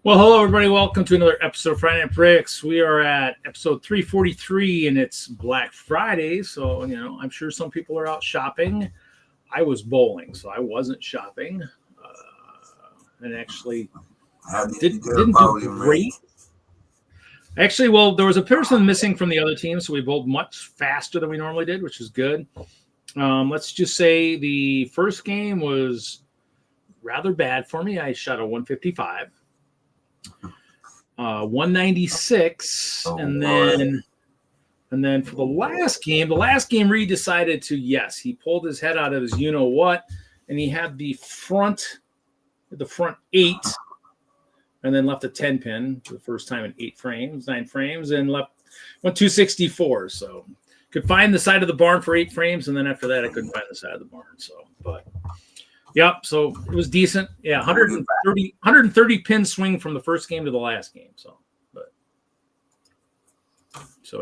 Well, hello, everybody. Welcome to another episode of Friday Night Bricks. We are at episode 343, and it's Black Friday. So, I'm sure some people are out shopping. I was bowling, so I wasn't shopping. And actually didn't do great. Actually, well, there was a person missing from the other team, so we bowled much faster than we normally did, which is good. Let's just say the first game was rather bad for me. I shot a 155. 196, and then for the last game Reed decided to, he pulled his head out of his what, and he had the front 8, and then left a 10 pin for the first time in 9 frames, and went 264. So could find the side of the barn for 8 frames, and then after that I couldn't find the side of the barn. Yep, so it was decent. Yeah, 130 pin swing from the first game to the last game. So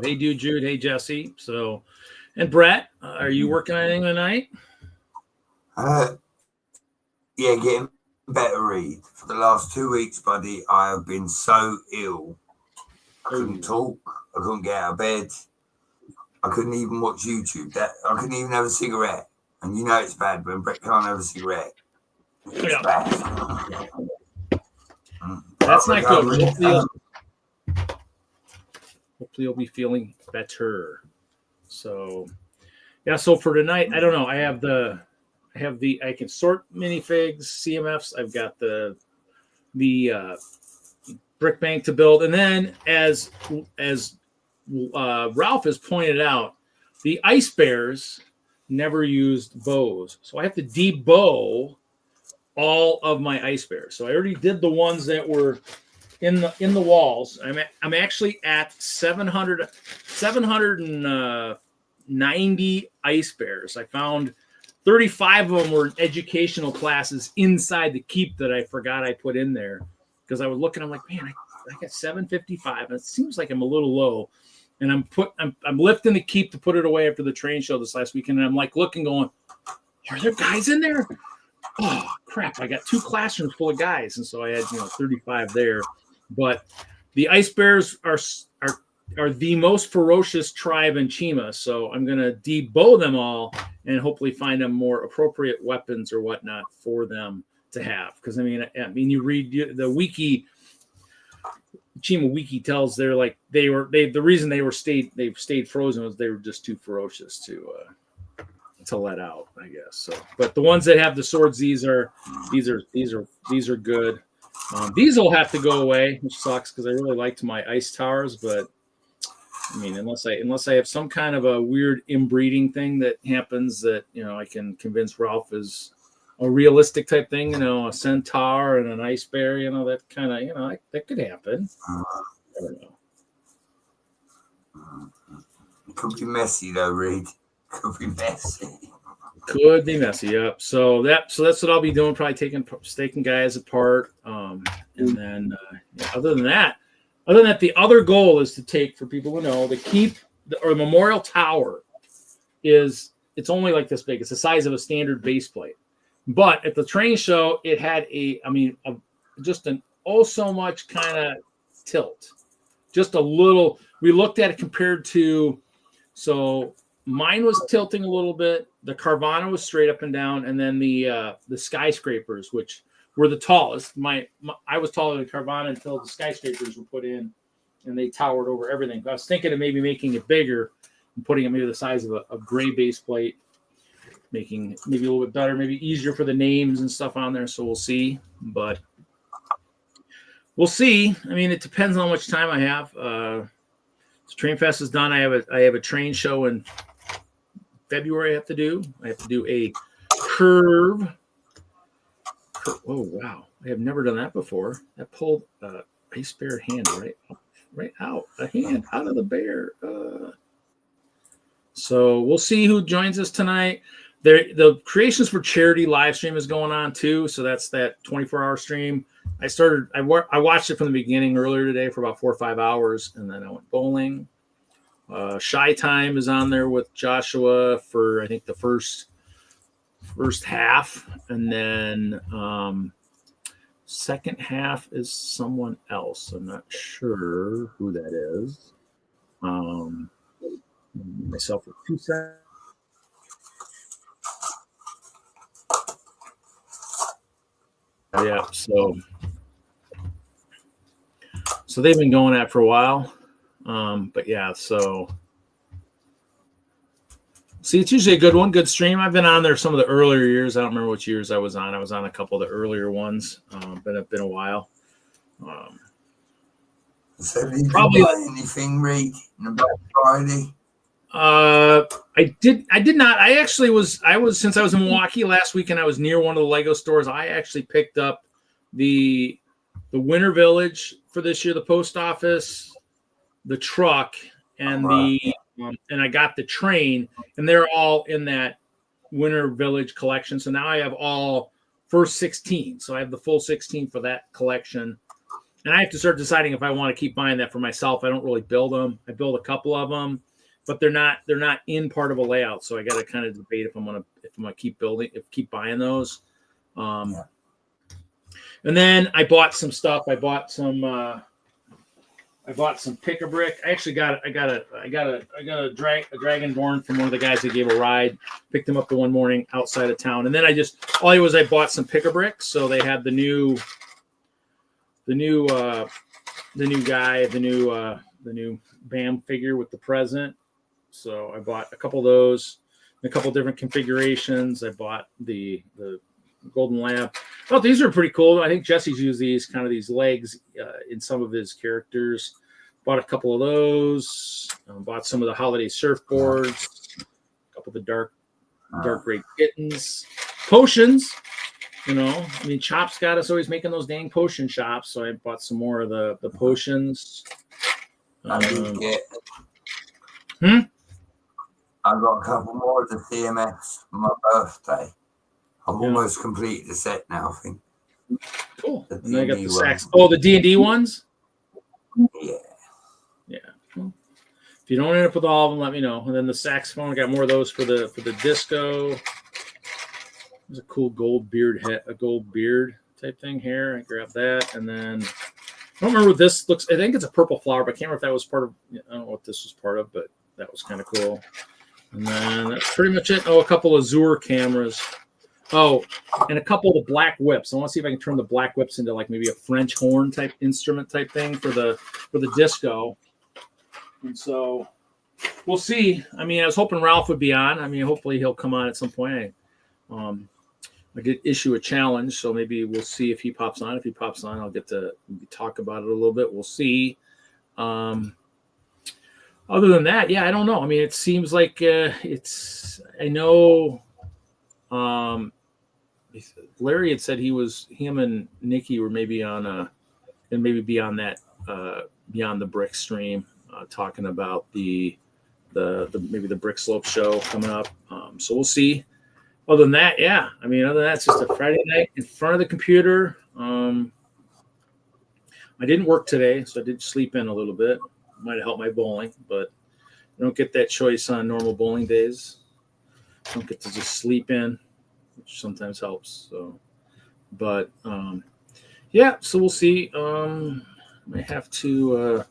hey, dude, Jude, hey, Jesse. So, and Brett, are you working on anything tonight? Yeah, getting better, Reed. For the last 2 weeks, buddy, I have been so ill. I couldn't talk. I couldn't get out of bed. I couldn't even watch YouTube. I couldn't even have a cigarette. And it's bad when Brett can't have a cigarette. It's bad. That's not good. Hopefully you'll be feeling better. So, so for tonight, I don't know. I can sort minifigs, CMFs. I've got the brick bank to build. And then as Ralph has pointed out, the ice bears never used bows, so I have to debow all of my ice bears. So I already did the ones that were in the walls. I'm actually at 790 ice bears. I found 35 of them were educational classes inside the keep that I forgot I put in there, because I was looking. I'm like, man, I got 755, and it seems like I'm a little low. And I'm lifting the keep to put it away after the train show this last weekend. And I'm like looking, going, are there guys in there? Oh crap! I got 2 classrooms full of guys, and so I had 35 there. But the ice bears are the most ferocious tribe in Chima, so I'm gonna debow them all and hopefully find them more appropriate weapons or whatnot for them to have. Because you read the wiki. Chima Wiki tells the reason they stayed frozen was they were just too ferocious to let out, I guess. So, but the ones that have the swords, these are good. These will have to go away, which sucks because I really liked my ice towers, but I mean, unless I have some kind of a weird inbreeding thing that happens that, I can convince Ralph is a realistic type thing, a centaur and an ice bear, that kind of, that could happen. I don't know. It could be messy though, Reed. Could be messy. Could be messy, yep. So that's what I'll be doing, probably staking guys apart. And then other than that, the other goal is to take, for people who know, the keep or memorial tower it's only like this big. It's the size of a standard base plate. But at the train show, it had just an so much kind of tilt. Just a little. We looked at it compared to, so mine was tilting a little bit. The Carvana was straight up and down, and then the skyscrapers, which were the tallest. I was taller than Carvana until the skyscrapers were put in, and they towered over everything. I was thinking of maybe making it bigger and putting it maybe the size of a gray base plate, making maybe a little bit better, maybe easier for the names and stuff on there. So we'll see, but we'll see. I mean, it depends on how much time I have. So Train Fest is done. I have a train show in February. I have to do a curve. Oh wow! I have never done that before. That pulled ice bear hand right out a hand out of the bear. So we'll see who joins us tonight. The Creations for Charity live stream is going on too. So that's that 24-hour stream. I watched it from the beginning earlier today for about 4 or 5 hours, and then I went bowling. Shy Time is on there with Joshua for I think the first half, and then second half is someone else. I'm not sure who that is. Myself for 2 seconds. Yeah, so they've been going at for a while. But yeah, so see, it's usually a good one, good stream. I've been on there some of the earlier years. I don't remember which years I was on. I was on a couple of the earlier ones, but it's been a while. So did you buy anything, Reed, on Black Friday? I did not. I was since I was in Milwaukee last weekend, I was near one of the Lego stores. I actually picked up the Winter Village for this year, the post office, the truck, and and I got the train, and they're all in that Winter Village collection. So now I have all first 16. So I have the full 16 for that collection. And I have to start deciding if I want to keep buying that for myself. I don't really build them. I build a couple of them, but they're not in part of a layout. So I got to kind of debate if I'm gonna keep buying those. And then I bought some stuff. I bought some pick-a-brick. I actually got a Dragonborn from one of the guys that gave a ride. Picked him up the one morning outside of town, and then I bought some pick-a-bricks. So they had the new BAM figure with the present. So I bought a couple of those, a couple different configurations. I bought the golden lamp. Oh, these are pretty cool. I think Jesse's used these legs in some of his characters. Bought a couple of those. Bought some of the holiday surfboards. A couple of the dark gray kittens. Potions. Chop's got us always making those dang potion shops. So I bought some more of the potions. I got a couple more of the CMS for my birthday. I've almost completed the set now, I think. Cool. And then I got the sax. Oh, the D&D ones? Yeah. Yeah. Well, if you don't end up with all of them, let me know. And then the saxophone, I got more of those for the disco. There's a cool gold beard type thing here. I grabbed that. And then I don't remember what this looks. I think it's a purple flower, but I can't remember if that was part of. I don't know what this was part of, but that was kind of cool. And then that's pretty much it. Oh, a couple of Azure cameras. Oh, and a couple of the black whips. I want to see if I can turn the black whips into like maybe a French horn type instrument type thing for the disco. And so we'll see. I mean, I was hoping Ralph would be on. I mean, hopefully he'll come on at some point. I did issue a challenge, so maybe we'll see if he pops on. If he pops on, I'll get to talk about it a little bit. We'll see. Other than that, yeah, I don't know. I mean, it seems like it's. I know. Larry had said him and Nikki were maybe on and maybe beyond that, Beyond the Brick stream, talking about the maybe the Brick Slope show coming up. So we'll see. Other than that, yeah. I mean, other than that, it's just a Friday night in front of the computer. I didn't work today, so I did sleep in a little bit. Might have helped my bowling, but I don't get that choice on normal bowling days. I don't get to just sleep in, which sometimes helps. So, but yeah. So we'll see. Might have to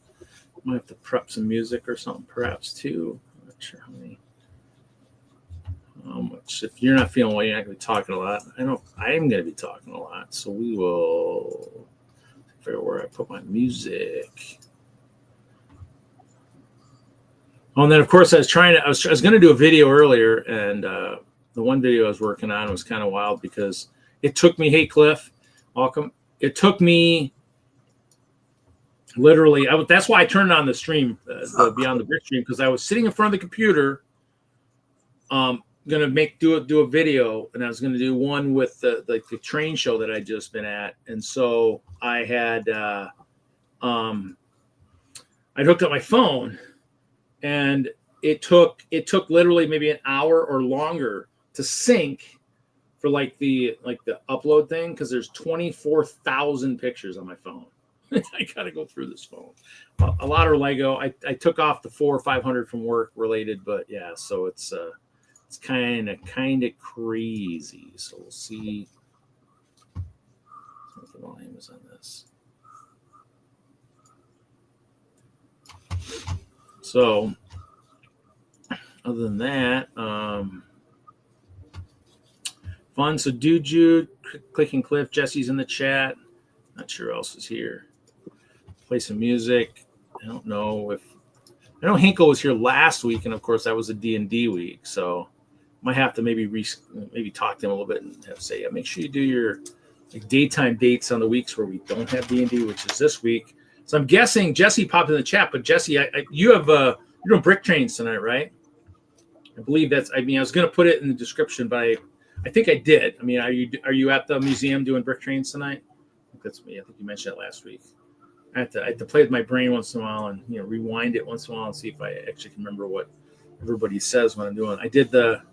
prep some music or something, perhaps too. I'm not sure how much. If you're not feeling well, you're not going to be talking a lot. I am going to be talking a lot. So we will figure out where I put my music. Oh, and then of course I was going to do a video earlier, and the one video I was working on was kind of wild because it took me. Hey, Cliff, welcome. It took me literally. That's why I turned on the stream, the Beyond the Brick stream, because I was sitting in front of the computer. Gonna do a video, and I was gonna do one with the train show that I just been at, and so I had I hooked up my phone, and it took literally maybe an hour or longer to sync for like the upload thing, because there's 24,000 pictures on my phone. I gotta go through this phone. A lot of Lego. I took off the 400 or 500 from work related, but yeah, so it's kind of crazy. So we'll see what the volume is on this. So other than that, fun. So Jude, Clicking Cliff, Jesse's in the chat. Not sure who else is here. Play some music. I don't know if I know Hinkle was here last week, and of course that was a D&D week, so might have to maybe talk to him a little bit and say, make sure you do your daytime dates on the weeks where we don't have D&D, which is this week. So I'm guessing Jesse popped in the chat, but Jesse, you're doing brick trains tonight, right? I believe that's. I mean, I was going to put it in the description, but I think I did. I mean, are you at the museum doing brick trains tonight? I think that's me. I think you mentioned it last week. I have to play with my brain once in a while and rewind it once in a while and see if I actually can remember what everybody says when I'm doing. I did the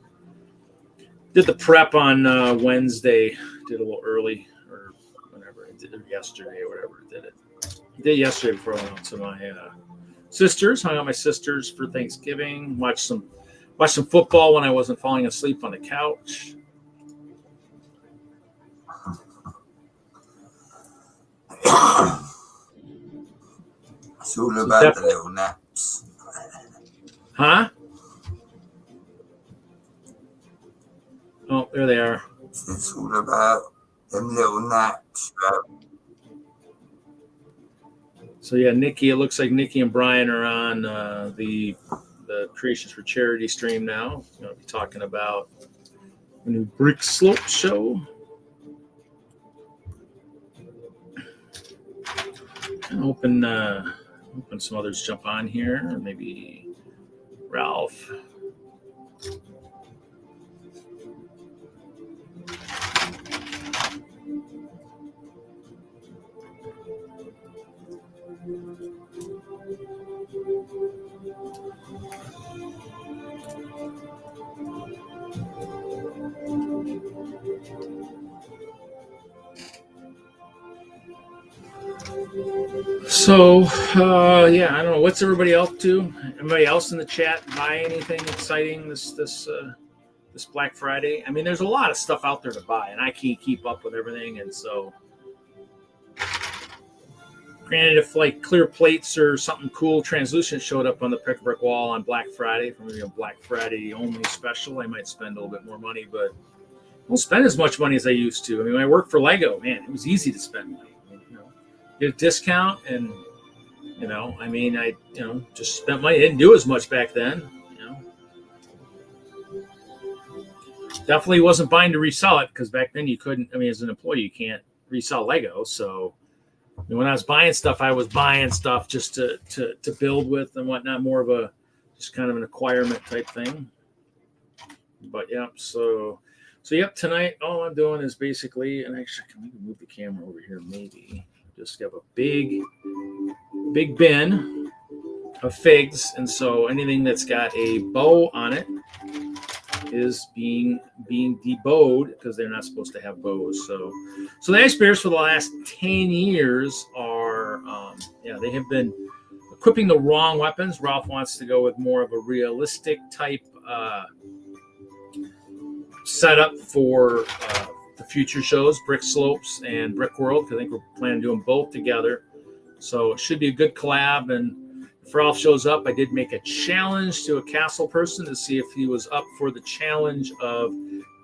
prep on Wednesday. Did a little early or whatever. I did it yesterday or whatever. I did yesterday before I went out to my sisters. Hung out with my sisters for Thanksgiving. Watched some football when I wasn't falling asleep on the couch. It's all about the little naps. Huh? Oh, there they are. It's all about them little naps. So yeah, Nikki. It looks like Nikki and Brian are on the Creations for Charity stream now. We'll be talking about the new Brick Slope show. I'm hoping some others jump on here. Maybe Ralph. So, yeah, I don't know. What's everybody else to? Everybody else in the chat buy anything exciting this Black Friday? I mean, there's a lot of stuff out there to buy, and I can't keep up with everything. And so, granted, if like clear plates or something cool, translucent showed up on the brick wall on Black Friday, for maybe a Black Friday only special, I might spend a little bit more money. But don't spend as much money as I used to. I mean, when I worked for Lego, man, it was easy to spend money. Get a discount, and I mean, I just spent money. I didn't do as much back then. Definitely wasn't buying to resell it, because back then you couldn't. I mean, as an employee, you can't resell Lego. So when I was buying stuff, I was buying stuff just to build with and whatnot, more of a just kind of an acquirement type thing. But yeah, so yep, tonight all I'm doing is basically, and actually, can we move the camera over here? Maybe just have a big bin of figs, and so anything that's got a bow on it is being debowed, because they're not supposed to have bows. So the ice bears for the last 10 years are they have been equipping the wrong weapons. Ralph wants to go with more of a realistic type setup for the future shows, Brick Slopes and Brick World, because I think we're planning on doing both together. So it should be a good collab. And if Ralph shows up, I did make a challenge to a castle person to see if he was up for the challenge of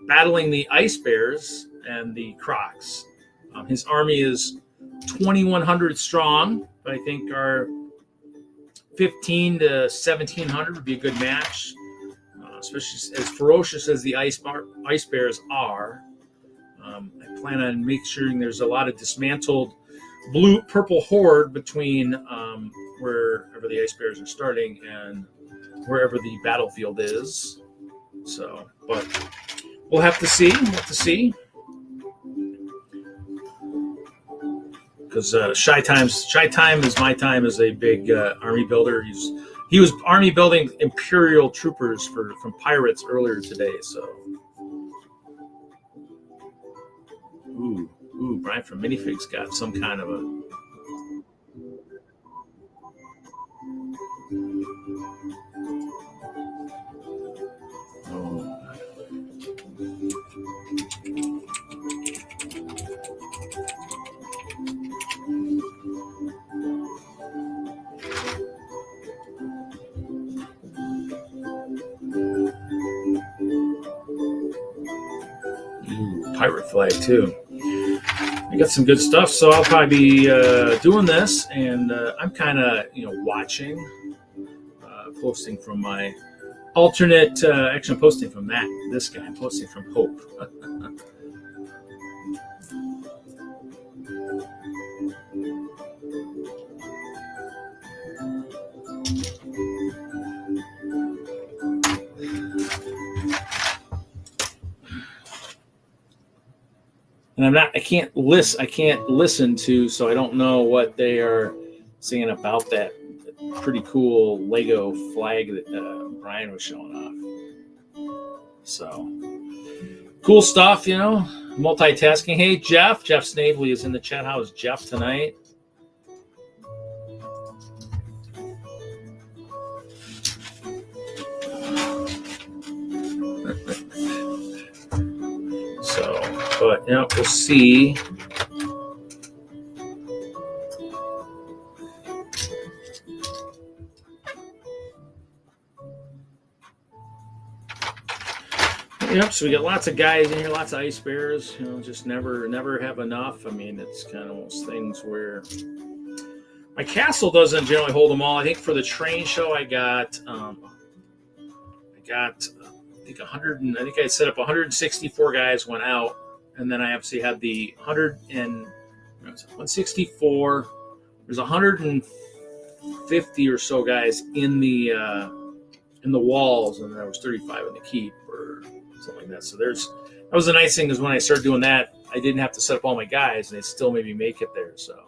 battling the ice bears and the crocs. His army is 2,100 strong, but I think our 1,500 to 1,700 would be a good match, especially as ferocious as the ice bears are. I plan on making sure there's a lot of dismantled purple horde between wherever the ice bears are starting and wherever the battlefield is. So, but we'll have to see. Because Shy Time is my time as a big army builder. He was army building Imperial troopers from pirates earlier today. So, ooh, Brian from Minifigs got some kind of a. Pirate flag too. I got some good stuff, so I'll probably be doing this, and I'm kind of watching, posting from my alternate. Actually, I'm posting from this guy. I'm posting from Hope. And I can't listen to, so I don't know what they are saying about that pretty cool Lego flag that Brian was showing off. So cool stuff, multitasking. Hey, Jeff Snavely is in the chat. How is Jeff tonight? But we'll see. Yep, so we got lots of guys in here, lots of ice bears, just never have enough. I mean, it's kind of those things where my castle doesn't generally hold them all. I think for the train show I got I think 100, and I think I set up 164 guys went out. And then I obviously had the 164. There's 150 or so guys in the walls, and there was 35 in the keep or something like that. So that was the nice thing, is when I started doing that, I didn't have to set up all my guys, and they still maybe make it there. So.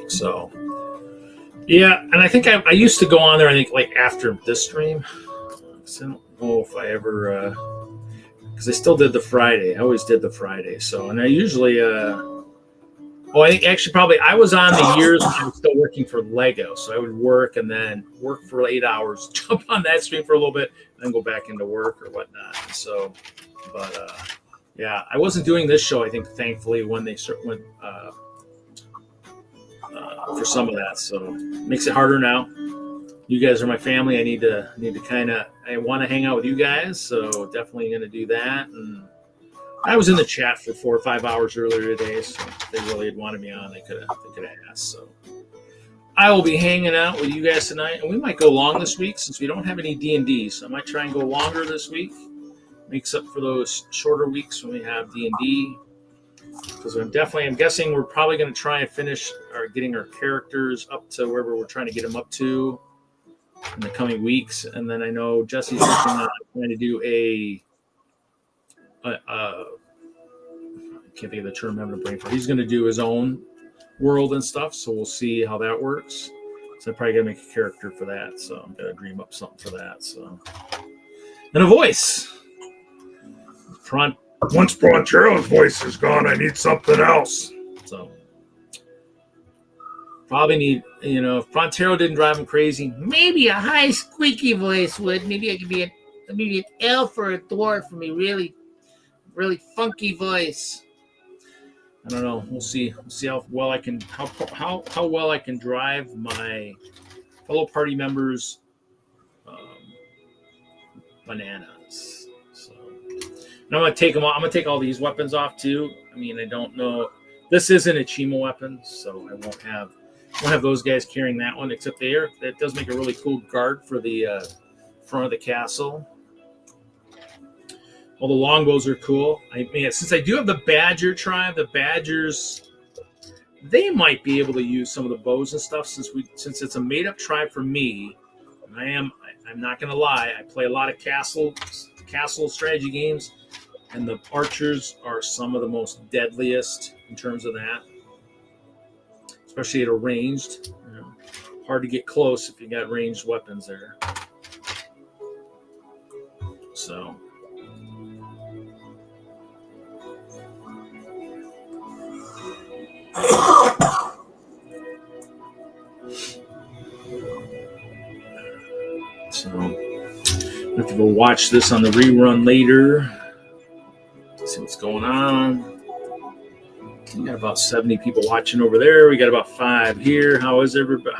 So, yeah, and I think I used to go on there, I think, like after this stream. So I don't know if I ever, because I still did the Friday. I always did the Friday. So, and I usually, I think actually probably I was on the years when I was still working for Lego. So I would work and then work for 8 hours, jump on that stream for a little bit, and then go back into work or whatnot. So, but yeah, I wasn't doing this show, I think, thankfully, when for some of that. So makes it harder now. You guys are my family. I need to I want to hang out with you guys. So definitely going to do that. And I was in the chat for 4 or 5 hours earlier today. So if they really had wanted me on, they could have asked. So I will be hanging out with you guys tonight, and we might go long this week since we don't have any D&D. So I might try and go longer this week. Makes up for those shorter weeks when we have D&D. Because I'm guessing we're probably going to try and finish getting our characters up to wherever we're trying to get them up to in the coming weeks. And then I know Jesse's working on trying to do I can't think of the term I'm having a brain for. He's going to do his own world and stuff, so we'll see how that works. So I probably gotta make a character for that, so I'm gonna dream up something for that. So, and a voice. Once Brontero's voice is gone, I need something else. So probably need, if Brontero didn't drive him crazy, maybe a high squeaky voice would. Maybe I could be maybe an elf or a dwarf for me. Really, really funky voice. I don't know. We'll see. We'll see how well I can how well I can drive my fellow party members bananas. So, and I'm gonna take them all. I'm gonna take all these weapons off too. I mean, I don't know. This isn't a Chimo weapon, so I won't have those guys carrying that one. Except that does make a really cool guard for the front of the castle. Well, the longbows are cool. I mean, since I do have the Badger tribe, the Badgers, they might be able to use some of the bows and stuff since it's a made-up tribe for me. I'm not gonna lie, I play a lot of castle strategy games, and the archers are some of the most deadliest in terms of that, especially at a ranged. Hard to get close if you got ranged weapons there. So. So I have to go watch this on the rerun later. See what's going on. We got about 70 people watching over there. We got about 5 here. How is everybody?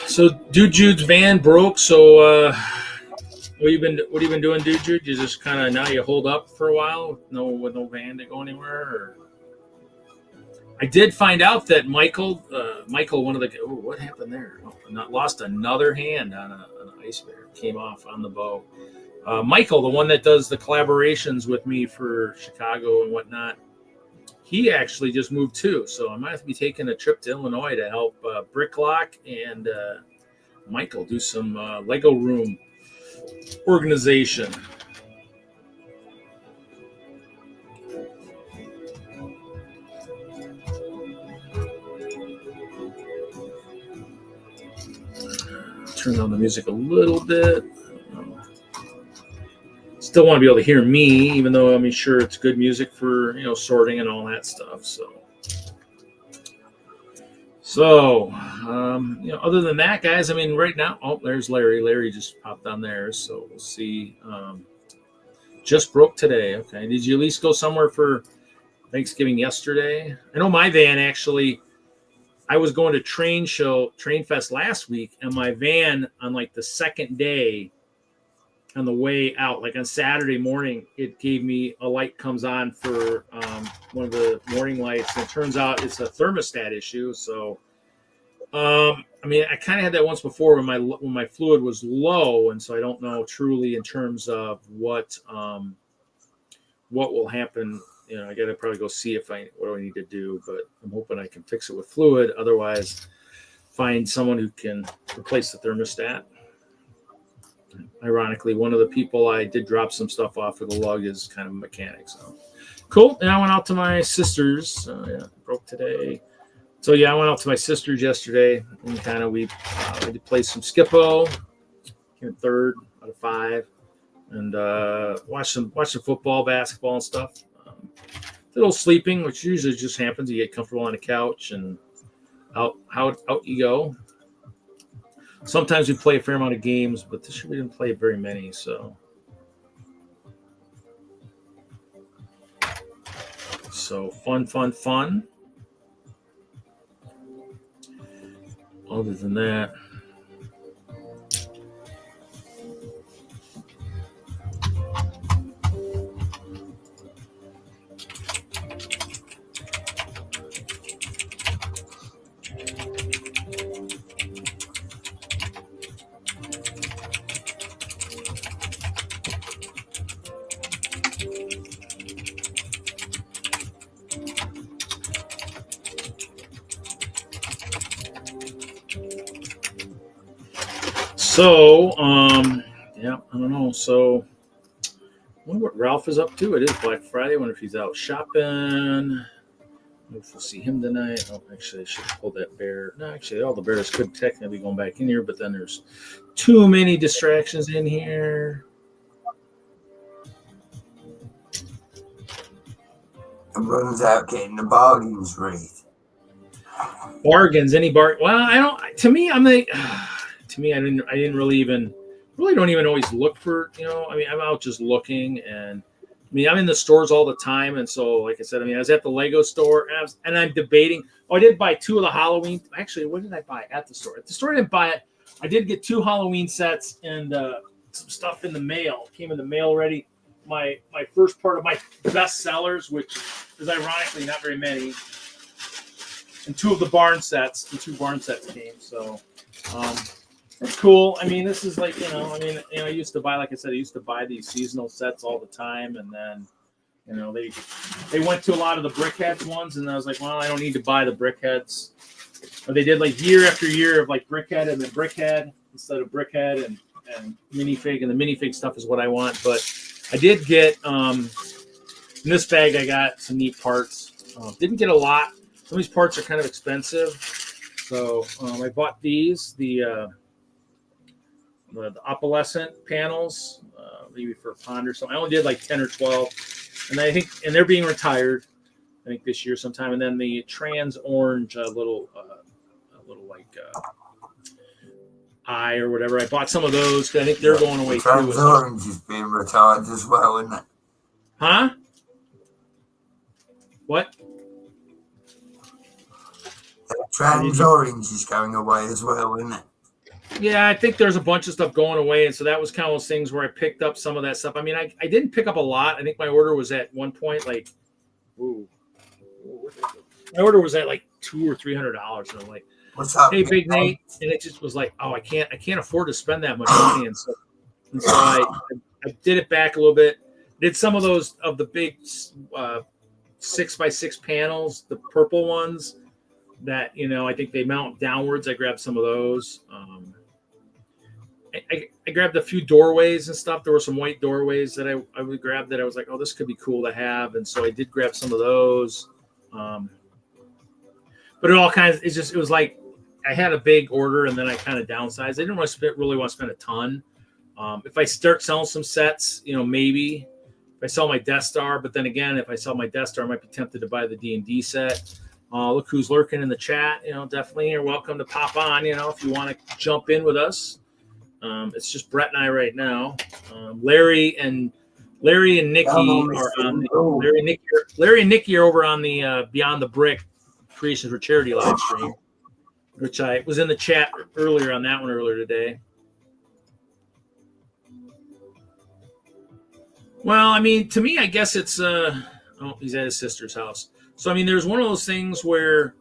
So Dude Jude's van broke. So what have you been doing, Dude Jude? You just kind of now you hold up for a while with no van to go anywhere? Or? I did find out that Michael, one of the what happened there? Lost another hand on an ice bear. Came off on the bow. Michael, the one that does the collaborations with me for Chicago and whatnot, he actually just moved too. So I might have to be taking a trip to Illinois to help Bricklock and Michael do some Lego room organization. Turn down the music a little bit. Still want to be able to hear me, even though I'm sure it's good music for sorting and all that stuff. So other than that, guys, I mean, right now, there's Larry. Larry just popped on there, so we'll see. Just broke today. Okay, did you at least go somewhere for Thanksgiving yesterday? I know my van actually. I was going to Train Fest last week, and my van on like the second day on the way out, like on Saturday morning, it gave me a light comes on for one of the morning lights, and it turns out it's a thermostat issue. So, I mean, I kind of had that once before when my fluid was low, and so I don't know truly in terms of what will happen. I got to probably go see what do I need to do, but I'm hoping I can fix it with fluid. Otherwise, find someone who can replace the thermostat. Ironically, one of the people I did drop some stuff off with the lug is kind of a mechanic. So cool. And I went out to my sister's. Broke today. So I went out to my sister's yesterday, and kind of we did play some Skippo. Came third out of 5, and watch some football, basketball, and stuff. A little sleeping, which usually just happens. You get comfortable on the couch, and out you go. Sometimes we play a fair amount of games, but this year we didn't play very many. So fun. other than that. So, yeah, I don't know. So, I wonder what Ralph is up to. It is Black Friday. I wonder if he's out shopping. I wonder if we'll see him tonight. Oh, actually, I should pull that bear. No, actually, all the bears could technically be going back in here, but then there's too many distractions in here. Everyone's out getting the bargains read. Bargains, any bargain? Well, I don't. To me, I'm like. To me, I didn't really don't even always look for, I mean, I'm out just looking, and I mean, I'm in the stores all the time. And so, like I said, I mean, I was at the Lego store and I'm debating. Oh, I did buy 2 of the Halloween. Actually, what did I buy at the store? At the store, I didn't buy it. I did get 2 Halloween sets and some stuff in the mail. Came in the mail already. My first part of my best sellers, which is ironically not very many, and 2 of the barn sets. The 2 barn sets came. So, it's cool. I mean, this is like, I used to buy, like I said, I used to buy these seasonal sets all the time. And then, they went to a lot of the Brickheads ones. And I was like, well, I don't need to buy the Brickheads. Or they did like year after year of like Brickhead and then Brickhead instead of Brickhead and minifig. And the minifig stuff is what I want. But I did get, in this bag, I got some neat parts. Didn't get a lot. Some of these parts are kind of expensive. So I bought these, the opalescent panels, maybe for a pond or something. I only did like 10 or 12, and I think, and they're being retired, I think this year sometime. And then the trans orange little like eye or whatever. I bought some of those because I think they're going away trans too. Trans orange is being retired as well, isn't it? Huh? What? Trans orange is going away as well, isn't it? Yeah, I think there's a bunch of stuff going away, and so that was kind of those things where I picked up some of that stuff. I mean, I didn't pick up a lot. I think my order was at one point like, my order was at like $200 or $300, and I'm like, "What's up, hey, Big Nate?" And it just was like, oh, I can't afford to spend that much money, and so I did it back a little bit. Did some of those of the big 6x6 panels, the purple ones that I think they mount downwards. I grabbed some of those. I grabbed a few doorways and stuff. There were some white doorways that I would grab that I was like, oh, this could be cool to have. And so I did grab some of those. But it all kind of, it was like I had a big order and then I kind of downsized. I didn't really want to spend a ton. If I start selling some sets, maybe if I sell my Death Star, but then again, if I sell my Death Star, I might be tempted to buy the D&D set. Look who's lurking in the chat. Definitely you're welcome to pop on, if you want to jump in with us. It's just Brett and I right now. Larry and Nikki are on Larry and Nikki are over on the Beyond the Brick Creations for Charity live stream, which I was in the chat earlier on that one earlier today. Well, I mean, to me, I guess it's he's at his sister's house. So I mean, there's one of those things where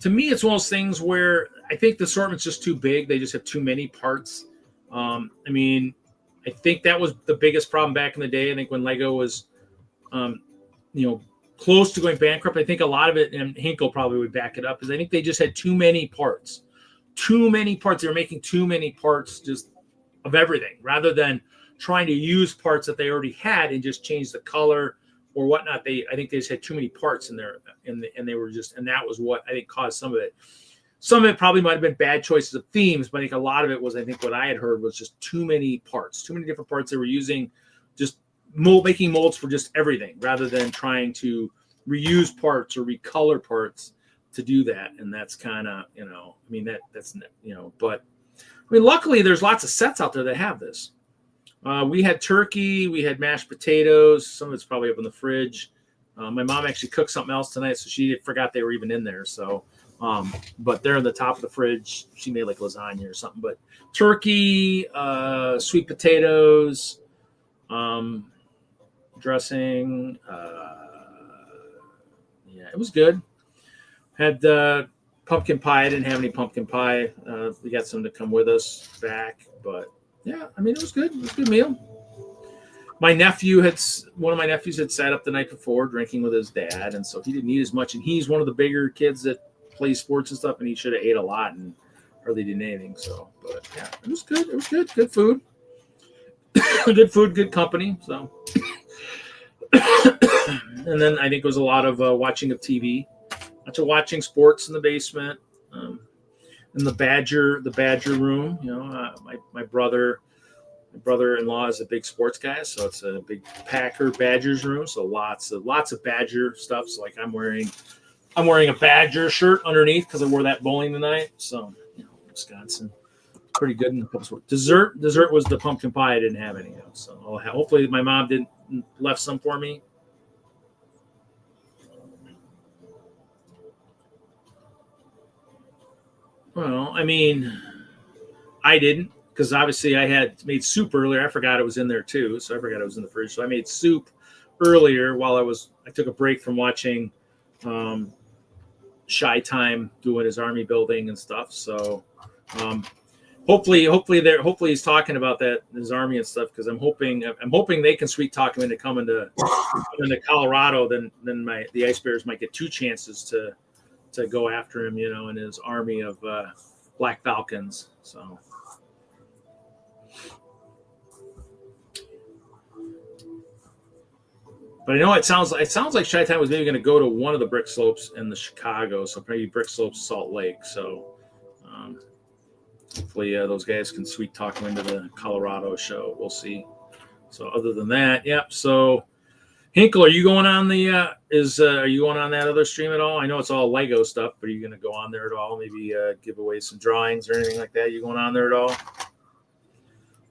to me, it's one of those things where I think the assortment's just too big. They just have too many parts. I mean, I think that was the biggest problem back in the day. I think when Lego was, close to going bankrupt, I think a lot of it, and Hinkle probably would back it up, is I think they just had too many parts. Too many parts. They were making too many parts just of everything rather than trying to use parts that they already had and just change the color or whatnot. I think they just had too many parts in there, and they were just, and that was what I think caused some of it. Some of it probably might have been bad choices of themes, but I think a lot of it was, I think what I had heard was just too many parts, too many different parts they were using, just making molds for just everything rather than trying to reuse parts or recolor parts to do that. And that's kind of, but I mean, luckily there's lots of sets out there that have this. We had turkey, we had mashed potatoes. Some of it's probably up in the fridge. My mom actually cooked something else tonight, so she forgot they were even in there. So, but they're in the top of the fridge. She made like lasagna or something. But turkey, sweet potatoes, dressing. Yeah, it was good. Had pumpkin pie. I didn't have any pumpkin pie. We got some to come with us back, but yeah, I mean, it was good. It was a good meal. One of my nephews had sat up the night before drinking with his dad, and so he didn't eat as much. And he's one of the bigger kids that plays sports and stuff, and he should have ate a lot and hardly did anything. So, but yeah, it was good. It was good. Good food. Good food, good company. So, and then I think it was a lot of watching of TV. Watching sports in the basement, in the Badger room. You know, my brother-in-law is a big sports guy, so it's a big Packer Badgers room. So lots of Badger stuff. So like I'm wearing a Badger shirt underneath because I wore that bowling tonight. So you know, Wisconsin, pretty good in the couple sports. Dessert was the pumpkin pie. I didn't have any of. So hopefully my mom didn't left some for me. Well, I mean, I didn't because obviously I had made soup earlier. I forgot it was in there too, so I forgot it was in the fridge. So I made soup earlier while I took a break from watching Shy Time doing his army building and stuff. So hopefully he's talking about that his army and stuff because I'm hoping they can sweet talk him into coming to Colorado. Then the Ice Bears might get two chances to go after him, you know, in his army of Black Falcons. So, but I know it sounds like Chi-Town was maybe going to go to one of the brick slopes in the Chicago, so maybe brick slopes Salt Lake. So, hopefully those guys can sweet talk him into the Colorado show. We'll see. So, other than that, yep. So. Hinkle, are you going on are you going on that other stream at all? I know it's all Lego stuff, but are you going to go on there at all? Maybe give away some drawings or anything like that? You going on there at all? I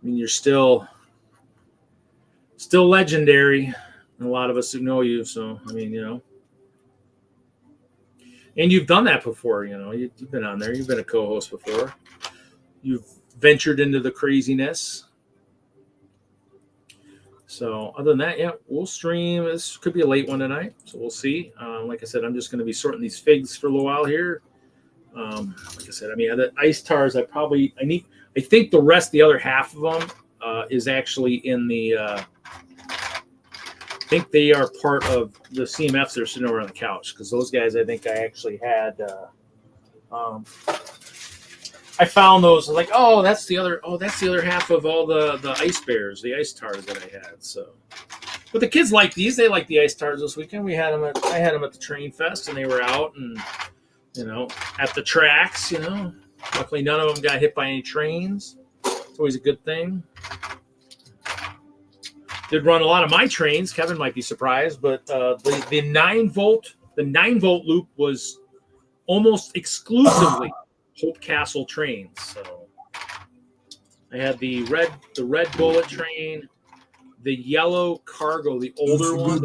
mean, you're still legendary, and a lot of us who know you. So, I mean, you know, and you've done that before. You know, you've been on there. You've been a co-host before. You've ventured into the craziness. So other than that, yeah, we'll stream. This could be a late one tonight, so we'll see. Like I said, I'm just going to be sorting these figs for a little while here. Like I said, I mean, the ice tars, I think the other half of them is actually in the, I think they are part of the CMFs that are sitting over on the couch because those guys, I think I actually had, I found those like, that's the other half of all the ice bears, the ice tars that I had. So, but the kids like these. They like the ice tars this weekend. I had them at the Train Fest, and they were out and you know at the tracks. You know, luckily none of them got hit by any trains. It's always a good thing. Did run a lot of my trains. Kevin might be surprised, but the 9-volt loop was almost exclusively Hope Castle trains. So I had the red bullet train, the yellow cargo, the older one.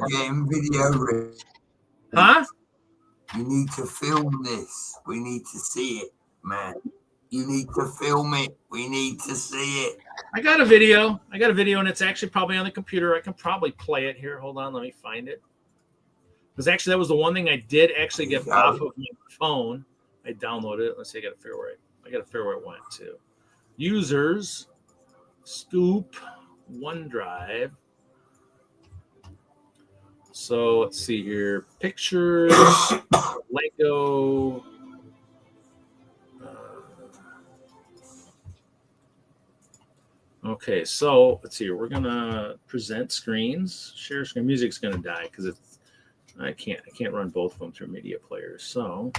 Getting video. Huh? You need to film this. We need to see it, man. You need to film it. We need to see it. I got a video, and it's actually probably on the computer. I can probably play it here. Hold on, let me find it. Because actually, that was the one thing I did actually get off of my phone. I downloaded it. Let's see. I got to figure where it went to. Users, Scoop, OneDrive. So let's see here. Pictures, Lego. Okay, so let's see here. We're gonna present screens. Share screen. Music's gonna die because I can't run both of them through media players. So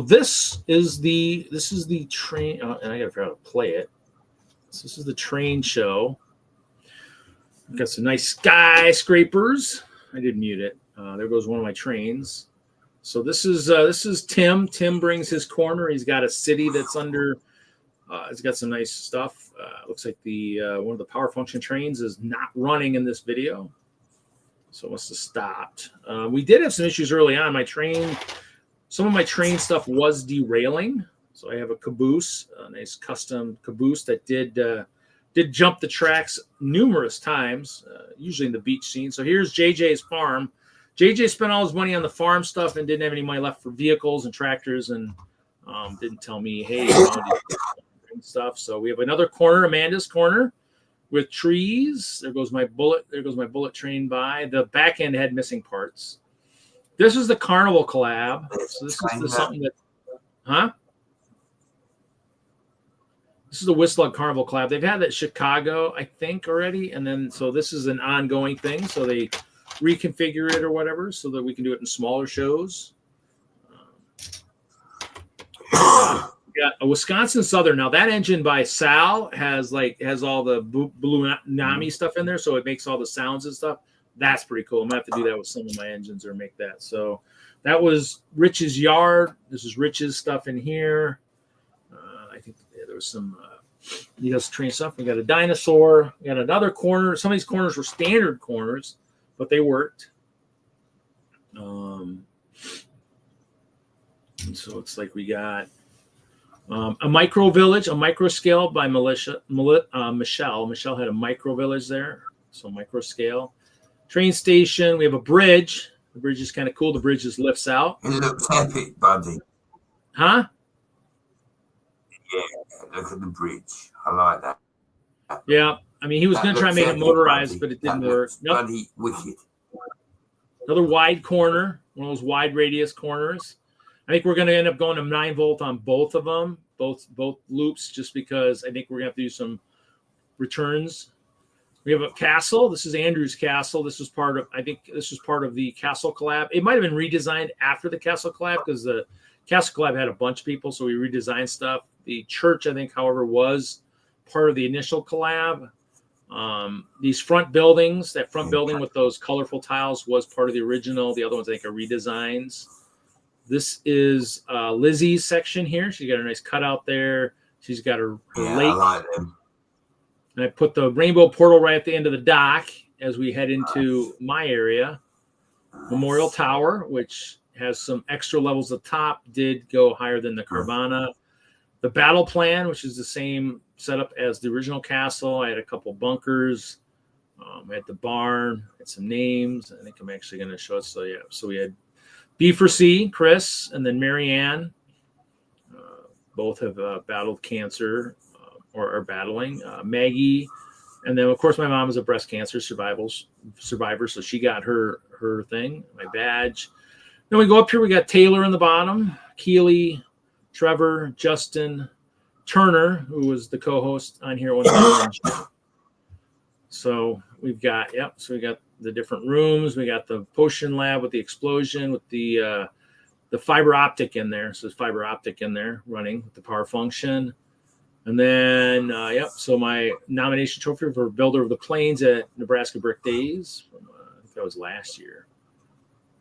this is the train, and I gotta figure out how to play it. So this is the train show. We've got some nice skyscrapers. I did mute it. There goes one of my trains. So this is Tim. Tim brings his corner. He's got a city that's under. It's got some nice stuff. Looks like the one of the power function trains is not running in this video. So it must have stopped. We did have some issues early on. Some of my train stuff was derailing. So I have a caboose, a nice custom caboose that did jump the tracks numerous times, usually in the beach scene. So here's JJ's farm. JJ spent all his money on the farm stuff and didn't have any money left for vehicles and tractors, and didn't tell me, hey, and stuff. So we have another corner, Amanda's corner, with trees. There goes my bullet train by. The back end had missing parts. This is the Carnival collab. So this is something that, This is the Whistler Carnival collab. They've had that Chicago, I think, already, and then so this is an ongoing thing. So they reconfigure it or whatever, so that we can do it in smaller shows. We got a Wisconsin Southern. Now that engine by Sal has all the Blue Nami stuff in there, so it makes all the sounds and stuff. That's pretty cool. I'm gonna have to do that with some of my engines or make that. So that was Rich's yard. This is Rich's stuff in here. I think there was some train stuff. We got a dinosaur. We got another corner. Some of these corners were standard corners, but they worked. And so it's like we got a micro village, a micro scale by Michelle. Michelle had a micro village there, so micro scale. Train station. We have a bridge. The bridge is kind of cool. The bridge just lifts out. It looks epic, buddy. Huh? Yeah, look at the bridge. I like that. Yeah, I mean, he was going to try and make it motorized, but it didn't work. Nope. Bloody wicked. Another wide corner, one of those wide radius corners. I think we're going to end up going to 9-volt on both of them, both loops, just because I think we're going to have to do some returns. We have a castle. This is Andrew's castle. This was part of the castle collab. It might have been redesigned after the castle collab because the castle collab had a bunch of people, so we redesigned stuff. The church, I think, however, was part of the initial collab. These front buildings, that front building with those colorful tiles was part of the original. The other ones, I think, are redesigns. This is Lizzie's section here. She's got a nice cutout there. She's got her lake. I like them. And I put the rainbow portal right at the end of the dock as we head into my area. Memorial Tower, which has some extra levels at the top, did go higher than the Carvana. The battle plan, which is the same setup as the original castle. I had a couple bunkers. I had the barn. I had some names. I think I'm actually going to show it. So, yeah. So we had B4C, Chris, and then Marianne. Both have battled cancer or are battling. Maggie. And then, of course, my mom is a breast cancer survivor. So she got her thing, my badge. Then we go up here. We got Taylor in the bottom, Keely, Trevor, Justin, Turner, who was the co-host on here. So we've got, so we got the different rooms. We got the potion lab with the explosion, with the fiber optic in there. So there's fiber optic in there running with the power function. And then, so my nomination trophy for Builder of the Plains at Nebraska Brick Days. I think that was last year.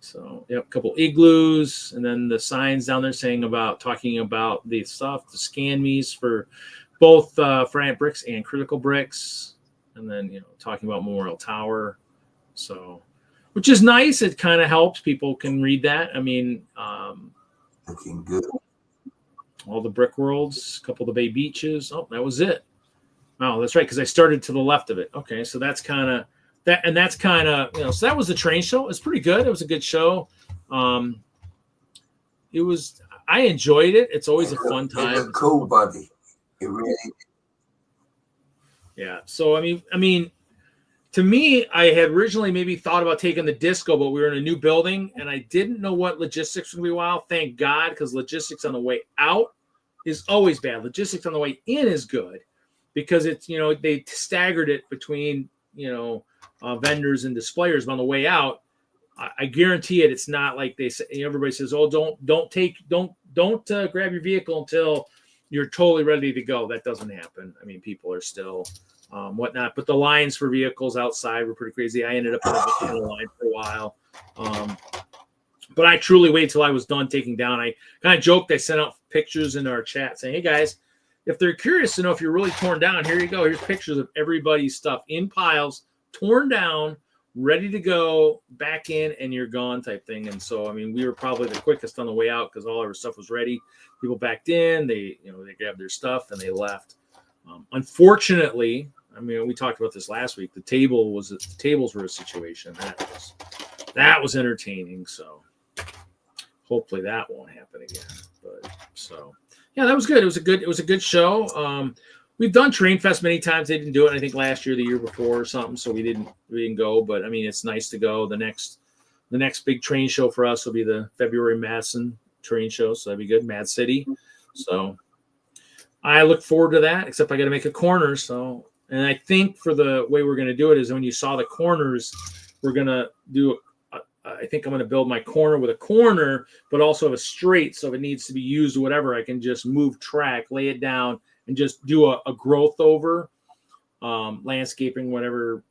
So, a couple igloos, and then the signs down there talking about the stuff, the scan me's for both Frank bricks and critical bricks, and then, talking about Memorial Tower. So, which is nice. It kind of helps. People can read that. I mean, looking good. All the brick worlds, a couple of the Bay Beaches. Oh, that was it. Oh, that's right, because I started to the left of it. Okay, so that's kind of that, and that's kind of, so that was the train show. It's pretty good. It was a good show. I enjoyed it. It's always a fun time. Cool, buddy. It really. Yeah. So I mean, to me, I had originally maybe thought about taking the disco, but we were in a new building, and I didn't know what logistics would be wild. Thank God, because logistics on the way out is always bad. Logistics on the way in is good because it's, they staggered it between, vendors and displayers. But on the way out, I guarantee it. It's not like they say. Everybody says, "Oh, don't grab your vehicle until you're totally ready to go." That doesn't happen. I mean, people are still whatnot. But the lines for vehicles outside were pretty crazy. I ended up in a line for a while. But I truly waited till I was done taking down. I kind of joked. I sent out pictures in our chat saying, "Hey guys, if they're curious to know if you're really torn down, here you go. Here's pictures of everybody's stuff in piles, torn down, ready to go, back in, and you're gone type thing. And so, I mean, we were probably the quickest on the way out because all our stuff was ready. People backed in, they grabbed their stuff and they left. Unfortunately, I mean, we talked about this last week. The tables were a situation that was entertaining. So hopefully that won't happen again. But so yeah, that was good. It was a good show. We've done Train Fest many times. They didn't do it, I think, last year, the year before or something. So we didn't go. But I mean, it's nice to go. The next big train show for us will be the February Madison train show. So that'd be good. Mad City. So I look forward to that, except I got to make a corner. So, and I think for the way we're going to do it is when you saw the corners, we're going to do, I think I'm going to build my corner with a corner, but also have a straight. So if it needs to be used or whatever, I can just move track, lay it down, and just do a growth over, landscaping, whatever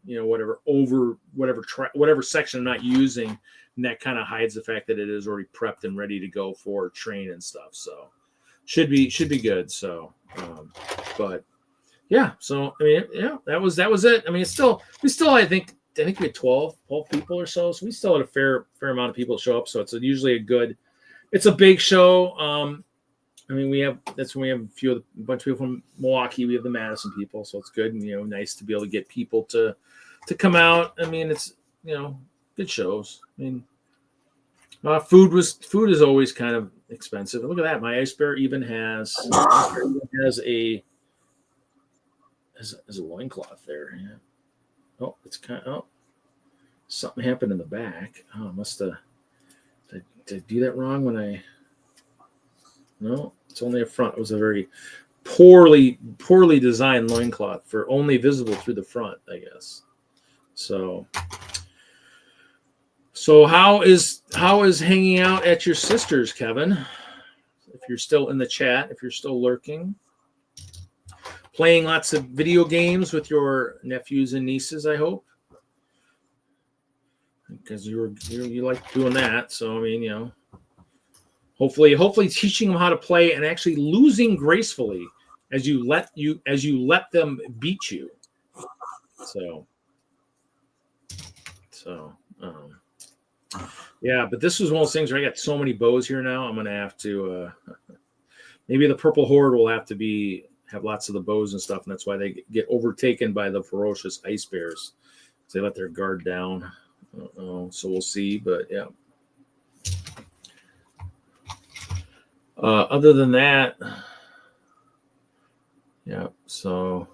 section I'm not using. And that kind of hides the fact that it is already prepped and ready to go for train and stuff. So should be good. So, but yeah, so, I mean, yeah, that was it. I mean, we still, I think we had 12 people or so. So we still had a fair amount of people show up. So it's usually it's a big show. I mean, that's when we have a bunch of people from Milwaukee. We have the Madison people, so it's good and nice to be able to get people to come out. I mean, it's good shows. I mean, food is always kind of expensive. Look at that, my ice bear even has a loincloth there. Yeah. Oh, it's something happened in the back. Oh, must have did I do that wrong when I. No, it's only a front. It was a very poorly designed loincloth for only visible through the front, I guess. So how is hanging out at your sister's, Kevin? If you're still in the chat, if you're still lurking, playing lots of video games with your nephews and nieces, I hope, because you like doing that. So I mean, hopefully teaching them how to play and actually losing gracefully as you let them beat you. Yeah, but this was one of those things where I got so many bows here now. I'm gonna have to maybe the Purple Horde will have to have lots of the bows and stuff, and that's why they get overtaken by the ferocious ice bears. They let their guard down. I don't know, so we'll see. But yeah. Other than that, yeah. So,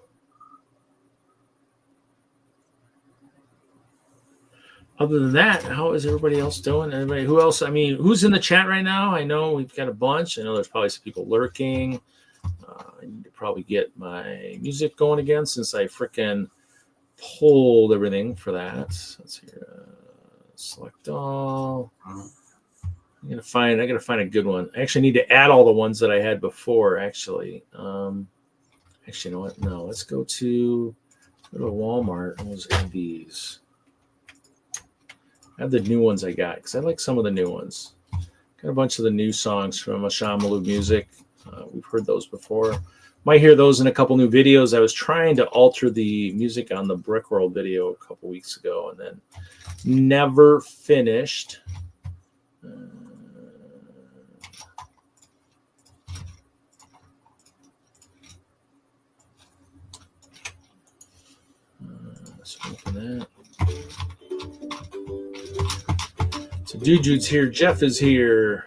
other than that, how is everybody else doing? Anybody? Who else? I mean, who's in the chat right now? I know we've got a bunch. I know there's probably some people lurking. I need to probably get my music going again since I frickin' pulled everything for that. Let's see here. Select all. I gotta find a good one. I actually need to add all the ones that I had before. Actually, you know what? No, let's go to Walmart. And those are these. I have the new ones I got because I like some of the new ones. Got a bunch of the new songs from Ashamalu Music. We've heard those before. Might hear those in a couple new videos. I was trying to alter the music on the Brickworld video a couple weeks ago and then never finished. Let's open that. So Juju's here. Jeff is here.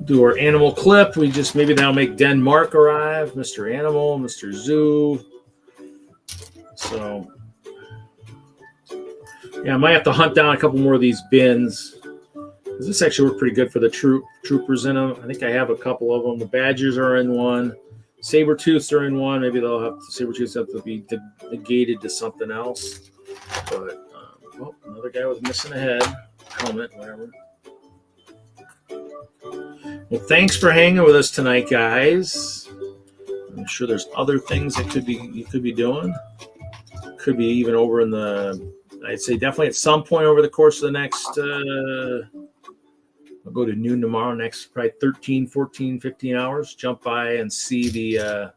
Do our animal clip. Maybe that'll make Denmark arrive. Mr. Animal, Mr. Zoo. So yeah, I might have to hunt down a couple more of these bins. This actually worked pretty good for the troopers in them. I think I have a couple of them. The Badgers are in one. Sabertooths are in one. Maybe Sabertooths have to be negated to something else. But another guy was missing a head, helmet, whatever. Well, thanks for hanging with us tonight, guys. I'm sure there's other things that you could be doing. Could be even over in I'd say definitely at some point over the course of the next, I'll go to noon tomorrow, next probably 13, 14, 15 hours. Jump by and see the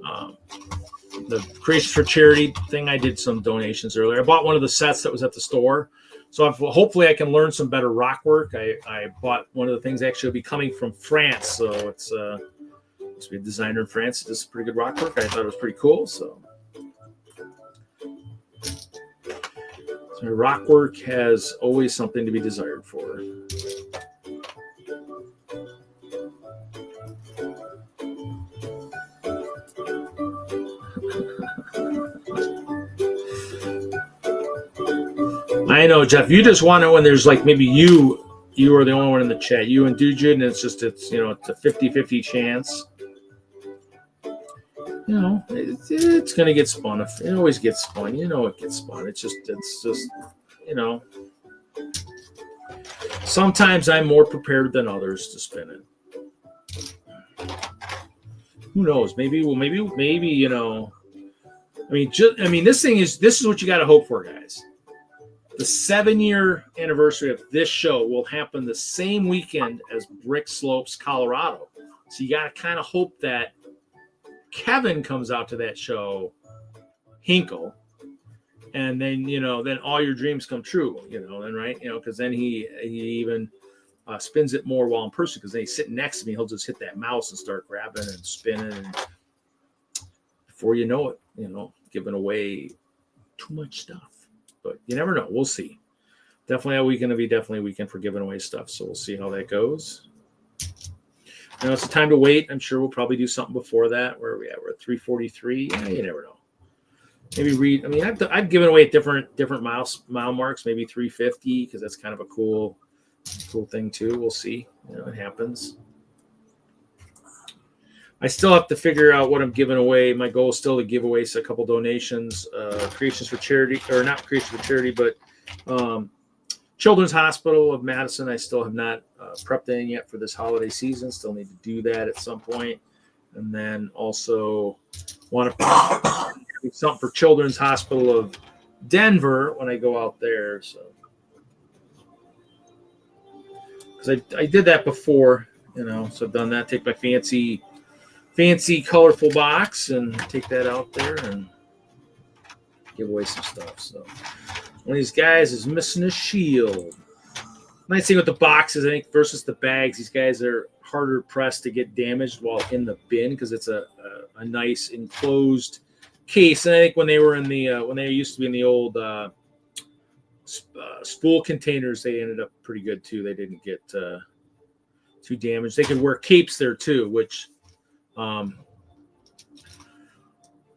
the Creations for Charity thing, I did some donations earlier. I bought one of the sets that was at the store. So hopefully I can learn some better rock work. I bought one of the things actually will be coming from France. So it's must be a designer in France that does pretty good rock work. I thought it was pretty cool. So rock work has always something to be desired for. I know, Jeff. You just want it when there's like maybe you are the only one in the chat. You and Dujid, and it's a 50-50 chance. It's gonna get spun. It always gets spun. It gets spun. It's just. Sometimes I'm more prepared than others to spin it. Who knows? Maybe. This is what you got to hope for, guys. The 7-year anniversary of this show will happen the same weekend as Brick Slopes, Colorado. So you got to kind of hope that Kevin comes out to that show, Hinkle, and then then all your dreams come true. Because then he even spins it more while in person. Because then he's sitting next to me, he'll just hit that mouse and start grabbing and spinning, and before you know it, giving away too much stuff. But you never know. We'll see. Definitely going to be a weekend for giving away stuff. So we'll see how that goes. It's a time to wait. I'm sure we'll probably do something before that. Where are we at? We're at 343. Yeah, you never know. Maybe read. I've given away different mile marks. Maybe 350 because that's kind of a cool thing too. We'll see. It happens. I still have to figure out what I'm giving away. My goal is still to give away a couple donations, Creations for Charity, or not Creations for Charity, but Children's Hospital of Madison. I still have not prepped any yet for this holiday season. Still need to do that at some point. And then also want to do something for Children's Hospital of Denver when I go out there. So, because I did that before, so I've done that. Take my fancy colorful box and take that out there and give away some stuff. So one of these guys is missing a shield. Nice thing with the boxes, I think, versus the bags, these guys are harder pressed to get damaged while in the bin because it's a nice enclosed case. And I think when they were when they used to be in the old spool containers, they ended up pretty good too. They didn't get too damaged. They could wear capes there too, which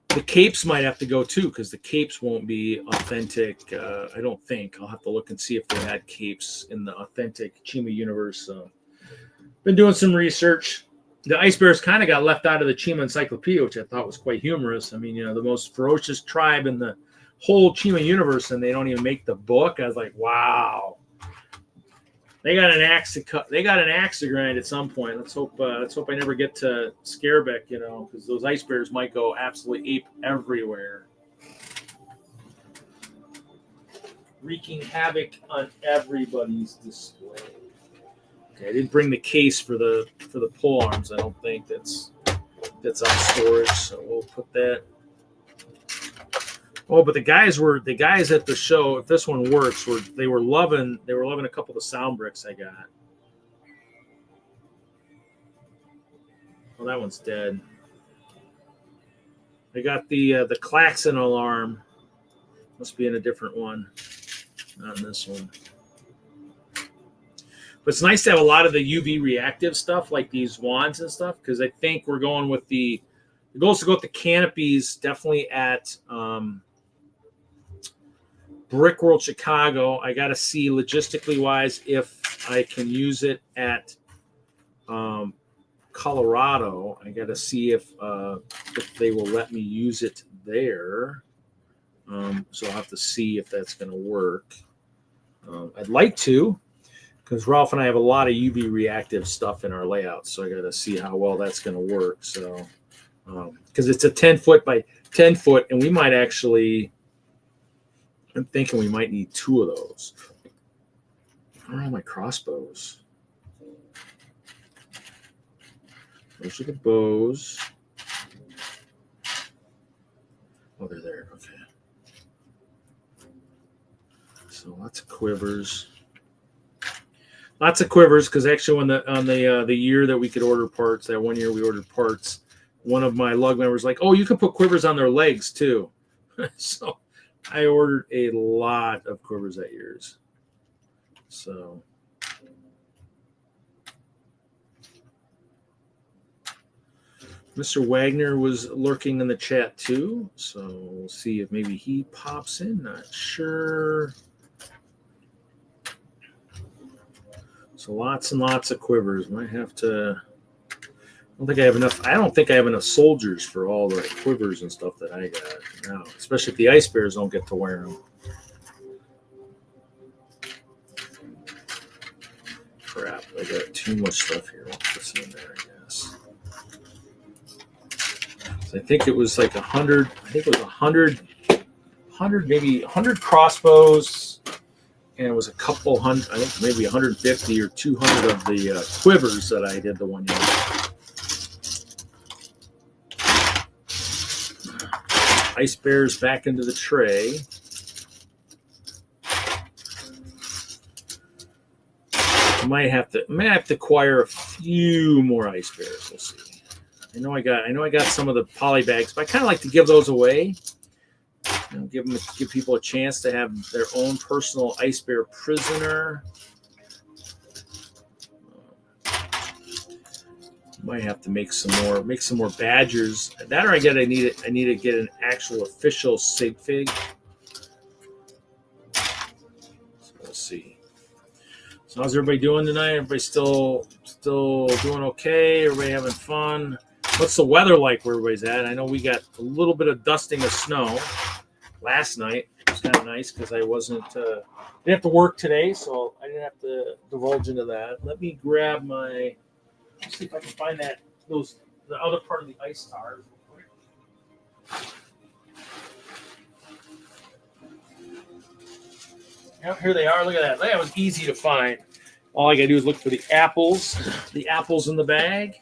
the capes might have to go too because the capes won't be authentic. I don't think. I'll have to look and see if they had capes in the authentic Chima universe. Been doing some research. The ice bears kind of got left out of the Chima encyclopedia, which I thought was quite humorous. the most ferocious tribe in the whole Chima universe, and they don't even make the book. I was like, wow. They got an axe to cut. They got an axe to grind at some point. Let's hope I never get to Scarebeck, because those ice bears might go absolutely ape everywhere, wreaking havoc on everybody's display. Okay, I didn't bring the case for the pole arms. I don't think that's on storage, so we'll put that. Oh, but the guys at the show, if this one works, they were loving a couple of sound bricks I got. Oh, that one's dead. I got the klaxon alarm. Must be in a different one. Not in this one. But it's nice to have a lot of the UV reactive stuff, like these wands and stuff, because I think we're going with the goal is to go with the canopies, definitely at Brick World Chicago. I got to see logistically wise if I can use it at Colorado. I got to see if they will let me use it there. So I'll have to see if that's going to work. I'd like to, because Ralph and I have a lot of UV reactive stuff in our layout. So I got to see how well that's going to work. So because it's a 10 foot by 10 foot, and we might actually. I'm thinking we might need 2 of those. Where are all my crossbows? Those are the bows. quivers. Lots of quivers, because actually on the year that we could order parts, that 1 year we ordered parts, one of my lug members like, oh, you can put quivers on their legs too. So I ordered a lot of quivers that year. So Mr. Wagner was lurking in the chat too, so we'll see if maybe he pops in. Not sure. So lots and lots of quivers. Might have to. I don't think I have enough. I don't think I have enough soldiers for all the quivers and stuff that I got now, especially if the ice bears don't get to wear them. Crap! I got too much stuff here. I'll put some in there, I guess. I think it was like 100. I think it was 100, maybe 100 crossbows, and it was a couple hundred. I think maybe 150 or 200 of the quivers that I did the 1 year. Ice bears back into the tray. I might have to acquire a few more ice bears. We'll see. I know I got some of the poly bags, but I kind of like to give those away. You know, give people a chance to have their own personal ice bear prisoner. Might have to make some more badgers. That or I need to get an actual official sig fig. So we'll see. So how's everybody doing tonight? Everybody still doing okay? Everybody having fun? What's the weather like where everybody's at? I know we got a little bit of dusting of snow last night. It was kind of nice because I didn't have to work today, so I didn't have to divulge into that. Let me grab my. Let's see if I can find the other part of the ice tar. Yep, here they are. Look at that. That was easy to find. All I got to do is look for the apples in the bag.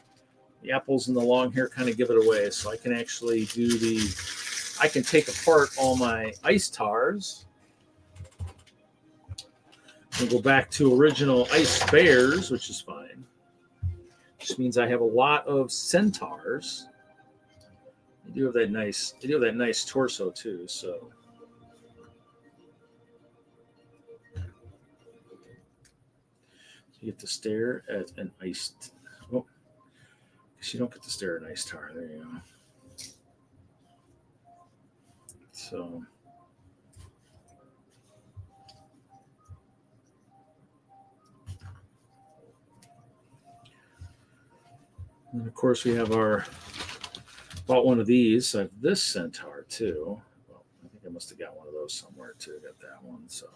The apples in the long hair kind of give it away. So I can actually I can take apart all my ice tars and go back to original ice bears, which is fine. Which means I have a lot of centaurs. They do have that nice torso too, so. You get to stare at an iced. Oh, you don't get to stare at an ice tar. There you go. So. And of course, we have bought one of these. I have this centaur too. Well, I think I must have got one of those somewhere too. Got that one. So.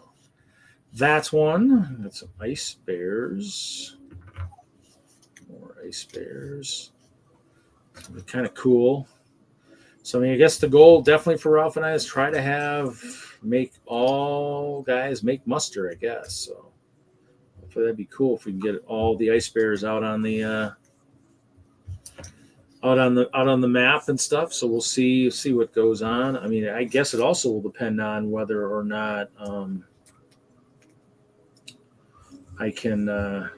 That's one. Got some ice bears. More ice bears. Kind of cool. So, I mean, I guess the goal definitely for Ralph and I is try to make all guys make muster, I guess. So, hopefully that'd be cool if we can get all the ice bears out on the out on the map and stuff. So we'll see what goes on. I mean, I guess it also will depend on whether or not I can,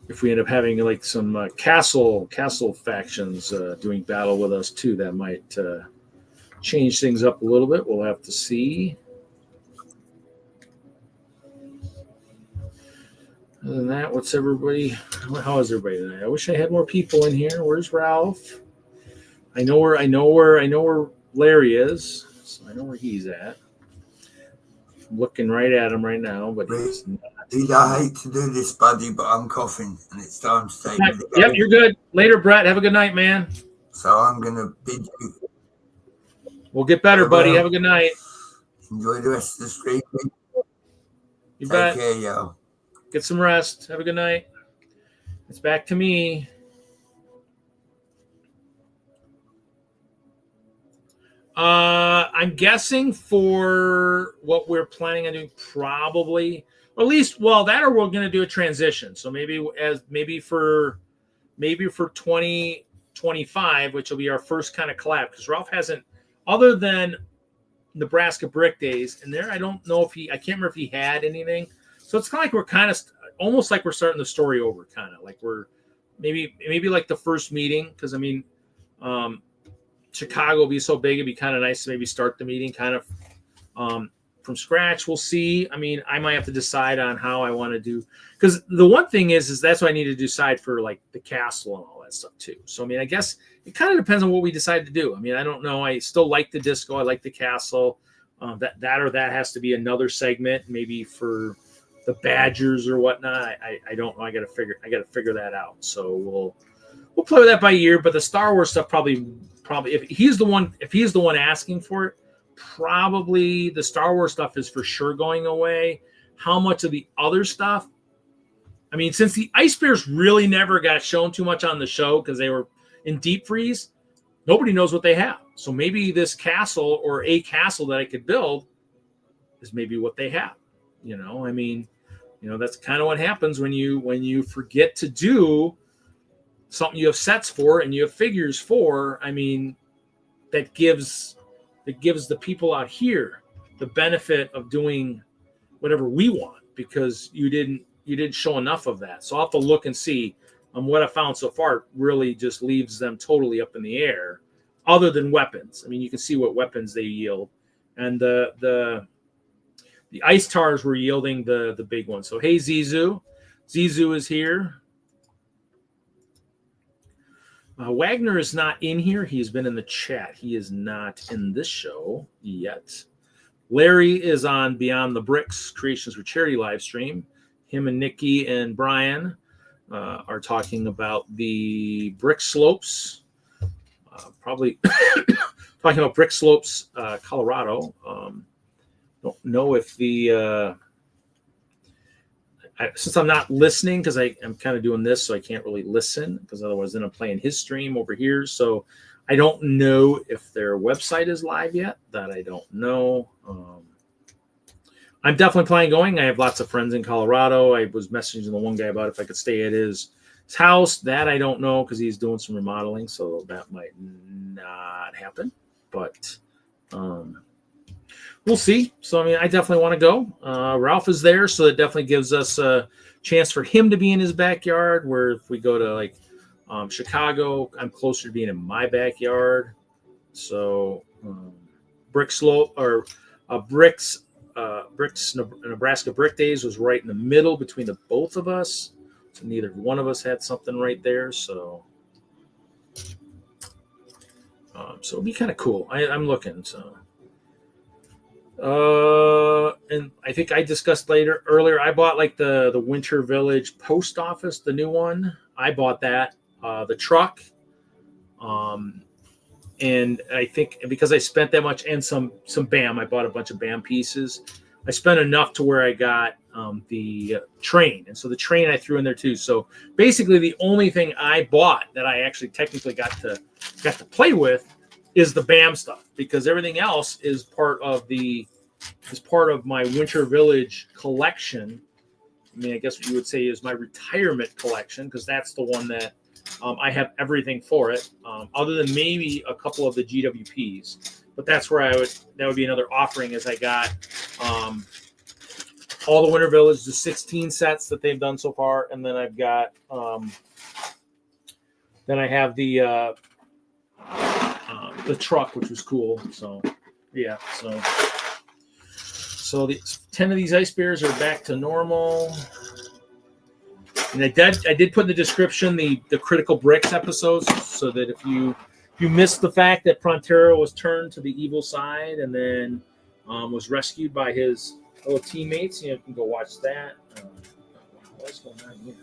if we end up having like some castle factions doing battle with us too, that might change things up a little bit. We'll have to see. Other than that, how is everybody tonight? I wish I had more people in here. Where's Ralph? I know where Larry is, so I know where he's at. I'm looking right at him right now, but he's not. I hate to do this, buddy, but I'm coughing and it's time to take me. Yep, you're good. Later, Brett. Have a good night, man. So I'm going to bid you. We'll get better, buddy. Have a good night. Enjoy the rest of the stream. You bet. Take care, yo. Get some rest. Have a good night. It's back to me. I'm guessing for what we're planning on doing, probably, or at least, well, that or we're going to do a transition. So maybe for 2025, which will be our first kind of collab, because Ralph hasn't, other than Nebraska Brick Days, and there I don't know if I can't remember if he had anything. So it's kind of like we're kind of almost like we're starting the story over, kind of like we're maybe like the first meeting, because I mean, Chicago will be so big, it'd be kind of nice to maybe start the meeting kind of from scratch. We'll see. I mean, I might have to decide on how I want to do, because the one thing is that's what I need to decide for like the castle and all that stuff too. So I mean, I guess it kind of depends on what we decide to do. I mean, I don't know. I still like the disco. I like the castle. That has to be another segment, maybe for the Badgers or whatnot. I don't know. I got to figure that out. So we'll play with that by ear. But the Star Wars stuff probably if he's the one asking for it, probably the Star Wars stuff is for sure going away. How much of the other stuff? I mean, since the Ice Bears really never got shown too much on the show because they were in deep freeze, nobody knows what they have. So maybe this castle or a castle that I could build is maybe what they have. You know, I mean, you know, that's kind of what happens when you forget to do something you have sets for and you have figures for. I mean, that gives the people out here the benefit of doing whatever we want, because you didn't show enough of that. So I'll have to look and see. What I found so far really just leaves them totally up in the air, other than weapons. I mean, you can see what weapons they yield, and the ice tars were yielding the big one. So hey, Zizu is here. Wagner is not in here. He's been in the chat. He is not in this show yet. Larry is on Beyond the Bricks Creations for Charity live stream. Him and Nikki and Brian are talking about the brick slopes. Probably talking about brick slopes, Colorado. Don't know if since I'm not listening, because I'm kind of doing this, so I can't really listen, because otherwise then I'm playing his stream over here. So I don't know if their website is live yet. That I don't know. I'm definitely planning going. I have lots of friends in Colorado. I was messaging the one guy about if I could stay at his house. That I don't know, because he's doing some remodeling, so that might not happen. But we'll see. So, I mean, I definitely want to go. Ralph is there, so it definitely gives us a chance for him to be in his backyard, where if we go to, like, Chicago, I'm closer to being in my backyard. So, Brick Slope or Bricks Nebraska Brick Days was right in the middle between the both of us. So neither one of us had something right there. So it'll be kind of cool. I'm looking. So, and I think I discussed earlier, I bought like the Winter Village post office, the new one. I bought that, the truck. And I think because I spent that much and some BAM, I bought a bunch of BAM pieces. I spent enough to where I got the train. And so the train I threw in there too. So basically the only thing I bought that I actually technically got to play with is the BAM stuff, because everything else is part of my Winter Village collection. I mean, I guess what you would say is my retirement collection, because that's the one that I have everything for it, other than maybe a couple of the GWPs. But that's where that would be another offering, as I got all the Winter Village, the 16 sets that they've done so far, and then I've got then I have the truck, which was cool. So yeah, so the 10 of these ice bears are back to normal. And I did put in the description the Critical Bricks episodes, so that if you missed the fact that Prontero was turned to the evil side and then was rescued by his little teammates, you can go watch that. What's going on here?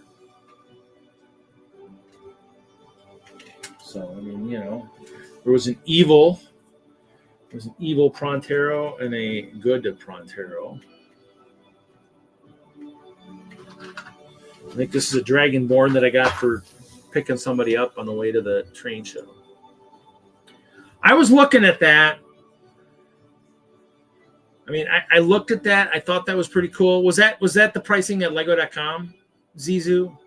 So I mean, there was an evil Prontero and a good Prontero. I think this is a Dragonborn that I got for picking somebody up on the way to the train show. I was looking at that. I mean, I looked at that. I thought that was pretty cool. Was that the pricing at Lego.com, Zizu?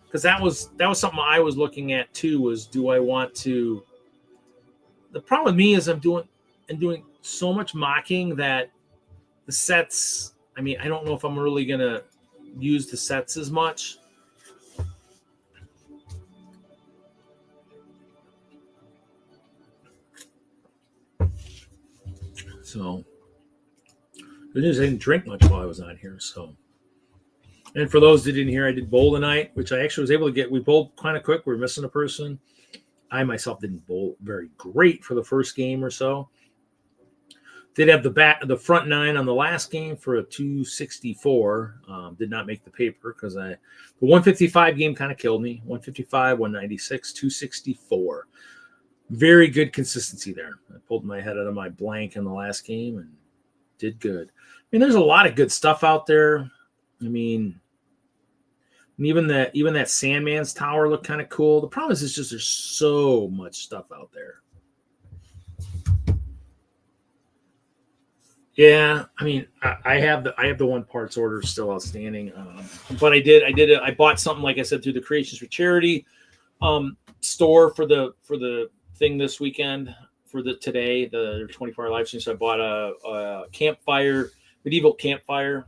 Because that was something I was looking at too. Was, do I want to? The problem with me is I'm doing so much mocking that the sets, I mean, I don't know if I'm really going to use the sets as much. So, good news, I didn't drink much while I was on here. So, and for those that didn't hear, I did bowl tonight, which I actually was able to get. We bowled kind of quick. We were missing a person. I myself didn't bowl very great for the first game or so. Did have the front nine on the last game for a 264. Did not make the paper because the 155 game kind of killed me. 155, 196, 264. Very good consistency there. I pulled my head out of my blank in the last game and did good. I mean, there's a lot of good stuff out there. I mean, even that Sandman's Tower looked kind of cool. The problem is just there's so much stuff out there. Yeah, I mean, I have the one parts order still outstanding, but I bought something, like I said, through the Creations for Charity store for the thing this weekend for the 24-hour live stream. So I bought a campfire, medieval campfire.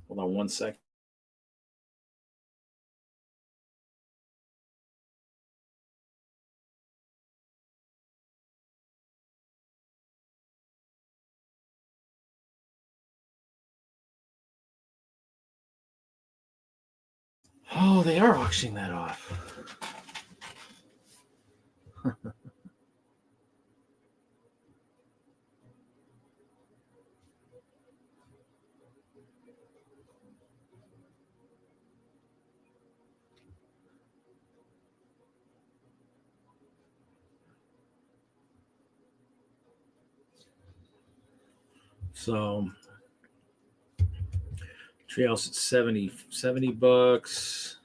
Hold on one sec. Oh, they are auctioning that off. So Treehouse at 70 bucks.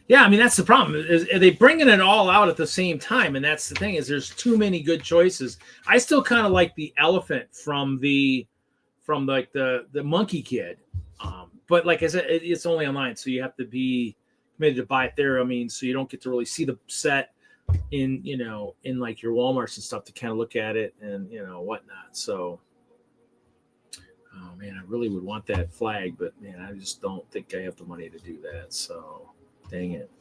Yeah, I mean, that's the problem. Is they bringing it all out at the same time, and that's the thing, is there's too many good choices. I still kind of like the elephant from the Monkey Kid, but like I said, it's only online, so you have to be committed to buy it there. I mean, so you don't get to really see the set in like your Walmarts and stuff to kind of look at it and whatnot. So, oh man, I really would want that flag, but man, I just don't think I have the money to do that. So. Dang it.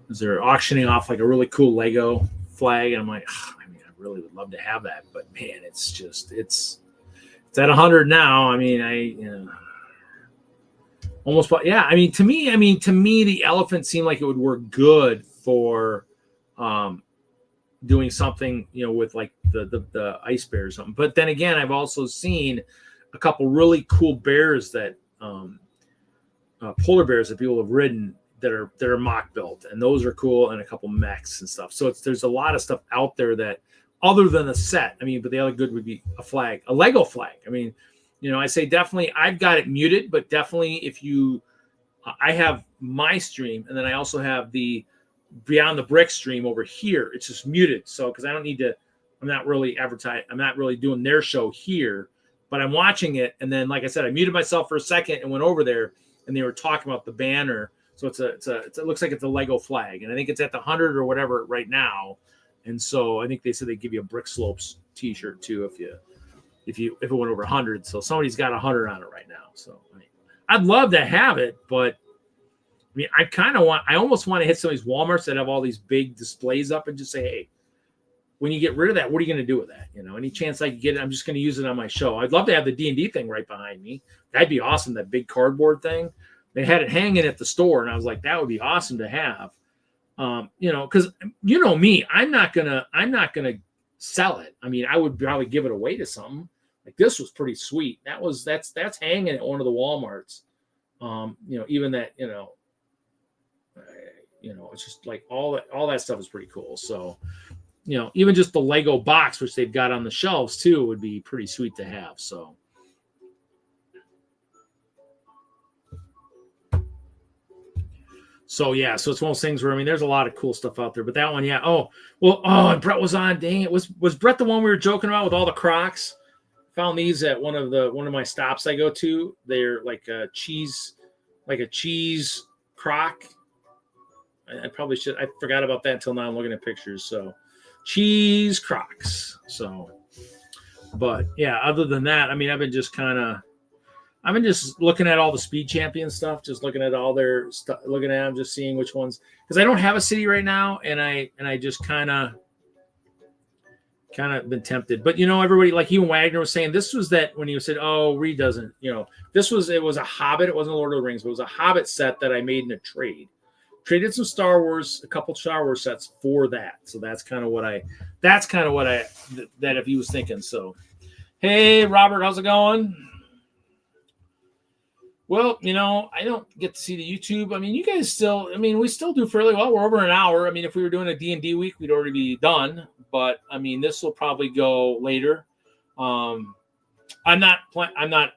Because they're auctioning off like a really cool Lego flag. And I'm like, I mean, I really would love to have that. But man, it's at 100 now. I mean, almost, yeah. I mean, to me, the elephant seemed like it would work good for doing something, with like the ice bear or something. But then again, I've also seen a couple really cool bears that polar bears that people have ridden that are mock built, and those are cool, and a couple mechs and stuff. So there's a lot of stuff out there that other than a set. I mean, but the other good would be a Lego flag. I mean, I say definitely I've got it muted, but definitely I have my stream, and then I also have the Beyond the Brick stream over here. It's just muted. So, cause I'm not really doing their show here, but I'm watching it. And then, like I said, I muted myself for a second and went over there, and they were talking about the banner. So it looks like it's a Lego flag, and I think it's at the 100 or whatever right now. And so I think they said they give you a Brick Slopes T-shirt too if it went over 100. So somebody's got 100 on it right now. So I mean, I'd love to have it, but I mean, I almost want to hit some of these Walmarts that have all these big displays up and just say, hey, when you get rid of that, what are you going to do with that? Any chance I can get it, I'm just going to use it on my show. I'd love to have the D&D thing right behind me. That'd be awesome. That big cardboard thing. They had it hanging at the store, and I was like, that would be awesome to have. Because me, I'm not gonna sell it. I mean, I would probably give it away to something. Like this was pretty sweet. That's hanging at one of the Walmarts. Even that, it's just like all that stuff is pretty cool. So, even just the Lego box, which they've got on the shelves too, would be pretty sweet to have. So yeah, so it's one of those things where, I mean, there's a lot of cool stuff out there, but that one, yeah. And Brett was on. Dang it, was Brett the one we were joking about with all the Crocs? Found these at one of my stops I go to. They're like cheese like a cheese crock. I probably should. I forgot about that until now. I'm looking at pictures. So cheese crocks. So, but yeah, other than that, I mean, I've been just looking at all the speed champion stuff, just looking at all their stuff, looking at them, just seeing which ones, because I don't have a city right now. And I just kind of been tempted, but everybody, like even Wagner was saying, this was that when he said, oh, Reed doesn't, it was a Hobbit. It wasn't Lord of the Rings, but it was a Hobbit set that I made in a trade. Traded some Star Wars, a couple Star Wars sets for that. So that's kind of what that if he was thinking. So, hey, Robert, how's it going? Well, I don't get to see the YouTube. I mean, you guys we still do fairly well. We're over an hour. I mean, if we were doing a D&D week, we'd already be done. But I mean, this will probably go later. I'm not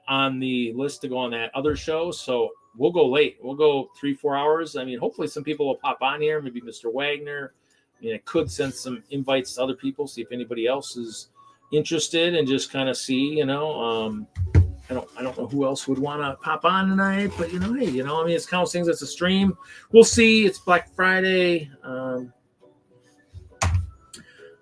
on the list to go on that other show, so we'll go late. We'll go 3-4 hours. I mean, hopefully some people will pop on here. Maybe Mr. Wagner. I mean, I could send some invites to other people, see if anybody else is interested, and just kind of see. I don't know who else would want to pop on tonight, but hey, I mean, it's kind of things. It's a stream. We'll see. It's Black Friday,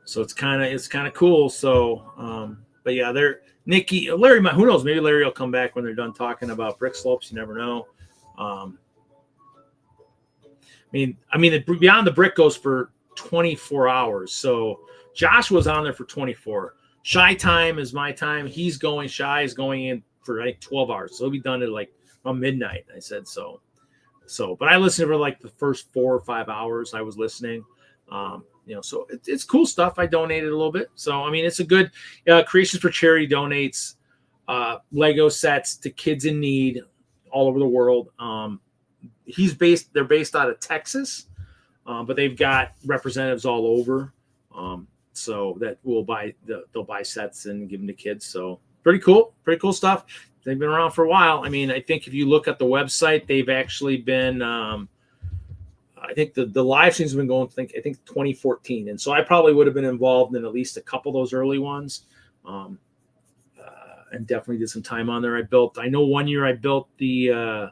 so it's kind of cool. So, but yeah, Larry. Who knows? Maybe Larry will come back when they're done talking about brick slopes. You never know. I mean, Beyond the Brick goes for 24 hours. So Josh was on there for 24. Shy time is my time. Shy is going in for like 12 hours. So he'll be done at like around midnight. I said so, but I listened for like the first 4 or 5 hours I was listening. So it's cool stuff. I donated a little bit. So, I mean, it's a good Creations for Charity donates Lego sets to kids in need all over the world. They're based out of Texas, but they've got representatives all over. So that they'll buy sets and give them to kids. So pretty cool stuff. They've been around for a while. I mean, I think if you look at the website, they've actually been, I think the live streams have been going, I think 2014. And so I probably would have been involved in at least a couple of those early ones. And definitely did some time on there. I know one year I built a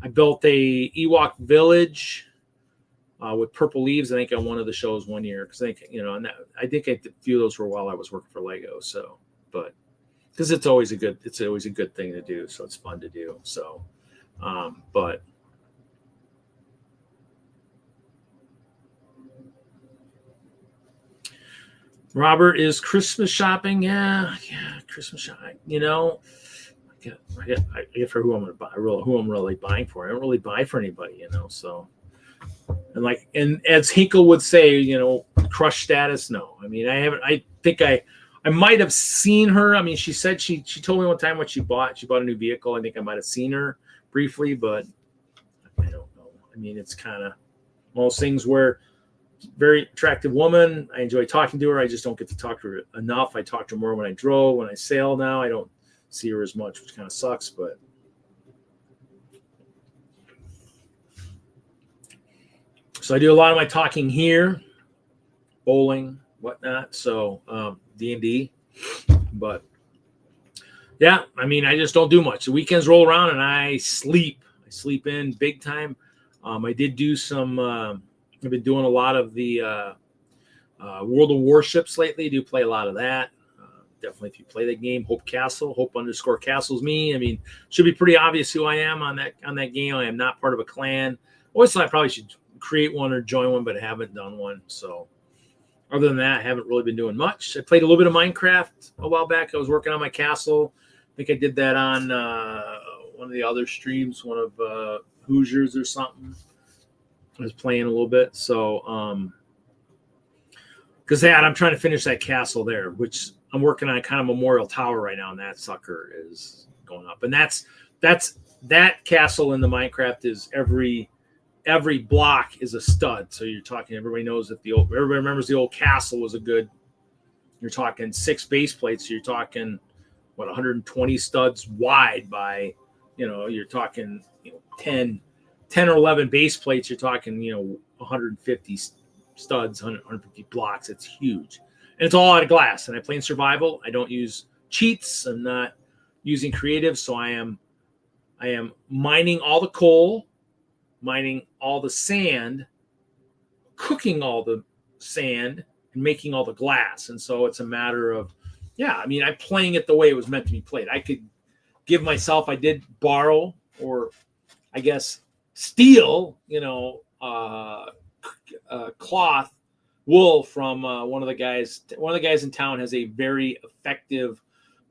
Ewok village with purple leaves. I think on one of the shows one year, because I think, and I think I did a few of those for a while I was working for Lego. So, but because it's always a good thing to do. So it's fun to do. So, but Robert, is Christmas shopping? Yeah, Christmas shopping. I get for who I'm going to buy, who I'm really buying for. I don't really buy for anybody, So, and as Hinkle would say, crush status. No, I mean, I haven't. I think I might have seen her. I mean, she said she told me one time what she bought. She bought a new vehicle. I think I might have seen her briefly, but I don't know. I mean, it's kind of one of those things where. Very attractive woman. I enjoy talking to her. I just don't get to talk to her enough. I talk to her more when I drove. When I sail now, I don't see her as much, which kind of sucks. But so I do a lot of my talking here, bowling, whatnot. So D&D, but yeah, I mean, I just don't do much. The weekends roll around and I sleep. I sleep in big time. I did do some. I've been doing a lot of the World of Warships lately. I do play a lot of that. Definitely, if you play the game, Hope _Castle's me. I mean, should be pretty obvious who I am on that game. I am not part of a clan. Always thought I probably should create one or join one, but I haven't done one. So, other than that, I haven't really been doing much. I played a little bit of Minecraft a while back. I was working on my castle. I think I did that on one of the other streams, one of Hoosiers or something. I was playing a little bit, so because I'm trying to finish that castle there, which I'm working on kind of Memorial Tower right now, and that sucker is going up. And that's that castle in the Minecraft is every block is a stud. So you're talking, everybody knows that everybody remembers the old castle was a good. You're talking 6 base plates. So you're talking 120 studs wide by, you're talking 10 or 11 base plates, you're talking, 150 studs, 150 blocks. It's huge. And it's all out of glass. And I play in survival. I don't use cheats. I'm not using creative. So I I am mining all the coal, mining all the sand, cooking all the sand, and making all the glass. And so it's a matter of, yeah, I mean, I'm playing it the way it was meant to be played. I could give myself, I did borrow, or I guess steal, cloth, wool from one of the guys. One of the guys in town has a very effective,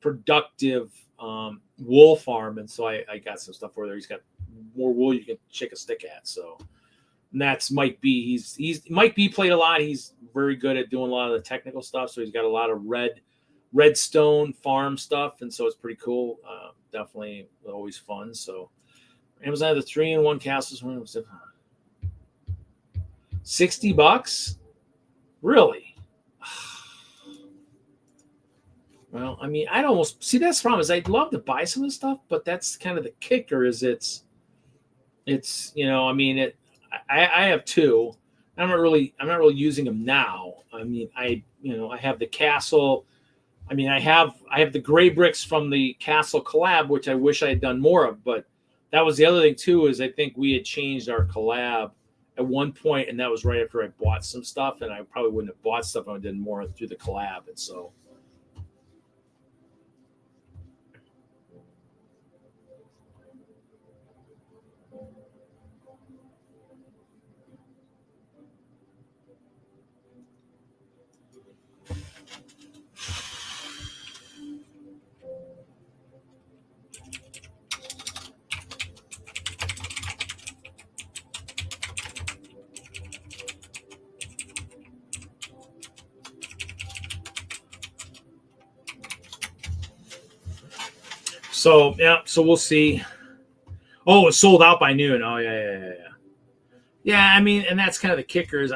productive wool farm, and so I got some stuff over there. He's got more wool you can shake a stick at. So and that's Mike B. He's Mike B played a lot. He's very good at doing a lot of the technical stuff. So he's got a lot of redstone farm stuff, and so it's pretty cool. Definitely always fun. So Amazon had the 3-in-1 castles. When was it? $60? Really? Well, I mean, I'd almost see that's the problem is I'd love to buy some of the stuff, but that's kind of the kicker is it's I mean I have two. I'm not really using them now. I mean, I have the castle. I mean, I have the gray bricks from the castle collab, which I wish I had done more of, but that was the other thing too, is I think we had changed our collab at one point, and that was right after I bought some stuff, and I probably wouldn't have bought stuff if I did more through the collab. And so so we'll see. Oh, it's sold out by noon. Oh yeah. Yeah, I mean, and that's kind of the kicker is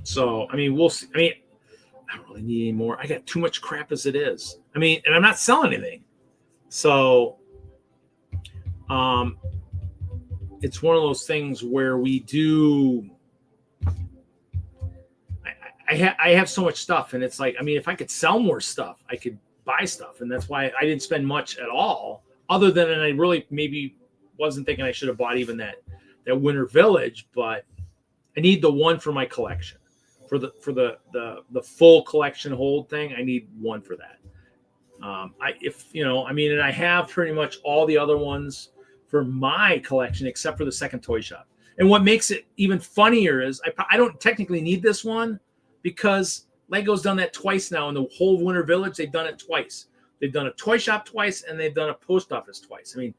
So I mean, we'll see. I mean, I don't really need any more. I got too much crap as it is. I mean, and I'm not selling anything. So it's one of those things where we do I have so much stuff, and it's like, I mean, if I could sell more stuff, I could buy stuff, and that's why I didn't spend much at all, other than, and I really maybe wasn't thinking I should have bought even that Winter Village, but I need the one for my collection, for the full collection hold thing. I need one for that. And I have pretty much all the other ones for my collection except for the second toy shop. And what makes it even funnier is I don't technically need this one, because Lego's done that twice now in the whole Winter Village. They've done it twice. They've done a toy shop twice, and they've done a post office twice. I mean,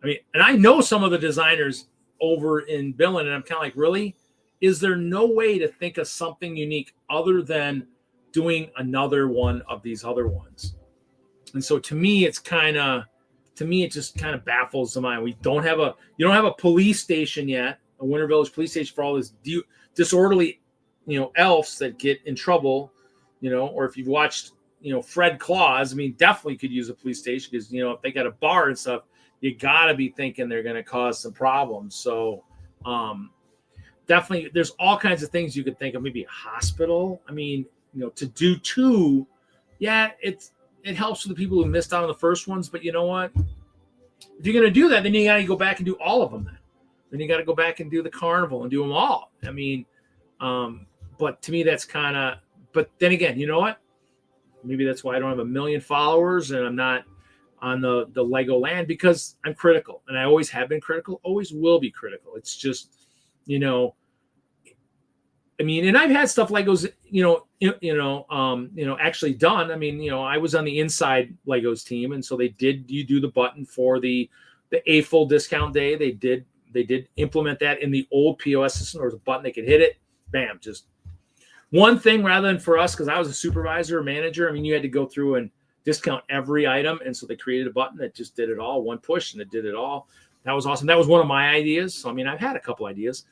and I know some of the designers over in Billund, and I'm kind of like, really? Is there no way to think of something unique other than doing another one of these other ones? And so to me, it just kind of baffles the mind. You don't have a police station yet, a Winter Village police station for all this disorderly elves that get in trouble, or if you've watched, Fred Claus, I mean, definitely could use a police station because, if they got a bar and stuff, you got to be thinking they're going to cause some problems. So definitely there's all kinds of things you could think of, maybe a hospital. I mean, to do two, yeah, it helps with the people who missed out on the first ones. But you know what? If you're going to do that, then you got to go back and do all of them. Then you got to go back and do the carnival and do them all. I mean, but to me, that's kind of, but then again, you know what? Maybe that's why I don't have 1 million followers and I'm not on the Lego land, because I'm critical, and I always have been critical, always will be critical. It's just, I mean, and I've had stuff Legos, actually done. I mean, I was on the inside Legos team, and so you do the button for the AFOL discount day. They did implement that in the old POS system. There was a button they could hit it, bam, just one thing rather than for us, because I was a supervisor or manager. I mean, you had to go through and discount every item, and so they created a button that just did it all, one push, and it did it all. That was awesome. That was one of my ideas. So I mean, I've had a couple ideas.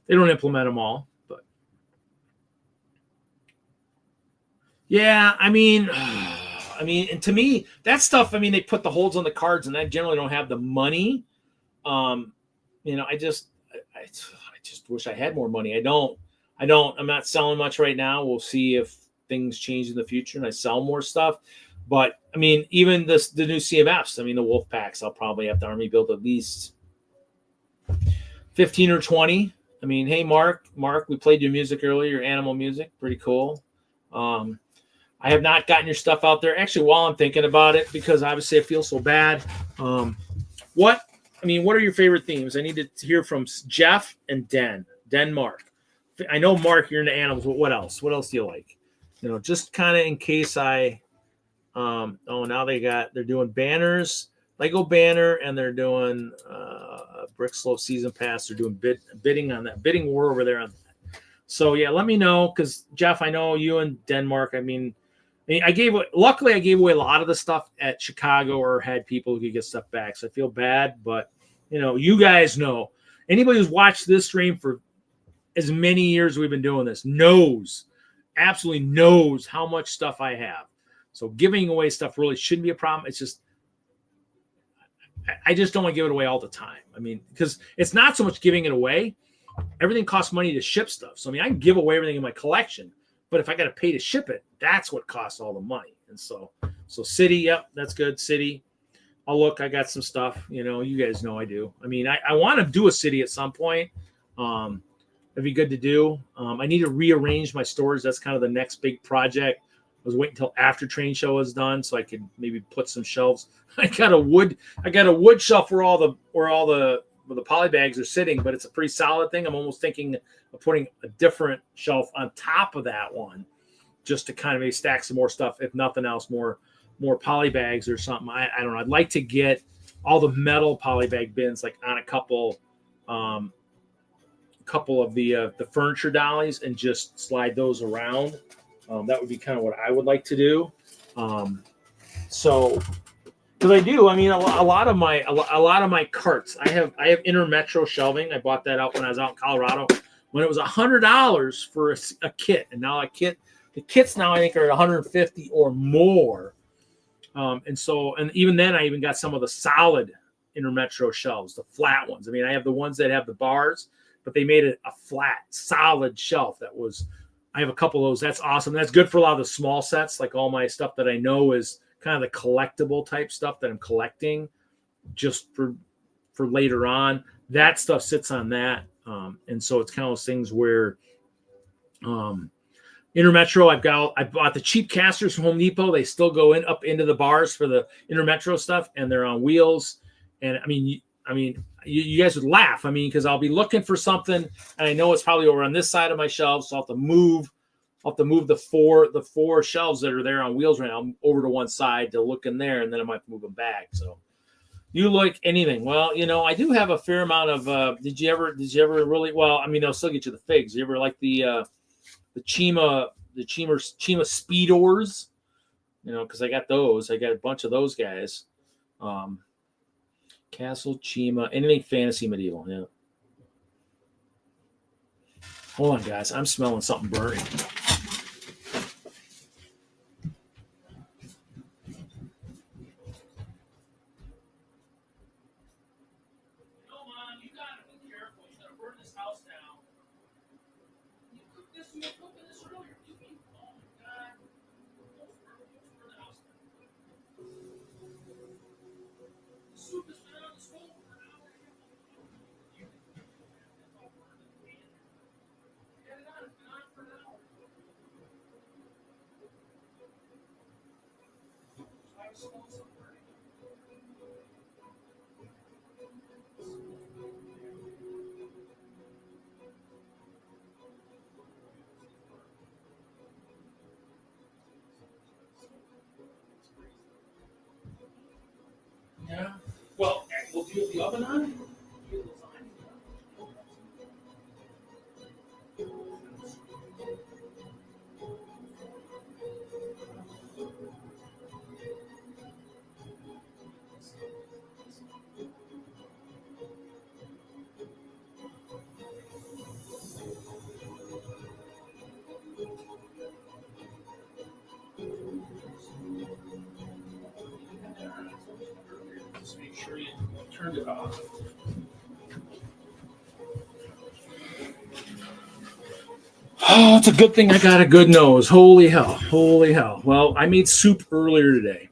They don't implement them all, but yeah, I mean, and to me, that stuff, I mean, they put the holds on the cards, and I generally don't have the money. I just wish I had more money. I'm not selling much right now. We'll see if things change in the future and I sell more stuff. But I mean, even the new CMFs, I mean, the wolf packs, I'll probably have to army build at least 15 or 20. I mean, hey, Mark, we played your music earlier, your animal music. Pretty cool. I have not gotten your stuff out there. Actually, while I'm thinking about it, because obviously I feel so bad. What are your favorite themes? I need to hear from Jeff and Mark. I know, Mark, you're into animals, but what else? What else do you like? You know, just kind of in case I, now they're doing banners, Lego banner, and they're doing Brick Slope season pass. They're doing bidding on that. Bidding war over there on that. So yeah, let me know, because Jeff, I know you and Denmark. Luckily I gave away a lot of the stuff at Chicago, or had people who could get stuff back. So I feel bad, but you know, you guys know, anybody who's watched this stream for as many years we've been doing this absolutely knows how much stuff I have. So giving away stuff really shouldn't be a problem. It's just, I just don't want to give it away all the time. I mean, because it's not so much giving it away. Everything costs money to ship stuff. So, I mean, I can give away everything in my collection, but if I got to pay to ship it, that's what costs all the money. And so City, yep, that's good. City. I got some stuff, you know, you guys know I do. I mean, I want to do a City at some point. It'd be good to do. I need to rearrange my storage. That's kind of the next big project. I was waiting until after train show was done so I could maybe put some shelves. I got a wood shelf where all the poly bags are sitting, but it's a pretty solid thing. I'm almost thinking of putting a different shelf on top of that one, just to kind of maybe stack some more stuff. If nothing else, more poly bags or something. I don't know. I'd like to get all the metal poly bag bins like on a couple of the furniture dollies and just slide those around. That would be kind of what I would like to do. So, because I do, I mean, a lot of my carts, I have Intermetro shelving. I bought that out when I was out in Colorado when it was $100 for a kit, and now the kits now I think are $150 or more. And even then, I even got some of the solid Intermetro shelves, the flat ones. I mean, I have the ones that have the bars, but they made it a flat, solid shelf. I have a couple of those. That's awesome. That's good for a lot of the small sets, like all my stuff that I know is kind of the collectible type stuff that I'm collecting just for later on. That stuff sits on that. And so it's kind of those things where Intermetro, I bought the cheap casters from Home Depot. They still go up into the bars for the Intermetro stuff, and they're on wheels. And I mean, you guys would laugh. I mean, because I'll be looking for something, and I know it's probably over on this side of my shelves, so I'll have to move the four shelves that are there on wheels right now over to one side to look in there, and then I might move them back. So, you like anything? Well, you know, I do have a fair amount of. Did you ever really? Well, I mean, they'll still get you the figs. You ever like the Chima Speedors? You know, because I got those. I got a bunch of those guys. Castle, Chima, anything fantasy medieval. Yeah. Hold on, guys. I'm smelling something burning. Yeah. Well, we'll do the oven on. Just make sure you turn it off. Oh, it's a good thing I got a good nose. Holy hell. Holy hell. Well, I made soup earlier today.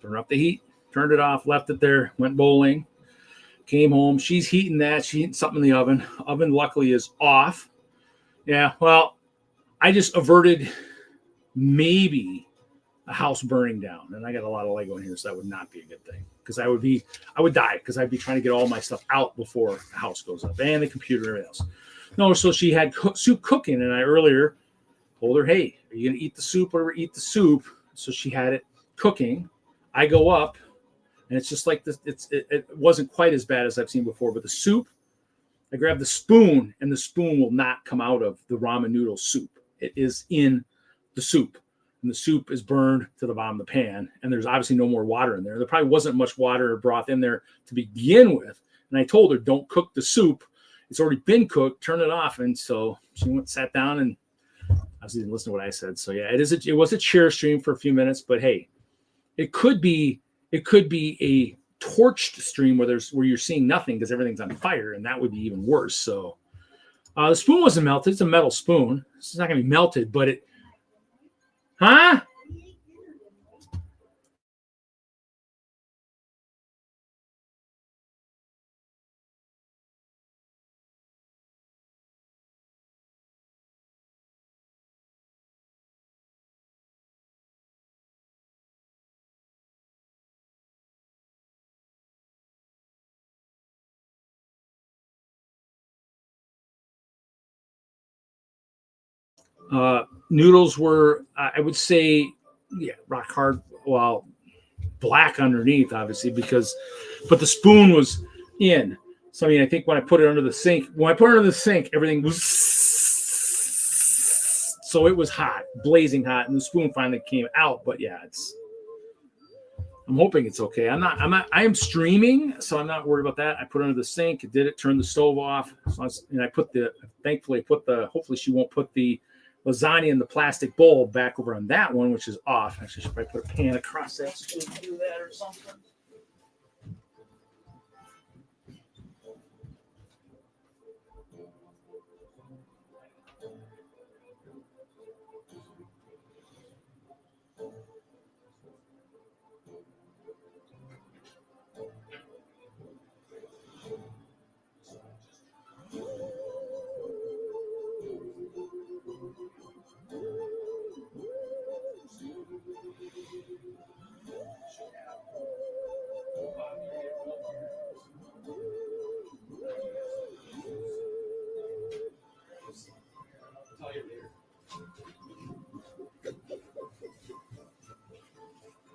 Turned up the heat, turned it off, left it there, went bowling, came home. She's heating that. She's heating something in the oven. Oven, luckily, is off. Yeah, well, I just averted maybe a house burning down. And I got a lot of Lego in here, so that would not be a good thing. Because I would die because I'd be trying to get all my stuff out before the house goes up and the computer and everything else. No, so she had soup cooking, and I earlier told her, hey, are you going to eat the soup or eat the soup? So she had it cooking. I go up, and it's just like this. It wasn't quite as bad as I've seen before, but the soup, I grabbed the spoon, and the spoon will not come out of the ramen noodle soup. It is in the soup, and the soup is burned to the bottom of the pan, and there's obviously no more water in there. There probably wasn't much water or broth in there to begin with, and I told her, don't cook the soup. It's already been cooked. Turn it off. And so she went, sat down, and obviously didn't listen to what I said. So yeah, it was a cheer stream for a few minutes, but hey, it could be a torched stream where you're seeing nothing because everything's on fire, and that would be even worse. So the spoon wasn't melted. It's a metal spoon. It's not gonna be melted, but it, huh? Noodles were, I would say, yeah, rock hard. Well, black underneath, obviously, but the spoon was in. So I mean, I think when I put it under the sink, everything was, so it was hot, blazing hot, and the spoon finally came out. But yeah, I'm hoping it's okay. I am streaming, so I'm not worried about that. I put it under the sink, did it, turned the stove off. So hopefully she won't put the lasagna in the plastic bowl back over on that one, which is off. Actually, I should probably put a pan across that so we can do that or something.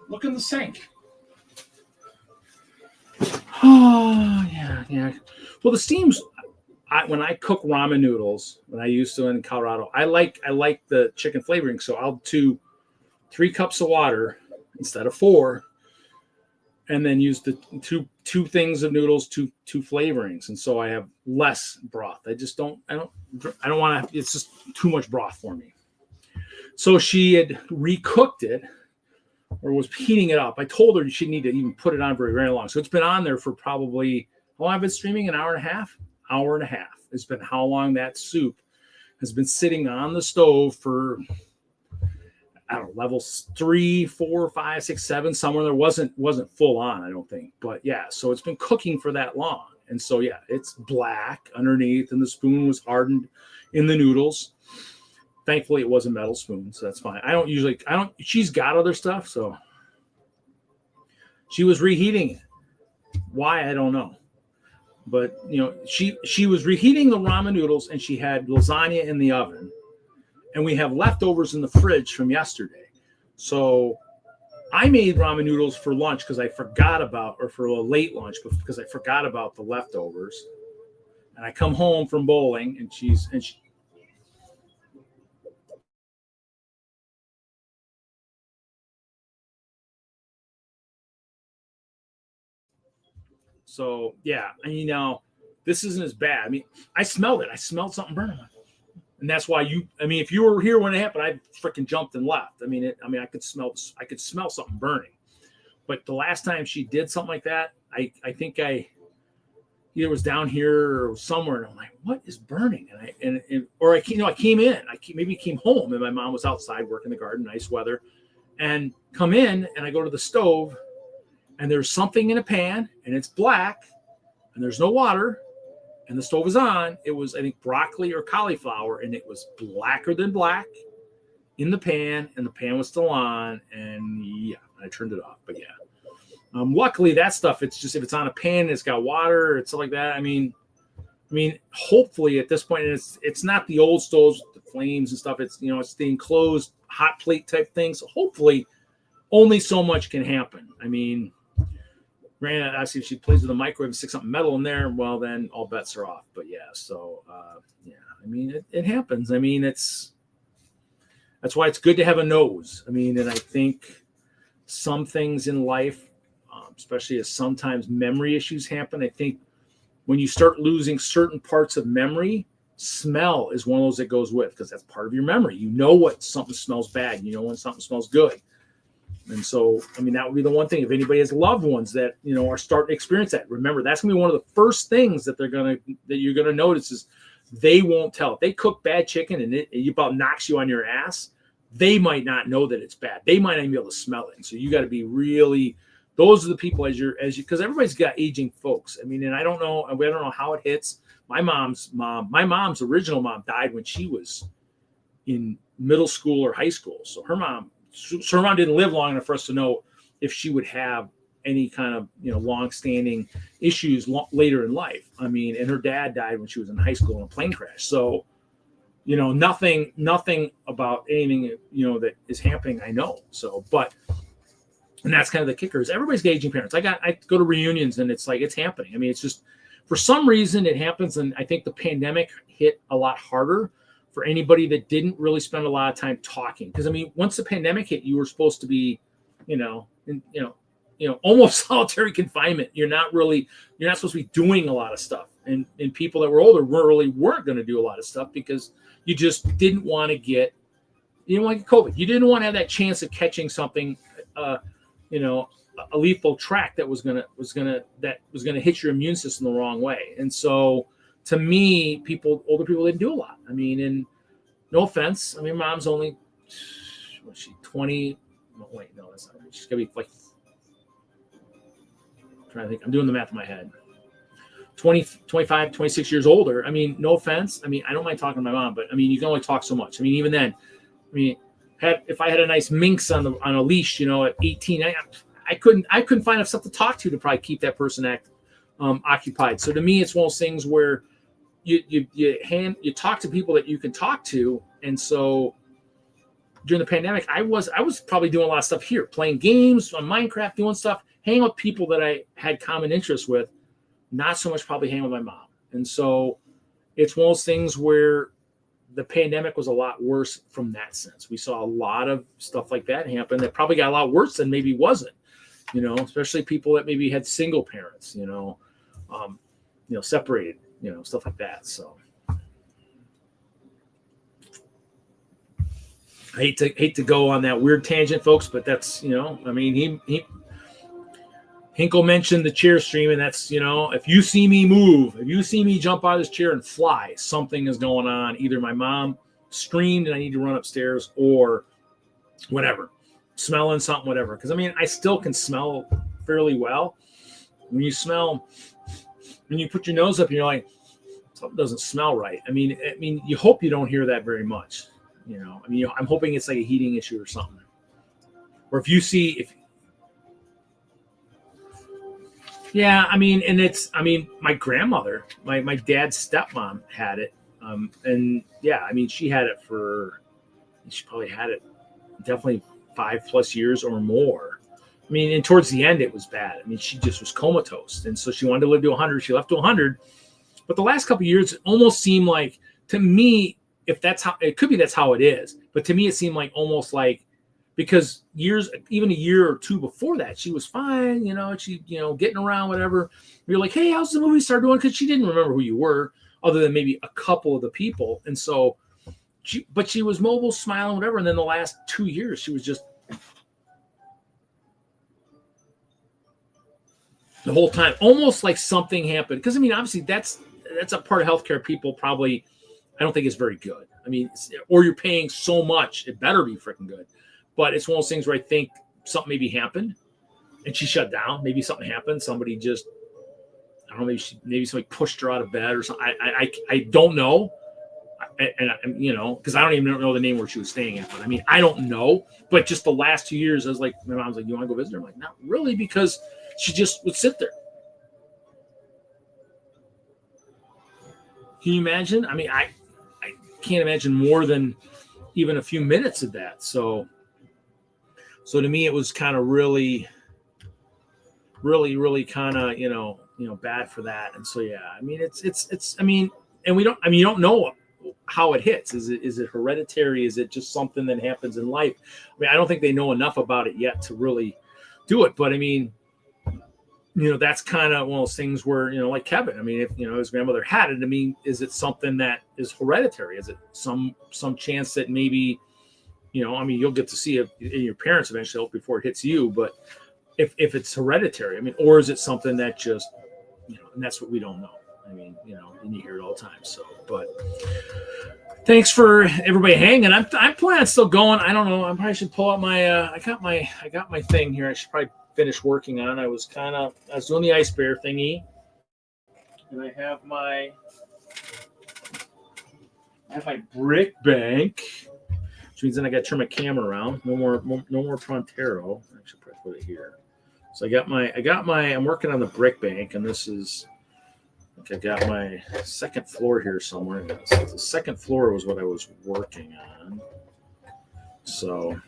Look in the sink. Oh, yeah. Well, the steams, when I cook ramen noodles, when I used to in Colorado, I like the chicken flavoring. So I'll do 3 cups of water instead of 4, and then use the two things of noodles, two flavorings. And so I have less broth. I don't want to, it's just too much broth for me. So she had recooked it, or was heating it up. I told her she didn't need to even put it on very, very long. So it's been on there for probably, how long I've been streaming? An hour and a half? Hour and a half. It's been how long that soup has been sitting on the stove for, I don't know, levels 3, 4, 5, 6, 7, somewhere. There wasn't full on, I don't think. But yeah, so it's been cooking for that long. And so yeah, it's black underneath, and the spoon was hardened in the noodles. Thankfully, it was a metal spoon, so that's fine. She's got other stuff, so she was reheating it. Why, I don't know. But, she was reheating the ramen noodles, and she had lasagna in the oven. And we have leftovers in the fridge from yesterday. So I made ramen noodles for lunch because I forgot about, or for a late lunch, because I forgot about the leftovers. And I come home from bowling, and she. So yeah, and this isn't as bad. I mean, I smelled it. I smelled something burning. And that's why if you were here when it happened, I freaking jumped and left. I could smell something burning. But the last time she did something like that, I think I either it was down here or somewhere, and I'm like, what is burning? I came in, maybe came home, and my mom was outside working the garden, nice weather, and come in, and I go to the stove, and there's something in a pan, and it's black, and there's no water, and the stove is on. It was, I think, broccoli or cauliflower, and it was blacker than black in the pan, and the pan was still on, and yeah, I turned it off. But yeah, luckily that stuff, it's just, if it's on a pan, it's got water, it's stuff like that. I mean, hopefully at this point, and it's not the old stoves with the flames and stuff. It's, it's the enclosed hot plate type thing. So hopefully, only so much can happen. I mean, granted, obviously, if she plays with the microwave and sticks something metal in there, well, then all bets are off. But yeah, so yeah, I mean, it happens. I mean, that's why it's good to have a nose. I mean, and I think some things in life, especially as sometimes memory issues happen, I think when you start losing certain parts of memory, smell is one of those that goes with, because that's part of your memory. You know what something smells bad. You know when something smells good. And so, I mean, that would be the one thing. If anybody has loved ones that, are starting to experience that, remember, that's going to be one of the first things that you're going to notice is they won't tell. If they cook bad chicken and it about knocks you on your ass, they might not know that it's bad. They might not even be able to smell it. And so you got to be really, those are the people because everybody's got aging folks. I mean, and I don't know how it hits. My mom's original mom died when she was in middle school or high school. So her mom didn't live long enough for us to know if she would have any kind of, long-standing issues later in life. I mean, and her dad died when she was in high school in a plane crash. So, nothing about anything, that is happening, I know. So, and that's kind of the kicker, is everybody's got aging parents. I go to reunions and it's like, it's happening. I mean, it's just, for some reason it happens. And I think the pandemic hit a lot harder for anybody that didn't really spend a lot of time talking. Because I mean, once the pandemic hit, you were supposed to be, almost solitary confinement. You're not supposed to be doing a lot of stuff. And people that were older weren't going to do a lot of stuff because you just didn't want to get COVID. You didn't want to have that chance of catching something, a lethal track that was gonna hit your immune system the wrong way. And so, to me, older people didn't do a lot. I mean, and no offense, I mean, mom's only, what's she, 20? Wait, no, that's not right. She's gonna be like, I'm trying to think. I'm doing the math in my head. 20, 25, 26 years older. I mean, no offense. I mean, I don't mind talking to my mom, but I mean, you can only talk so much. I mean, even then, I mean, if I had a nice minx on a leash, at 18, I couldn't find enough stuff to talk to probably keep that person occupied. So to me, it's one of those things where you talk to people that you can talk to. And so during the pandemic, I was probably doing a lot of stuff here, playing games on Minecraft, doing stuff, hanging with people that I had common interests with, not so much probably hanging with my mom. And so it's one of those things where the pandemic was a lot worse from that sense. We saw a lot of stuff like that happen that probably got a lot worse than maybe wasn't, especially people that maybe had single parents, separated, stuff like that. So I hate to go on that weird tangent, folks, but that's, I mean, Hinkle mentioned the chair stream, and that's, if you see me move, if you see me jump out of this chair and fly, something is going on. Either my mom screamed and I need to run upstairs, or whatever, smelling something, whatever. Because I mean, I still can smell fairly well. When you put your nose up and you're like, something doesn't smell right. I mean, you hope you don't hear that very much. I'm hoping it's like a heating issue or something. Or yeah, I mean, my grandmother, my dad's stepmom had it. And yeah, I mean, she probably had it definitely 5+ years or more. I mean, and towards the end, it was bad. I mean, she just was comatose. And so she wanted to live to 100. She left to 100. But the last couple of years, it almost seemed like, to me, that's how it is. But to me, it seemed like almost like, because even a year or two before that, she was fine, she, getting around, whatever. You're like, hey, how's the movie star doing? Because she didn't remember who you were, other than maybe a couple of the people. And so, she was mobile, smiling, whatever. And then the last 2 years, she was just. the whole time, almost like something happened. Because I mean, obviously, that's a part of healthcare. People probably, I don't think it's very good. I mean, or you're paying so much, it better be freaking good. But it's one of those things where I think something maybe happened, and she shut down. Maybe something happened. Somebody just, I don't know. Maybe somebody pushed her out of bed or something. I don't know. And you know, because I don't even know the name where she was staying at. But I mean, I don't know. But just the last 2 years, I was like, my mom's like, "You want to go visit her?" I'm like, "Not really," because she just would sit there. Can you imagine? I mean, I can't imagine more than even a few minutes of that. So to me, it was kind of really kind of you know bad for that. And so yeah, I mean, it's I mean, and we don't. I mean, you don't know how it hits. Is it hereditary? Is it just something that happens in life? I mean, I don't think they know enough about it yet to really do it. But I mean, you know, that's kind of one of those things where, you know, like Kevin, I mean, if, you know, his grandmother had it, I mean, is it something that is hereditary? Is it some chance that maybe, you know, I mean, you'll get to see it in your parents eventually before it hits you, but if it's hereditary, I mean, or is it something that just, you know, and that's what we don't know. I mean, you know, and you hear it all the time. So, but thanks for everybody hanging. I'm planning on still going. I don't know. I probably should pull out my, I got my thing here. I should probably finish working on. I was doing the ice bear thingy, and I have my brick bank, which means then I got to turn my camera around. No more Frontero. I should probably put it here. So I'm working on the brick bank, and this is, I got my second floor here somewhere. So the second floor was what I was working on. So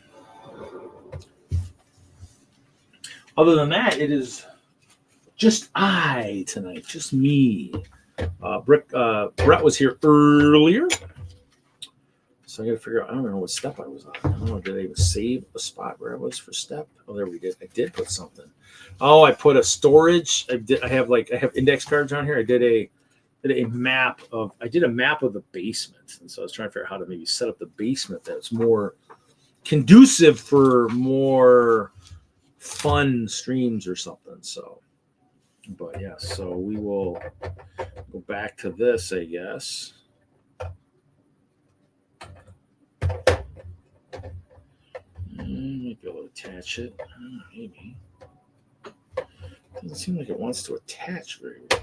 other than that, it is just I tonight, just me. Brett was here earlier, so I got to figure out. I don't know what step I was on. I don't know. Did I even save a spot where I was for step? Oh, there we did. I did put something. Oh, I put a storage. I have index cards on here. I did a map of the basement, and so I was trying to figure out how to maybe set up the basement that's more conducive for more fun streams or something. So, but yeah, so we will go back to this, I guess. Might be able to attach it. Maybe. Doesn't seem like it wants to attach very well.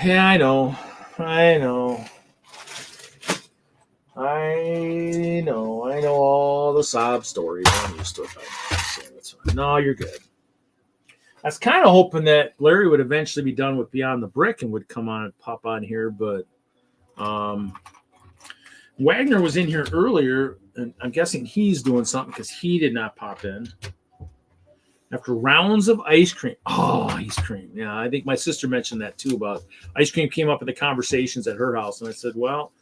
Yeah, I know all the sob stories. I'm used to it by now, so that's fine. No, you're good. I was kind of hoping that Larry would eventually be done with Beyond the Brick and would come on and pop on here, but Wagner was in here earlier, and I'm guessing he's doing something because he did not pop in. After rounds of ice cream. Oh, ice cream. Yeah, I think my sister mentioned that too about ice cream came up in the conversations at her house. And I said, well,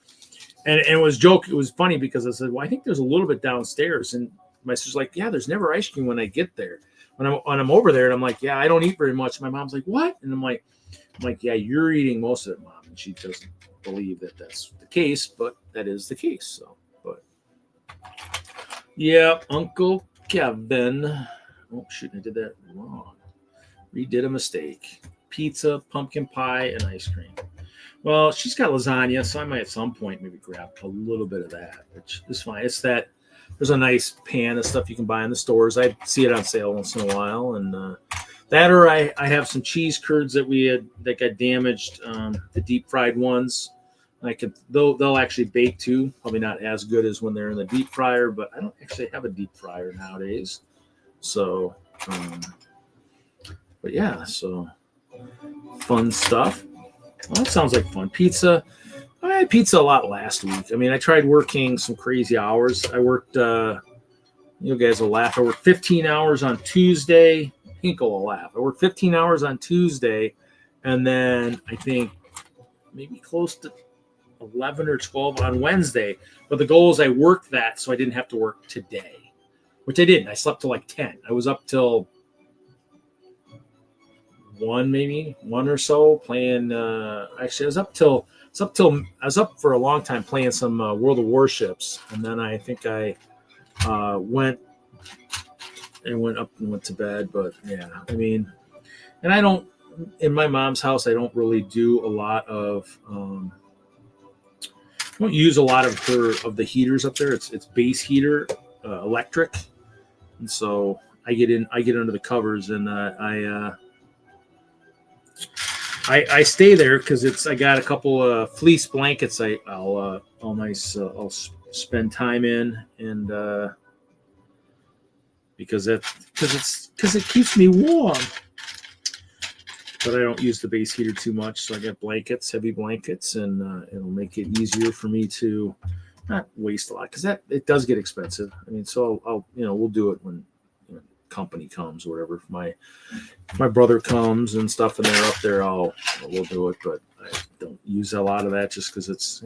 and it was joke. It was funny because I said, well, I think there's a little bit downstairs. And my sister's like, yeah, there's never ice cream when I get there. When I'm over there, and I'm like, yeah, I don't eat very much. My mom's like, what? And I'm like, yeah, you're eating most of it, Mom. And she doesn't believe that that's the case, but that is the case. So, but yeah, Uncle Kevin. Oh, shoot, I did that wrong. Redid a mistake. Pizza, pumpkin pie, and ice cream. Well, she's got lasagna, so I might at some point maybe grab a little bit of that, which is fine. It's that there's a nice pan of stuff you can buy in the stores. I see it on sale once in a while. And that, or I have some cheese curds that got damaged, the deep fried ones. They'll actually bake too. Probably not as good as when they're in the deep fryer, but I don't actually have a deep fryer nowadays. So, but yeah, so fun stuff. Well, that sounds like fun. Pizza. I had pizza a lot last week. I mean, I tried working some crazy hours. I worked, you guys will laugh. I worked 15 hours on Tuesday. Hinkle will laugh. I worked 15 hours on Tuesday, and then I think maybe close to 11 or 12 on Wednesday. But the goal is I worked that so I didn't have to work today. Which I didn't. I slept till like 10. I was up till one or so playing. Actually, I was up for a long time playing some World of Warships, and then I think I went up and went to bed. But yeah, I mean, and I don't, in my mom's house, I don't really do a lot of. I don't use a lot of the heaters up there. It's base heater, electric, and so I get under the covers, and I stay there because I got a couple of fleece blankets I'll spend time in, and because it keeps me warm. But I don't use the base heater too much, so I got blankets, heavy blankets, and it'll make it easier for me to not waste a lot because it does get expensive. I mean, so I'll we'll do it when company comes or whatever. If my brother comes and stuff, and they're up there, we'll do it. But I don't use a lot of that just because it's